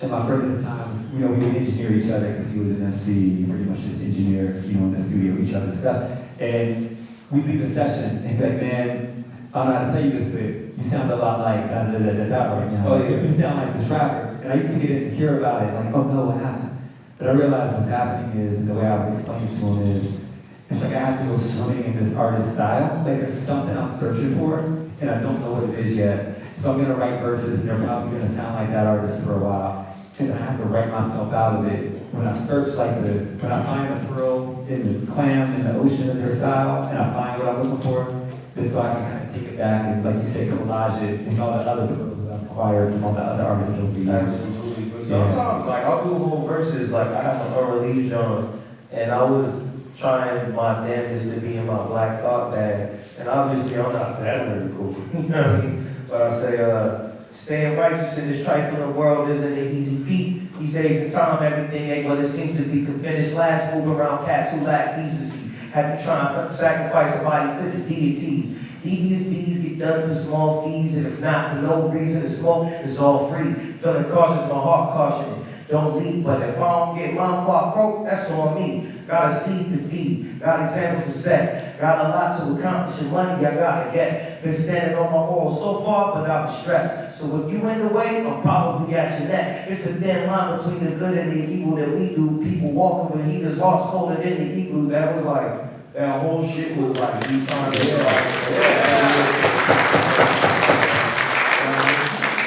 and my friend at the time was, you know, we would engineer each other because he was an MC, pretty much just engineer, you know, in the studio each other's stuff. And we'd leave a session, and he'd be like, man, I don't know how to tell you this, but you sound a lot like da-da-da-da-da right now. Oh, yeah. You sound like this rapper. And I used to get insecure about it, like, oh no, what happened? But I realized what's happening is, and the way I would explain it to him is, it's like I have to go swimming in this artist's style. Like there's something I'm searching for, and I don't know what it is yet. So I'm gonna write verses, and they're probably gonna sound like that artist for a while. And I have to write myself out of it. When I search when I find a pearl in the clam in the ocean of their style, and I find what I'm looking for, it's so I can kind of take it back and, like you say, collage it, and all the other pearls that I've acquired from all the other artists over the years. Absolutely. But sometimes, like, I'll do whole verses, like, I have an unreleased genre, and I was trying my damnedest to be in my Black Thought bag, and obviously I'm not that lyrical, you know what I mean? But I say, staying righteous in this trifling world isn't an easy feat. These days in time, everything ain't what it seems to be. Can finish last, move around cats who lack decency. Have to try and sacrifice a body to the deities. Devious deeds get done for small fees, and if not for no reason, the smoke is all free. Feeling cautious, my heart cautioning. Don't leave, but if I don't get my fuck broke, that's on me. Got a seed to feed, got examples to set. Got a lot to accomplish, and money I gotta get. Been standing on my morals so far, but I was stressed. So if you in the way, I'm probably at your neck. It's a thin line between the good and the evil that we do. People walking with heaters, hearts colder than the igloo. That was like, that whole shit was like, you trying to get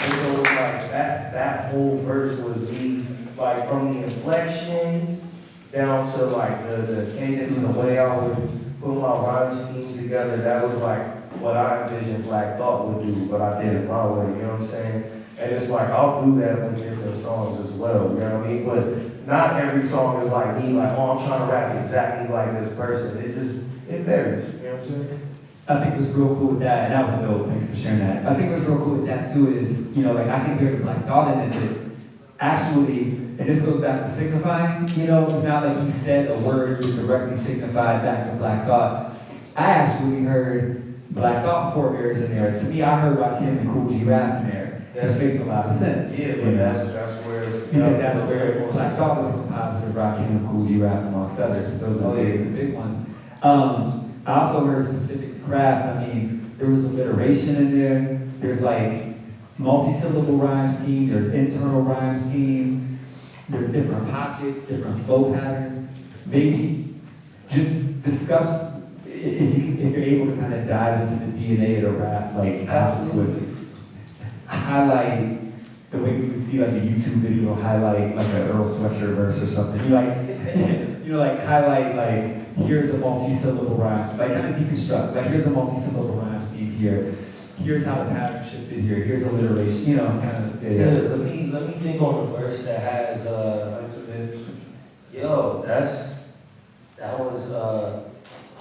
And so it was like, that whole verse was me, like from the inflection down to like the cadence and the way I would put my rhyme schemes together. That was like what I envisioned Black Thought would do, but I did it my way, you know what I'm saying? And it's like, I'll do that with different songs as well, you know what I mean? But not every song is like me, like, oh, I'm trying to rap exactly like this person. It varies, you know what I'm saying? I think what's real cool with that, and that was dope, thanks for sharing that. I think what's real cool with that too is, you know, like I can hear the Black Thought in it. Actually, and this goes back to signifying, you know, it's not like he said a word that directly signified back to Black Thought. I actually heard Black Thought forebears in there. To me, I heard Rakim and Cool G Rap in there. That makes a lot of sense. Yeah, but that's where... Because that's where Black Thought was composed with Rakim and Cool G Rap amongst others, but those are the big ones. I also heard specific to craft. I mean, there was alliteration in there. There's like multi-syllable rhyme scheme, there's internal rhyme scheme, there's different pockets, different flow patterns. Maybe just discuss if you're able to kind of dive into the DNA of the rap, like absolutely highlight the way we would see like a YouTube video highlight like an Earl Sweatshirt verse or something. You like highlight like here's a multi-syllable rhyme, so like kind of deconstruct. Like here's a multi-syllable rhyme scheme here. Here's how the pattern shifted here. Here's alliteration. You know, kind of. Yeah. Let me think on a verse that has yo, that was I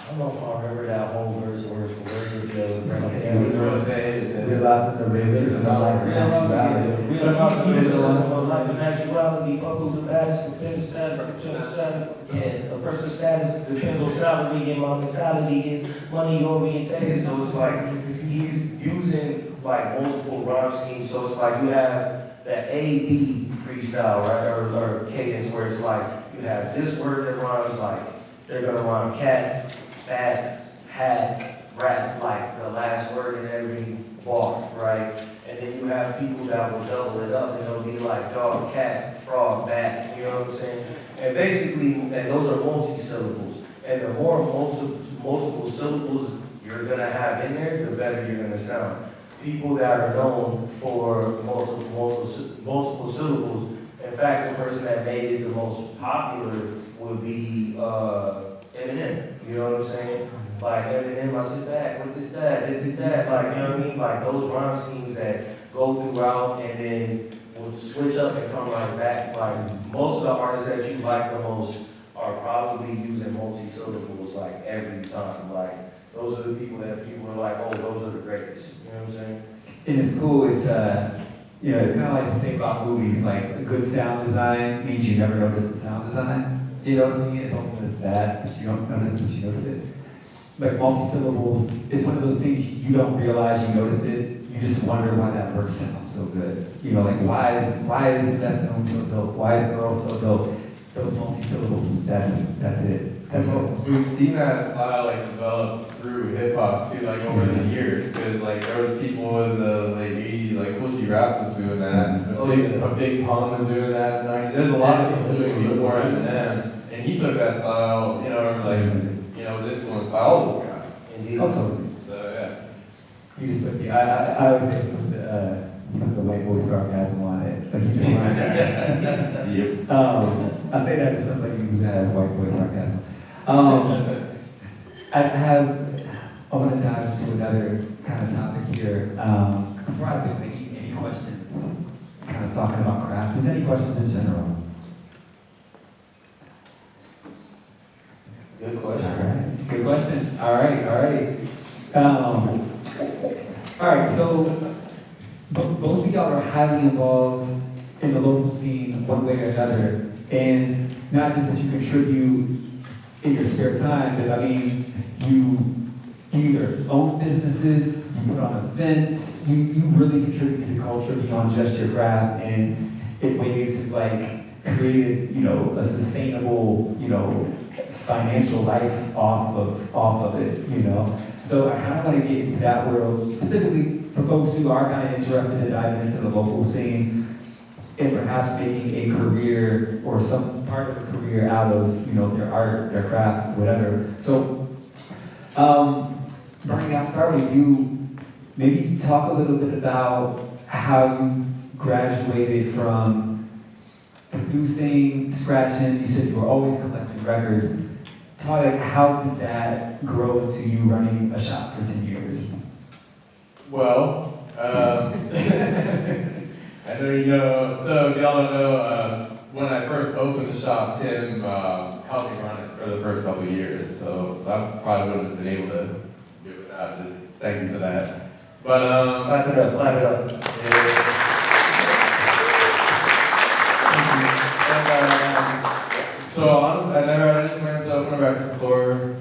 don't know if I remember that whole verse word for word. Realizing the rhythms and like naturality. Like the naturality, fuck who's the baddest, depends status. Yeah, a person's status depends on salary, and my mentality is money oriented. So it's like he's using like multiple rhyme schemes. So it's like you have the A-B freestyle, right? Or cadence where it's like you have this word that rhymes like they're gonna rhyme cat, bat, hat, rat, like the last word in every bar, right? And then you have people that will double it up and it'll be like dog, cat, frog, bat, you know what I'm saying? And basically, and those are multi-syllables. And the more multiple syllables you're gonna have in there, the better you're gonna sound. People that are known for multiple syllables, in fact, the person that made it the most popular would be Eminem, you know what I'm saying? Like Eminem, I sit back, look at that, did that, like, you know what I mean? Like those rhyme schemes that go throughout and then will switch up and come right back. Like most of the artists that you like the most are probably using multi-syllables like every time. Like those are the people that people are like, oh, those are the greatest, you know what I'm saying? And it's cool, it's you know, it's kind of like the same about movies, like a good sound design means you never notice the sound design. You know what I mean? It's only when it's bad that you don't notice that you notice it. Like multi-syllables, it's one of those things you don't realize you notice it. You just wonder why that verse sounds so good. You know, like why is that film so dope? Why is the Earl so dope? Those multi-syllables, that's it. That's all. We've seen that style like develop through hip hop too, like over the years. Because like there was people in the late '80s, like Cool G Rap was doing that. A Big Pun was doing that in the '90s. There's a lot of people doing it before Eminem, and he took that style, you know, like was influenced by all those guys. Indeed. Also, so yeah. You just put the I always say put the white boy sarcasm on it, but he just rhymes. Yep. I say that to somebody who has white boy sarcasm. I want to dive into another kind of topic here. Before I do, any questions? Kind of talking about craft. Is there any questions in general? Good question. All right. Good question. All right. All right. So both of y'all are highly involved in the local scene one way or another, and not just that you contribute in your spare time, but I mean you either own businesses, you put on events, you really contribute to the culture beyond just your craft, and in ways to like create, you know, a sustainable, you know, financial life off of it, you know. So I kind of want to get into that world, specifically for folks who are kind of interested in diving into the local scene and perhaps making a career or some part of a career out of, you know, their art, their craft, whatever. So, Bernie, I'll start with you. Maybe talk a little bit about how you graduated from producing, scratching. You said you were always collecting records. Tell me, like, how did that grow into you running a shop for 10 years? Well, I know you know, so if y'all don't know, when I first opened the shop, Tim helped me run it for the first couple of years, so I probably wouldn't have been able to do it without just thank you for that. But, clap it up, clap it up. Yeah. So honestly, I never had any plans to open a record store.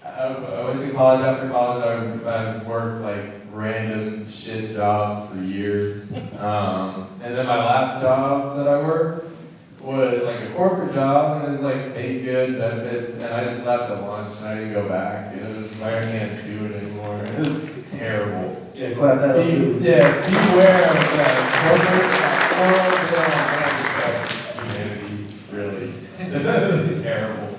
I went to college. After college, I worked like random shit jobs for years. And then my last job that I worked was like a corporate job, and it was like paid good, benefits, and I just left at lunch and I didn't go back. It was like I can't do it anymore. It was terrible. Yeah, glad that beware of that humanity, really. It's terrible.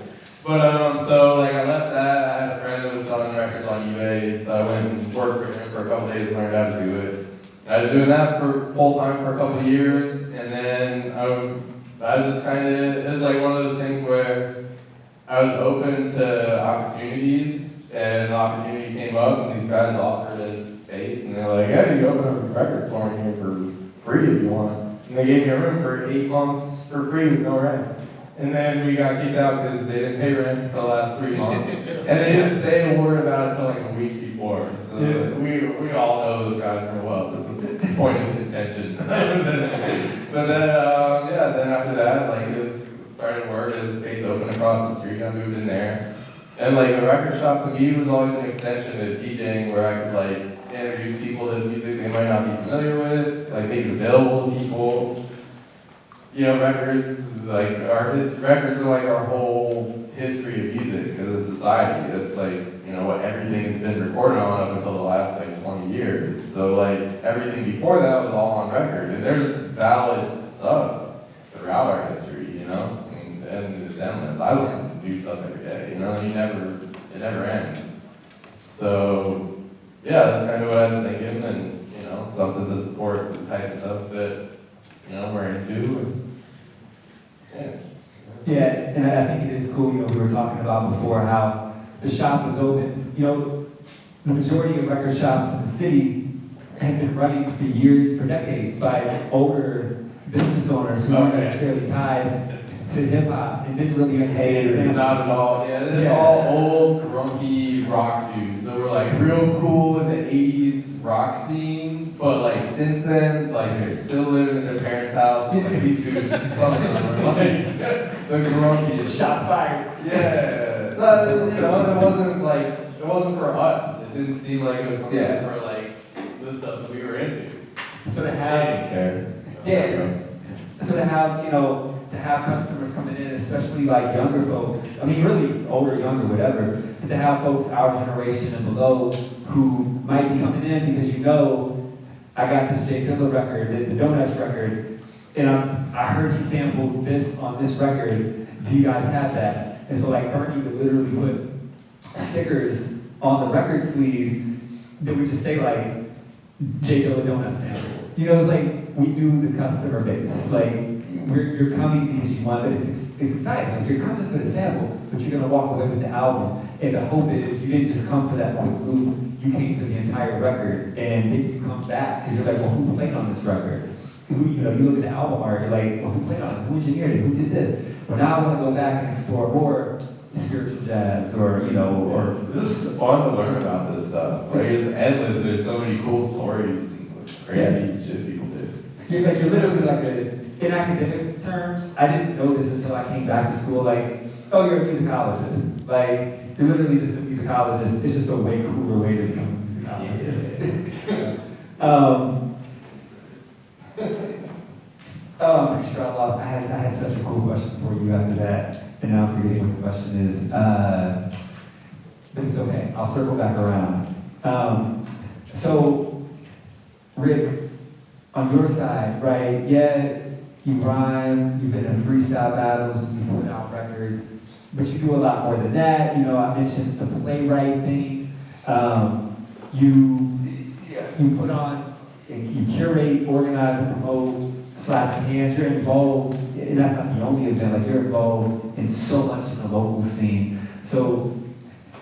But so like I left that. I had a friend that was selling records on eBay, so I went and worked for him for a couple days, learned how to do it. I was doing that for full time for a couple of years, and then I was just kind of, it was like one of those things where I was open to opportunities, and an opportunity came up, and these guys offered a space, and they're like, hey, you open up a record store in here for free if you want. And they gave me a room for 8 months for free with no rent. And then we got kicked out because they didn't pay rent for the last 3 months. And they didn't say a word about it until like a week before. So we all know those guys very well, so it's a point of contention. But then, yeah, then after that, like it was started work, there was a space open across the street, I moved in there. And like the record shop to me was always an extension of DJing where I could like introduce people to music they might not be familiar with, like make it available to people. You know, records, like records are like our whole history of music as a society. It's like, you know, what everything has been recorded on up until the last like 20 years. So like everything before that was all on record. And there's valid stuff throughout our history, you know, and it's endless. I learn new stuff every day, you know, it never ends. So yeah, that's kind of what I was thinking, and you know, something to support the type of stuff that, you know, we're into. Yeah, and I think it is cool, you know, we were talking about before how the shop was open. You know, the majority of record shops in the city have been running for years, for decades, by older business owners who aren't necessarily tied to hip hop and didn't really Hey, not at all. Yeah, this is all old, grumpy rock dudes that were like real cool in the 80s rock scene, but like since then, like they're still living in their parents' house. And, like these dudes, some of them were like the grumpiest. Shots fired. Yeah. No, you know, it wasn't for us. It didn't seem like it was something for like the stuff that we were into. So to have, so to have, you know, to have customers coming in, especially like younger folks, I mean really older, younger, whatever, but to have folks our generation and below who might be coming in because you know, I got this J. Dilla record, the Donuts record, and I heard he sampled this on this record, do you guys have that? And so like Bernie would literally put stickers on the record sleeves that would just say like, J. Dilla Donut sample. You know, it's like, we do the customer base. Like, you're coming because you want it. It's exciting. Like, you're coming for the sample, but you're gonna walk away with the album. And the hope is you didn't just come for that quick loop, you came for the entire record. And then you come back, because you're like, well, who played on this record? Who, you know, you look at the album art, you're like, well, who played on it? Who engineered it? Who did this? But now I wanna go back and explore more spiritual jazz, or, you know, or... This is fun to learn about this stuff. Like, it's endless. There's so many cool stories and crazy shit people do. You're literally like in academic terms, I didn't know this until I came back to school, like, oh, you're a musicologist. Like, you're literally just a musicologist. It's just a way cooler way to become a musicologist. Oh, I'm pretty sure I lost. I had such a cool question for you after that, and now I'm forgetting what the question is. But it's okay. I'll circle back around. So, Rick, on your side, right? Yeah, you rhyme. You've been in freestyle battles. You've put out records, but you do a lot more than that. You know, I mentioned the playwright thing. You put on, you curate, organize, and promote Slappin Hands. You're involved, and that's not the only event, like you're involved in so much in the local scene. So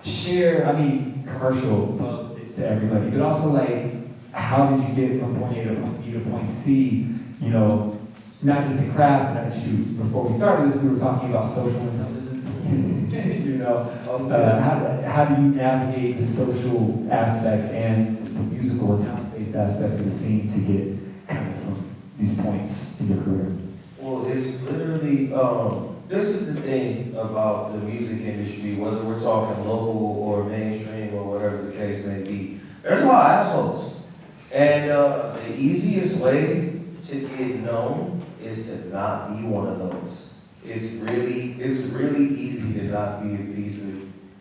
share, I mean, commercial plug it to everybody, but also like, how did you get from point A to point B to point C? You know, not just in craft, but shoot, before we started this, we were talking about social intelligence. You know, how do you navigate the social aspects and the musical or talent-based aspects of the scene to get kind of from these points in your career? Well, it's literally, this is the thing about the music industry, whether we're talking local or mainstream or whatever the case may be. There's a lot of assholes. And the easiest way to get known is to not be one of those. It's really easy to not be a piece of,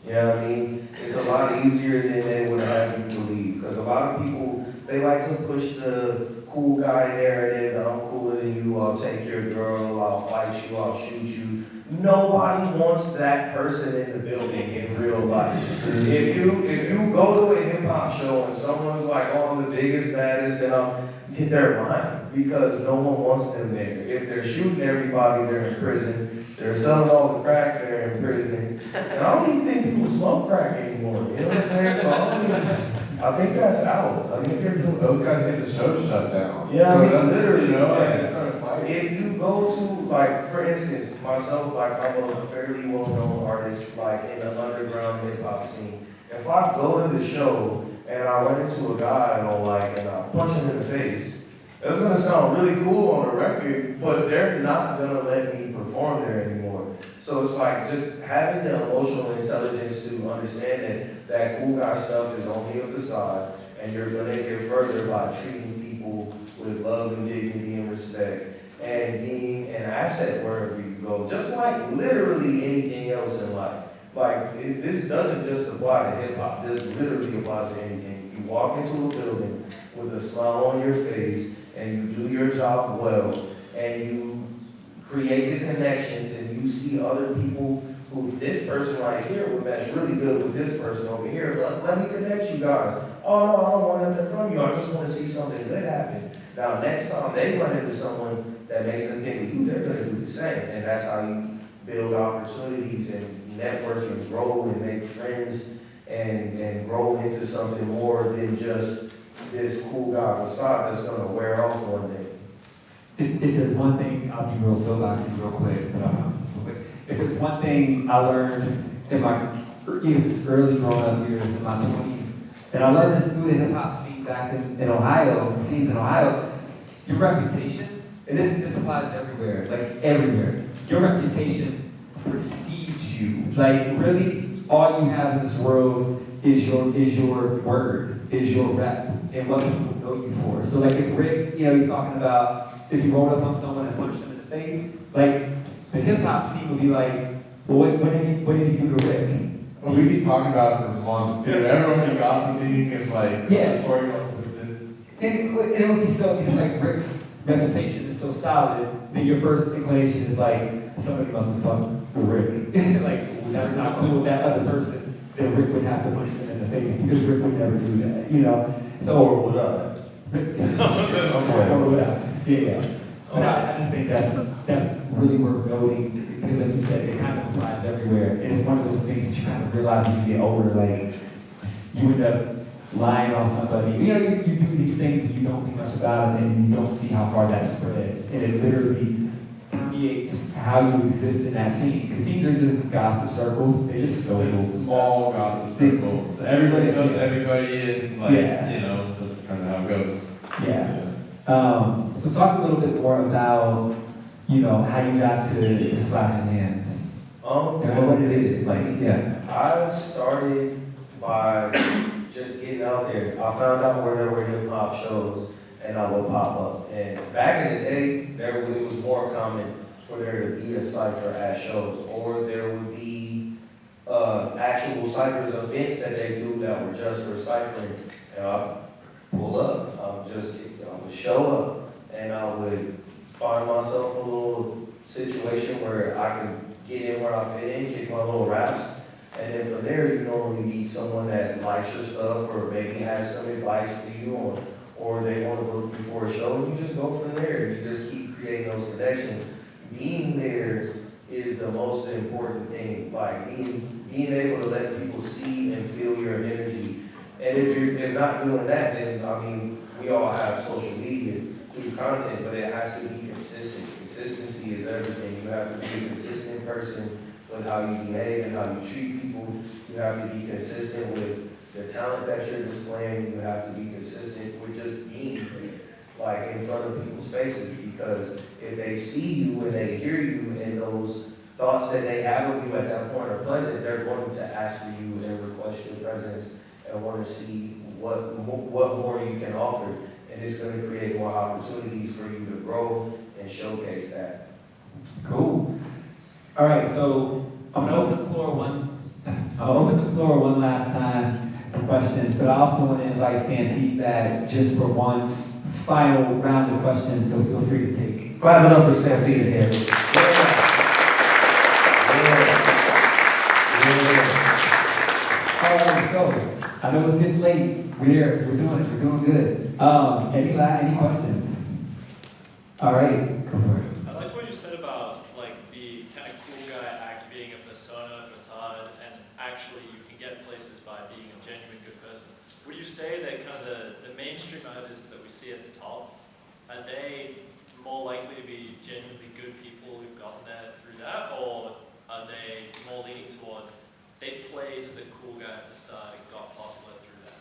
you know what I mean? It's a lot easier than they would have you believe. Because a lot of people, they like to push the cool guy narrative, I'm cooler than you, I'll take your girl, I'll fight you, I'll shoot you. Nobody wants that person in the building in real life. If you go to a hip hop show and someone's like, oh, I'm the biggest, baddest, and they're lying because no one wants them there. If they're shooting everybody, they're in prison. They're selling all the crack, they're in prison. And I don't even think people smoke crack anymore. You know what I'm saying? So I think that's out. I think they're doing. Those guys get the show shut down. Yeah, so I mean, that's, literally. You know, Yeah. like, start fighting. If you go to, like, for instance, myself, like, I'm a fairly well-known artist, like, in the underground hip-hop scene. If I go to the show and I run into a guy and I punch him in the face, that's gonna sound really cool on the record, but they're not gonna let me perform there anymore. So it's like just having the emotional intelligence to understand that cool guy stuff is only a facade, and you're gonna get further by treating people with love and dignity and respect, and being an asset wherever you go, just like literally anything else in life. Like, this doesn't just apply to hip hop, this literally applies to anything. You walk into a building with a smile on your face, and you do your job well, and you create the connections, and you see other people who, this person right here would mesh really good with this person over here. Let me connect you guys. Oh no, I don't want nothing from you, I just want to see something good happen. Now, next time they run into someone that makes them think of you, they're going to do the same. And that's how you build opportunities and network and grow and make friends and grow into something more than just this cool guy facade that's going to wear off one day. If there's one thing, I'll be real soapboxy real quick, but I'll promise real quick. If there's one thing I learned in my even early growing up years in my 20s, and I learned this through the hip hop scene back in Ohio, scenes in Ohio, your reputation, and this applies everywhere, like everywhere. Your reputation precedes you. Like really, all you have in this world is your word, is your rep, and what people know you for. So like if Rick, you know, he's talking about if he rolled up on someone and punched him in the face, like the hip hop scene would be like, well, what did he do to Rick? Well, we'd be talking about it for months, too. Everyone would be gossiping and like, yes. Story about this. It would be so, because like Rick's reputation is so solid, then your first inclination is like, somebody must have fucked with Rick. Like, that's not cool with that other person. Then Rick would have to punch them in the face, because Rick would never do that, you know? So, or without. Or without, yeah. But I just think that's really worth noting, because like you said, it kind of applies everywhere. And it's one of those things that you kind of realize when you get older, like, you end up lying on somebody. You know, you do these things and you don't think much about it, and you don't see how far that spreads. And it literally permeates how you exist in that scene. Because scenes are just gossip circles. They're just social. Small gossip circles. Everybody knows everybody, and like, you know, that's kind of how it goes. Yeah. So talk a little bit more about, you know, how you got to Slappin Hands. What it is, like, yeah. I I started by just getting out there. I found out where there were hip hop shows and I would pop up. And back in the day, it was more common for there to be a cipher at shows, or there would be actual ciphers events that they do that were just for ciphering. And I pull up, I would show up, and I would find myself a little situation where I could get in where I fit in, kick my little raps. And then from there, you normally meet someone that likes your stuff or maybe has some advice for you on, or they want to book you for a show, and you just go from there. You just keep creating those connections. Being there is the most important thing, like being able to let people see and feel your energy. And if you're not doing that, then, I mean, we all have social media, do content, but it has to be consistent. Consistency is everything. You have to be a consistent person with how you behave and how you treat people. You have to be consistent with the talent that you're displaying. You have to be consistent with just being like in front of people's faces, because if they see you and they hear you and those thoughts that they have of you at that point are pleasant, they're going to ask for you and request your presence and want to see what more you can offer. And it's going to create more opportunities for you to grow and showcase that. Cool. All right, so I'm gonna open the floor one last time for questions, but I also want to invite Stampede back just for one final round of questions, so feel free to take. Clap it up for Stampede here. All right, so I know it's getting late. We're doing good. Any questions? All right, go for it. I liked what you said about like the kind of cool guy act being a persona, facade, and actually you can get places by being a genuine good person. Would you say that kind of the mainstream artists that we see at the top, are they more likely to be genuinely good people who've gotten there through that, or are they more leaning towards they play to the cool guy facade and got popular through that?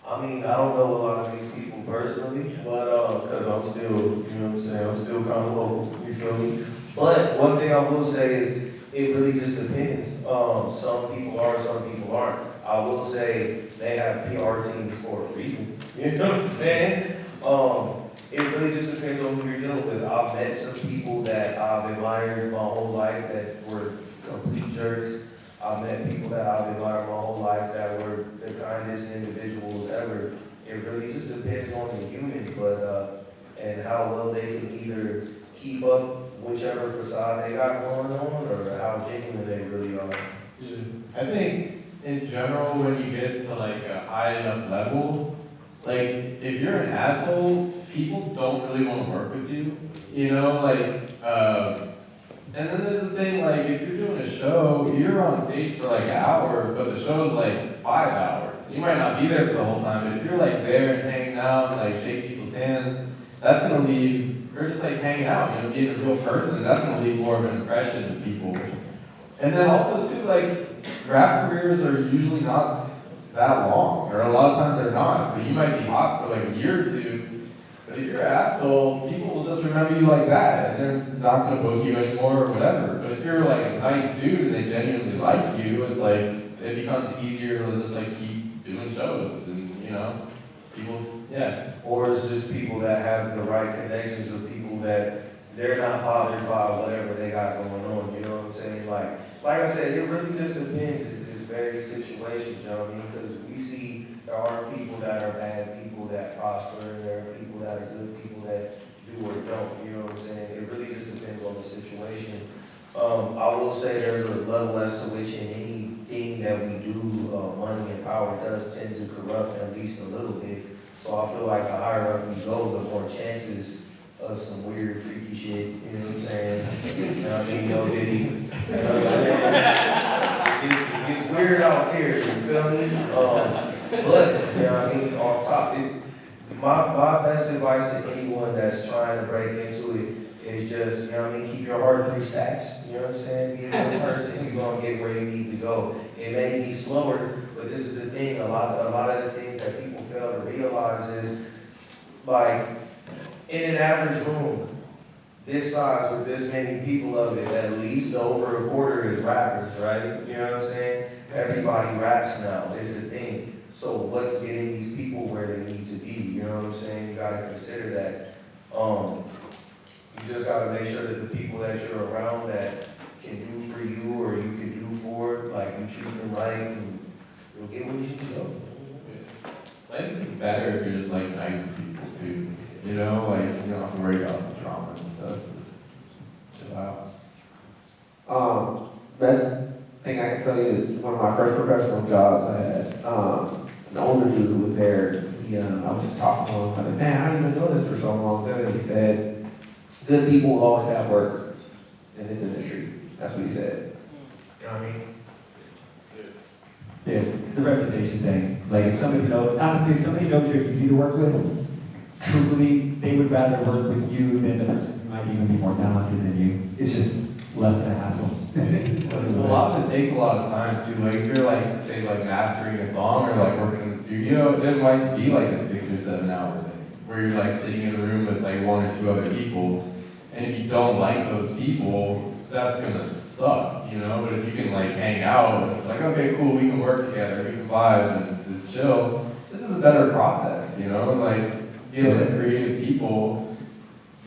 I mean, I don't know a lot of these people personally, but because I'm still, you know what I'm saying, I'm still kind of local, you feel me? But one thing I will say is it really just depends. Some people are, some people aren't. I will say they have PR teams for a reason, you know what I'm saying? It really just depends on who you're dealing with. I've met some people that I've admired my whole life that were complete jerks. I've met people that I've admired my whole life that were the kindest individuals ever. It really just depends on the human, but and how well they can either keep up whichever facade they got going on, or how genuine they really are. Yeah. I think in general, when you get to like a high enough level, like if you're an asshole, people don't really want to work with you. You know, like. And then there's the thing, like, if you're doing a show, you're on stage for like an hour, but the show's like 5 hours. You might not be there for the whole time, but if you're like there and hanging out and like shaking people's hands, that's gonna leave, or just like hanging out, you know, being a real person, that's gonna leave more of an impression with people. And then also too, like, rap careers are usually not that long, or a lot of times they're not. So you might be hot for like a year or two, but if you're an asshole, people will just remember you like that, and they're not going to book you anymore or whatever. But if you're like a nice dude and they genuinely like you, it's like, it becomes easier to just like keep doing shows, and you know, people, yeah. Or it's just people that have the right connections with people that they're not bothered by whatever they got going on, you know what I'm saying? Like I said, it really just depends. It's very situations, you know what I mean? Because we see there are people that are bad, people that prosper, and there are people that are good, people that do or don't, you know what I'm saying? It really just depends on the situation. I will say there's a level as to which in anything that we do, money and power does tend to corrupt at least a little bit. So I feel like the higher up you go, the more chances of some weird, freaky shit, you know what I'm saying? You know what I mean? No diddy, you know what I'm saying? It's weird out here, you feel me? But, you know what I mean, on top, my best advice to anyone that's trying to break into it is just, you know what I mean, keep your heart 3 stacks, you know what I'm saying? Be a good person, you're going to get where you need to go. It may be slower, but this is the thing, a lot of the things that people fail to realize is, like, in an average room, this size with this many people of it, at least over a quarter is rappers, right? You know what I'm saying? everybody raps now, it's a thing. So what's getting these people where they need to be, you know what I'm saying? You gotta consider that. You just gotta make sure that the people that you're around that can do for you or you can do for, like, you treat them right and you'll get what you need to go. Life is better if you're just like nice to people too. You know, like you don't have to worry about the trauma and stuff. Just chill out. Best thing I can tell you is one of my first professional jobs I had. An older dude who was there, I was just talking to him, I was like, man, I didn't even know this for so long. Then he said, good people will always have work in this industry. That's what he said. You know what I mean? Yes, the reputation thing. Like, if somebody knows, honestly, if somebody knows you're easy to work with, truthfully, they would rather work with you than the person who might even be more talented than you. It's just less of a hassle. A lot of it takes a lot of time too. Like if you're like, say like mastering a song or like working in the studio, it might be like a 6 or 7 hour thing. Where you're like sitting in a room with like 1 or 2 other people. And if you don't like those people, that's gonna suck, you know? But if you can like hang out and it's like, okay, cool, we can work together, we can vibe and just chill, this is a better process, you know? Like dealing with creative people,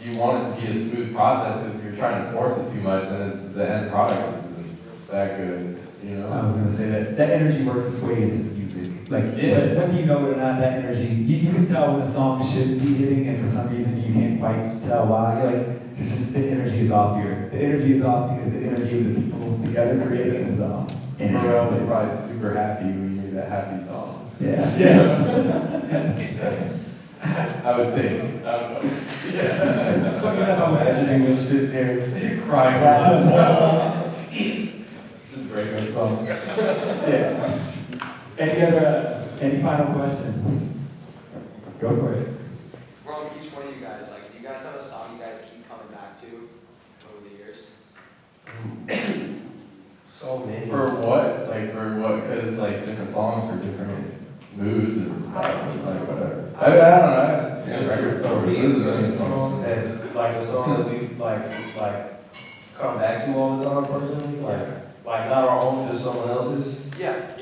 you want it to be a smooth process. If you're trying to force it too much, then it's, the end product isn't that good, you know? I was gonna say that energy works its way into the music. Like, yeah. Whether you know it or not, that energy, you can tell when a song should be hitting, and for some reason you can't quite tell why. You're like, it's just the energy is off here. The energy is off because the energy of the people together creating is off. Pharrell was probably super happy when you made that happy song. Yeah. Yeah. I would think. I don't know. Yeah. I'm imagining you sit there crying. It's a great good song. Yeah. Any final questions? Go for it. From each one of you guys, like, do you guys have a song you guys keep coming back to over the years? So many. For what? Like for what? Because like different songs for different moods and like whatever. I don't know. I record stores. There's a million songs. And like a song that we like come back to all the time personally, like not our own, just someone else's. Yeah.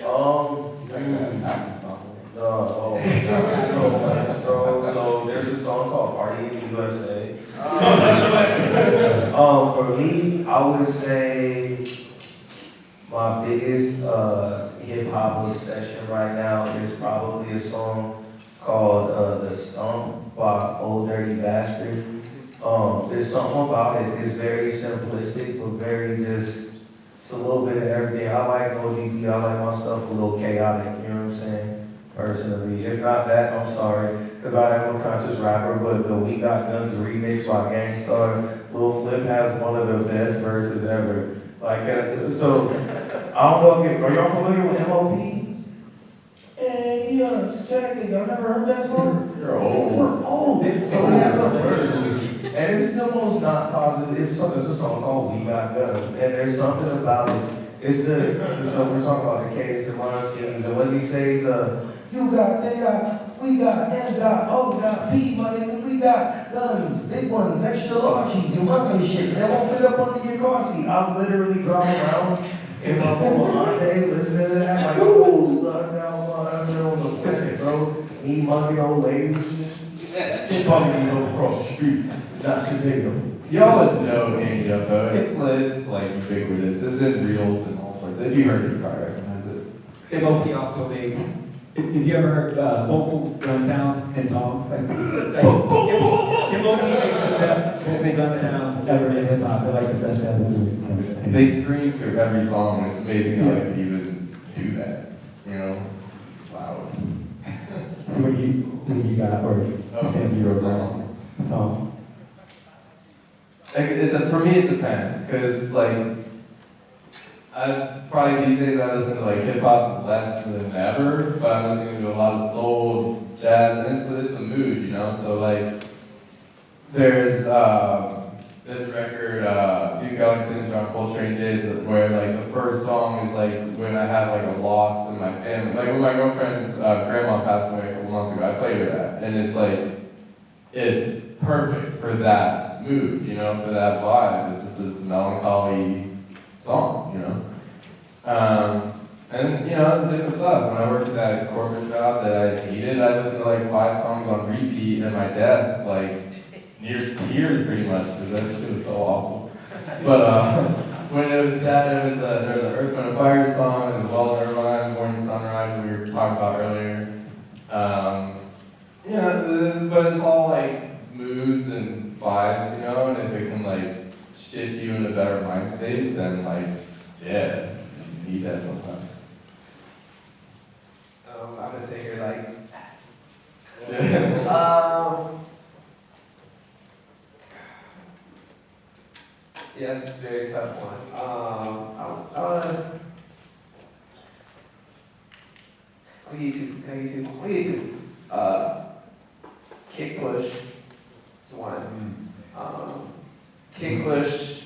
Happy song. So much, bro. So there's a song called "Party in the USA." For me, I would say my biggest hip hop obsession right now is probably a song called "The Stump" by Old Dirty Bastard. There's something about it. It's very simplistic, but very just. It's a little bit of everything. I like ODB. I like my stuff a little chaotic. You know what I'm saying? Personally, if not that, I'm sorry, because I am a conscious rapper. But the We Got Guns remix by Gangstar, Lil Flip has one of the best verses ever. Like, so I don't know if are y'all familiar with MOP? Hey, Jackie, y'all never heard that song? You're old. Oh, so we have some verses. And it's the most not positive. It's a song called We Got Guns. And there's something about it. It's so we're talking about the cadence and rhyme schemes. And when he says, you got, they got, we got, M got, O got, P money, we got guns, big ones, extra large, you run this shit. They won't fit up under your car seat. I'm literally driving around in my Hyundai listening to that. Like, oh, stuck down on the planet, bro. Me, monkey, old lady. She probably need to go across the street. Not today, Y'all would know any of though. It's like ubiquitous. It's in reels and all sorts. If you heard it, you probably recognize it. MOP also makes. If you ever heard vocal gun sounds in songs, like MOP makes the best vocal gun sounds ever in hip hop. They're like the best ever doing it. They scream through every song, and it's amazing how they could even do that. You know, loud. So what do you got, or send your song? Like, for me, it depends, because like, I probably these days I listen to like hip hop less than ever, but I'm listening to a lot of soul, jazz, and it's a mood, you know. So like, there's this record Duke Ellington and John Coltrane did, where like the first song is like when I have like a loss in my family, like when my girlfriend's grandma passed away a couple months ago. I played her that, and it's like, it's perfect for that mood, you know, for that vibe. It's just this melancholy song, you know. And, you know, it's different stuff. When I worked at that corporate job that I hated, I listened to like 5 songs on repeat at my desk, like near tears pretty much, because that shit was so awful. But when it was that, there was an Earth, Wind, and Fire song, and the Well Irvine, Morning Sunrise, we were talking about earlier. You know, but it's all like moods and vibes, you know, and if it can like shift you in a better mind state, then like, yeah, you need that sometimes. I'm gonna sit here like, yeah, it's a very tough one. I'll give you two. Kick push is one. Kick push,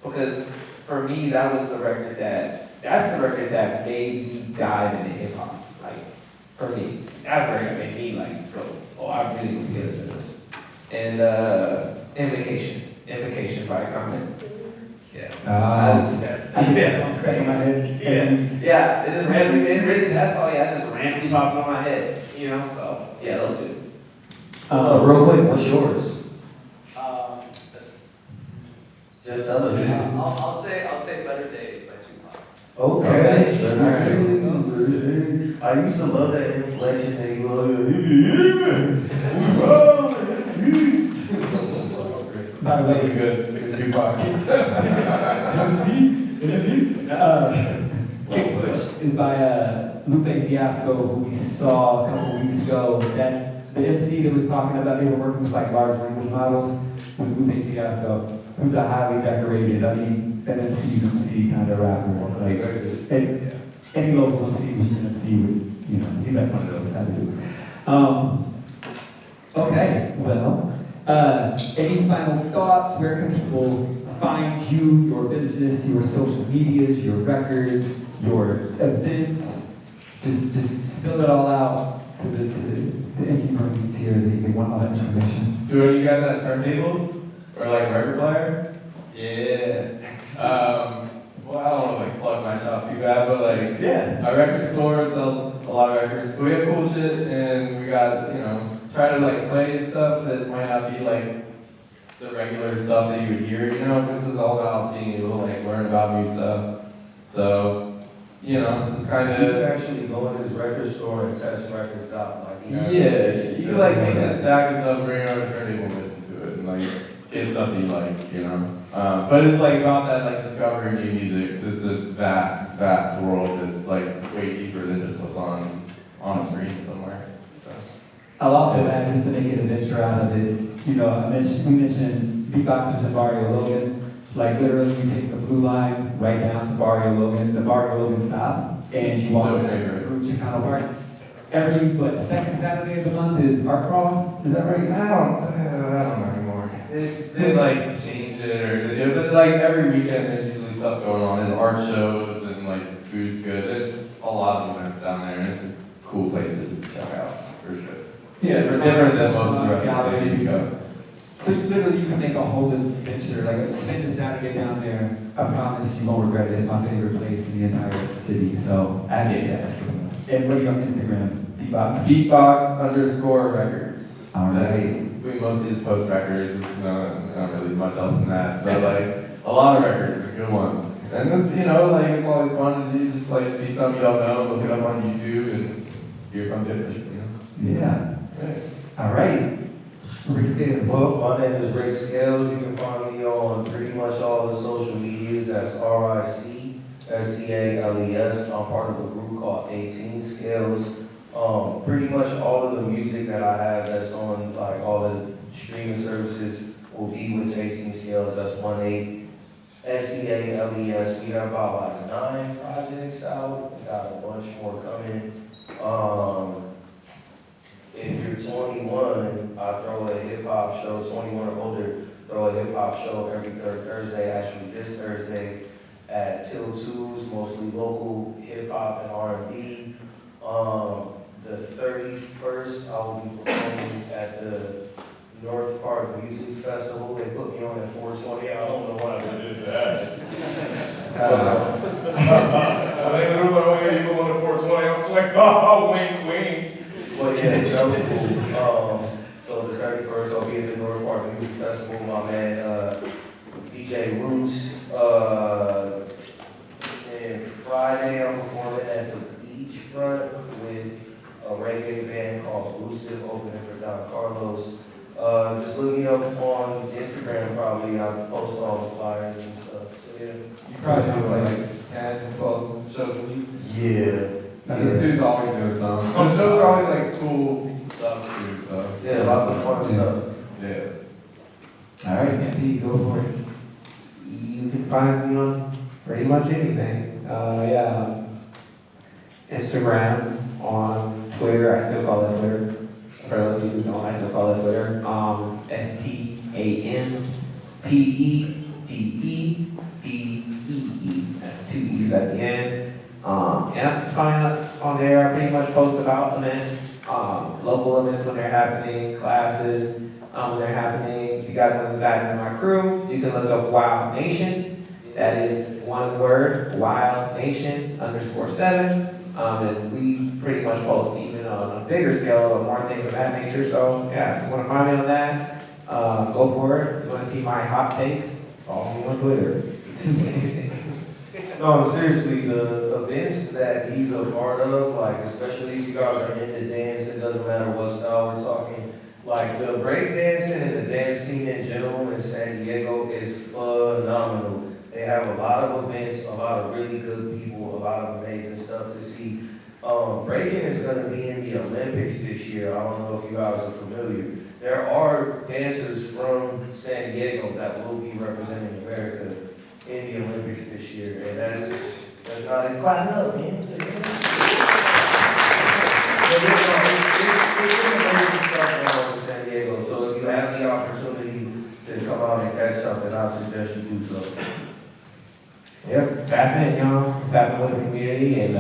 because for me that was the record that's the record that made me dive into hip hop. Like, for me, that's the record that made me like go, oh, I really want to get into this. And Invocation by Gmeiner. Yeah. That's I'm scratching my head. Yeah, it just randomly, it really, that's all, yeah, it just randomly pops on my head, you know, so, yeah, those two. Real quick, what's yours? Just tell us. I'll say Better Days by Tupac. Okay. I used to love that inflection that you By the way, good Tupac. Kick Push is by Lupe Fiasco, who we saw a couple weeks ago. That the MC that was talking about they were working with like large language models was Lupe Fiasco, who's a highly decorated, I mean, an MC kind of rapper. Like, any local MC who's an MC would, you know, he's like one of those type of dudes. Okay, well. Any final thoughts? Where can people find you, your business, your social medias, your records, your events? Just spill it all out to the empty marines here. They want all that information. Do you guys have turntables? Or like record player? Yeah. Well, I don't want to like plug my shop too bad, but like, yeah, my record store sells a lot of records. But we have cool shit, and we got, you know, try to like play stuff that might not be like the regular stuff that you would hear, you know, this is all about being able to like learn about new stuff. So, you know, it's kind of. You can actually go in his record store and test records out. Like, you can like make a stack of stuff, bring it over to turntable and listen to it, and like get stuff that you like, you know. But it's like about that like discovering new music. This is a vast, vast world that's like way deeper than just what's on a screen somewhere. I'll also add, just to make an adventure out of it, you know, we mentioned beatboxers and Barrio Logan. Like literally you take the blue line right down to Barrio Logan, the Barrio Logan stop, and you walk through Chicano Park. Every, second Saturday of the month is Art Crawl? Is that right? I don't know anymore. They like change it, but like every weekend there's usually stuff going on. There's art shows and like food's good. There's a lot of events down there, and it's a cool place to check out, for sure. Yeah, for different than most of the rest of the city. So literally you can make a whole adventure, like spend a Saturday down there. I promise you won't regret it. It's my favorite place in the entire city. So add it. And what are you on Instagram? Beatbox_records. All right. We mostly just post records. Not really much else than that. But like a lot of records are good ones. And it's, you know, like it's always fun to do, just like see something you don't know, look it up on YouTube and hear something different, you know? Yeah. All right. Ric Scales. Well, my name is Ric Scales. You can find me on pretty much all the social medias. That's RICSCALES. I'm part of a group called 18 Scales. Pretty much all of the music that I have that's on like all the streaming services will be with 18 Scales. That's 18 SCALES. We have about like 9 projects out. We got a bunch more coming. If you're 21, I throw a hip hop show. 21 or older, throw a hip hop show every third Thursday. Actually, this Thursday at Till 2's, mostly local hip hop and R&B. The 31st, I will be performing at the North Park Music Festival. They put me on at 420. I don't know why they did that. they were like, oh yeah, you go on the 420. I was like, oh, wink, wink. But yeah, that was cool. So the 31st, I'll be at the North Park Music Festival. My man, DJ Roots. And Friday, I'm performing at the Beachfront with a reggae band called Elusive, opening for Don Carlos. Just look me up on Instagram, probably. I post all the flyers and stuff. So yeah. You probably have like 10, 12 shows a week. Yeah. This dude's always doing something. The shows are always like cool stuff too, so. Yeah, lots of fun stuff. Yeah. All right, Stampede, go for it. You can find me on pretty much anything. Instagram, on Twitter, I still call it Twitter. For those of you who don't, I still call it Twitter. STAMPEDE. That's 2 E's at the end. And I'm just finding on there, I pretty much post about events, local events when they're happening, classes when they're happening. If you guys want to dive into my crew, you can look up Wild Nation. That is one word, Wild Nation _7. And we pretty much post even on a bigger scale or more things of that nature. So yeah, if you want to find me on that, go for it. If you want to see my hot takes, follow me on Twitter. No, seriously, the events that he's a part of, like, especially if you guys are into dance, it doesn't matter what style we're talking, like, the breakdancing and the dance scene in general in San Diego is phenomenal. They have a lot of events, a lot of really good people, a lot of amazing stuff to see. Breaking is going to be in the Olympics this year. I don't know if you guys are familiar. There are dancers from San Diego that will be representing America in the Olympics this year, and that's not a clap up, man. But it's amazing stuff in San Diego. So if you have the opportunity to come out and catch something, I suggest you do so. Yep, tap in, y'all. Tap in with the community, and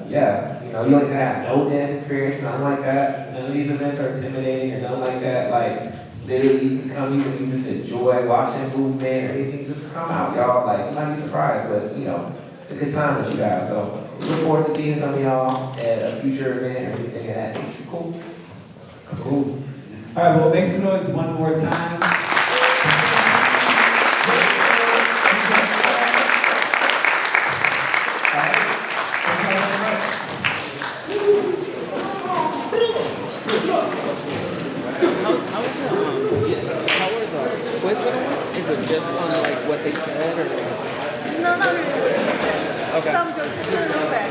yeah, you know, you don't even have no dance experience, nothing like that. None of these events are intimidating or nothing like that. Like, literally, you can come here and you just enjoy watching movement or anything. Just come out, y'all. Like, you might be surprised, but you know, it's a good time that you guys. So, look forward to seeing some of y'all at a future event or anything of that nature. Cool. Cool. All right, well, make some noise one more time. Is it just on like what they said or? No, not really. Okay. Some good feedback.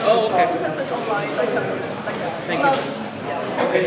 Oh, okay. Because it's online, like that. Thank you. Yeah. Okay.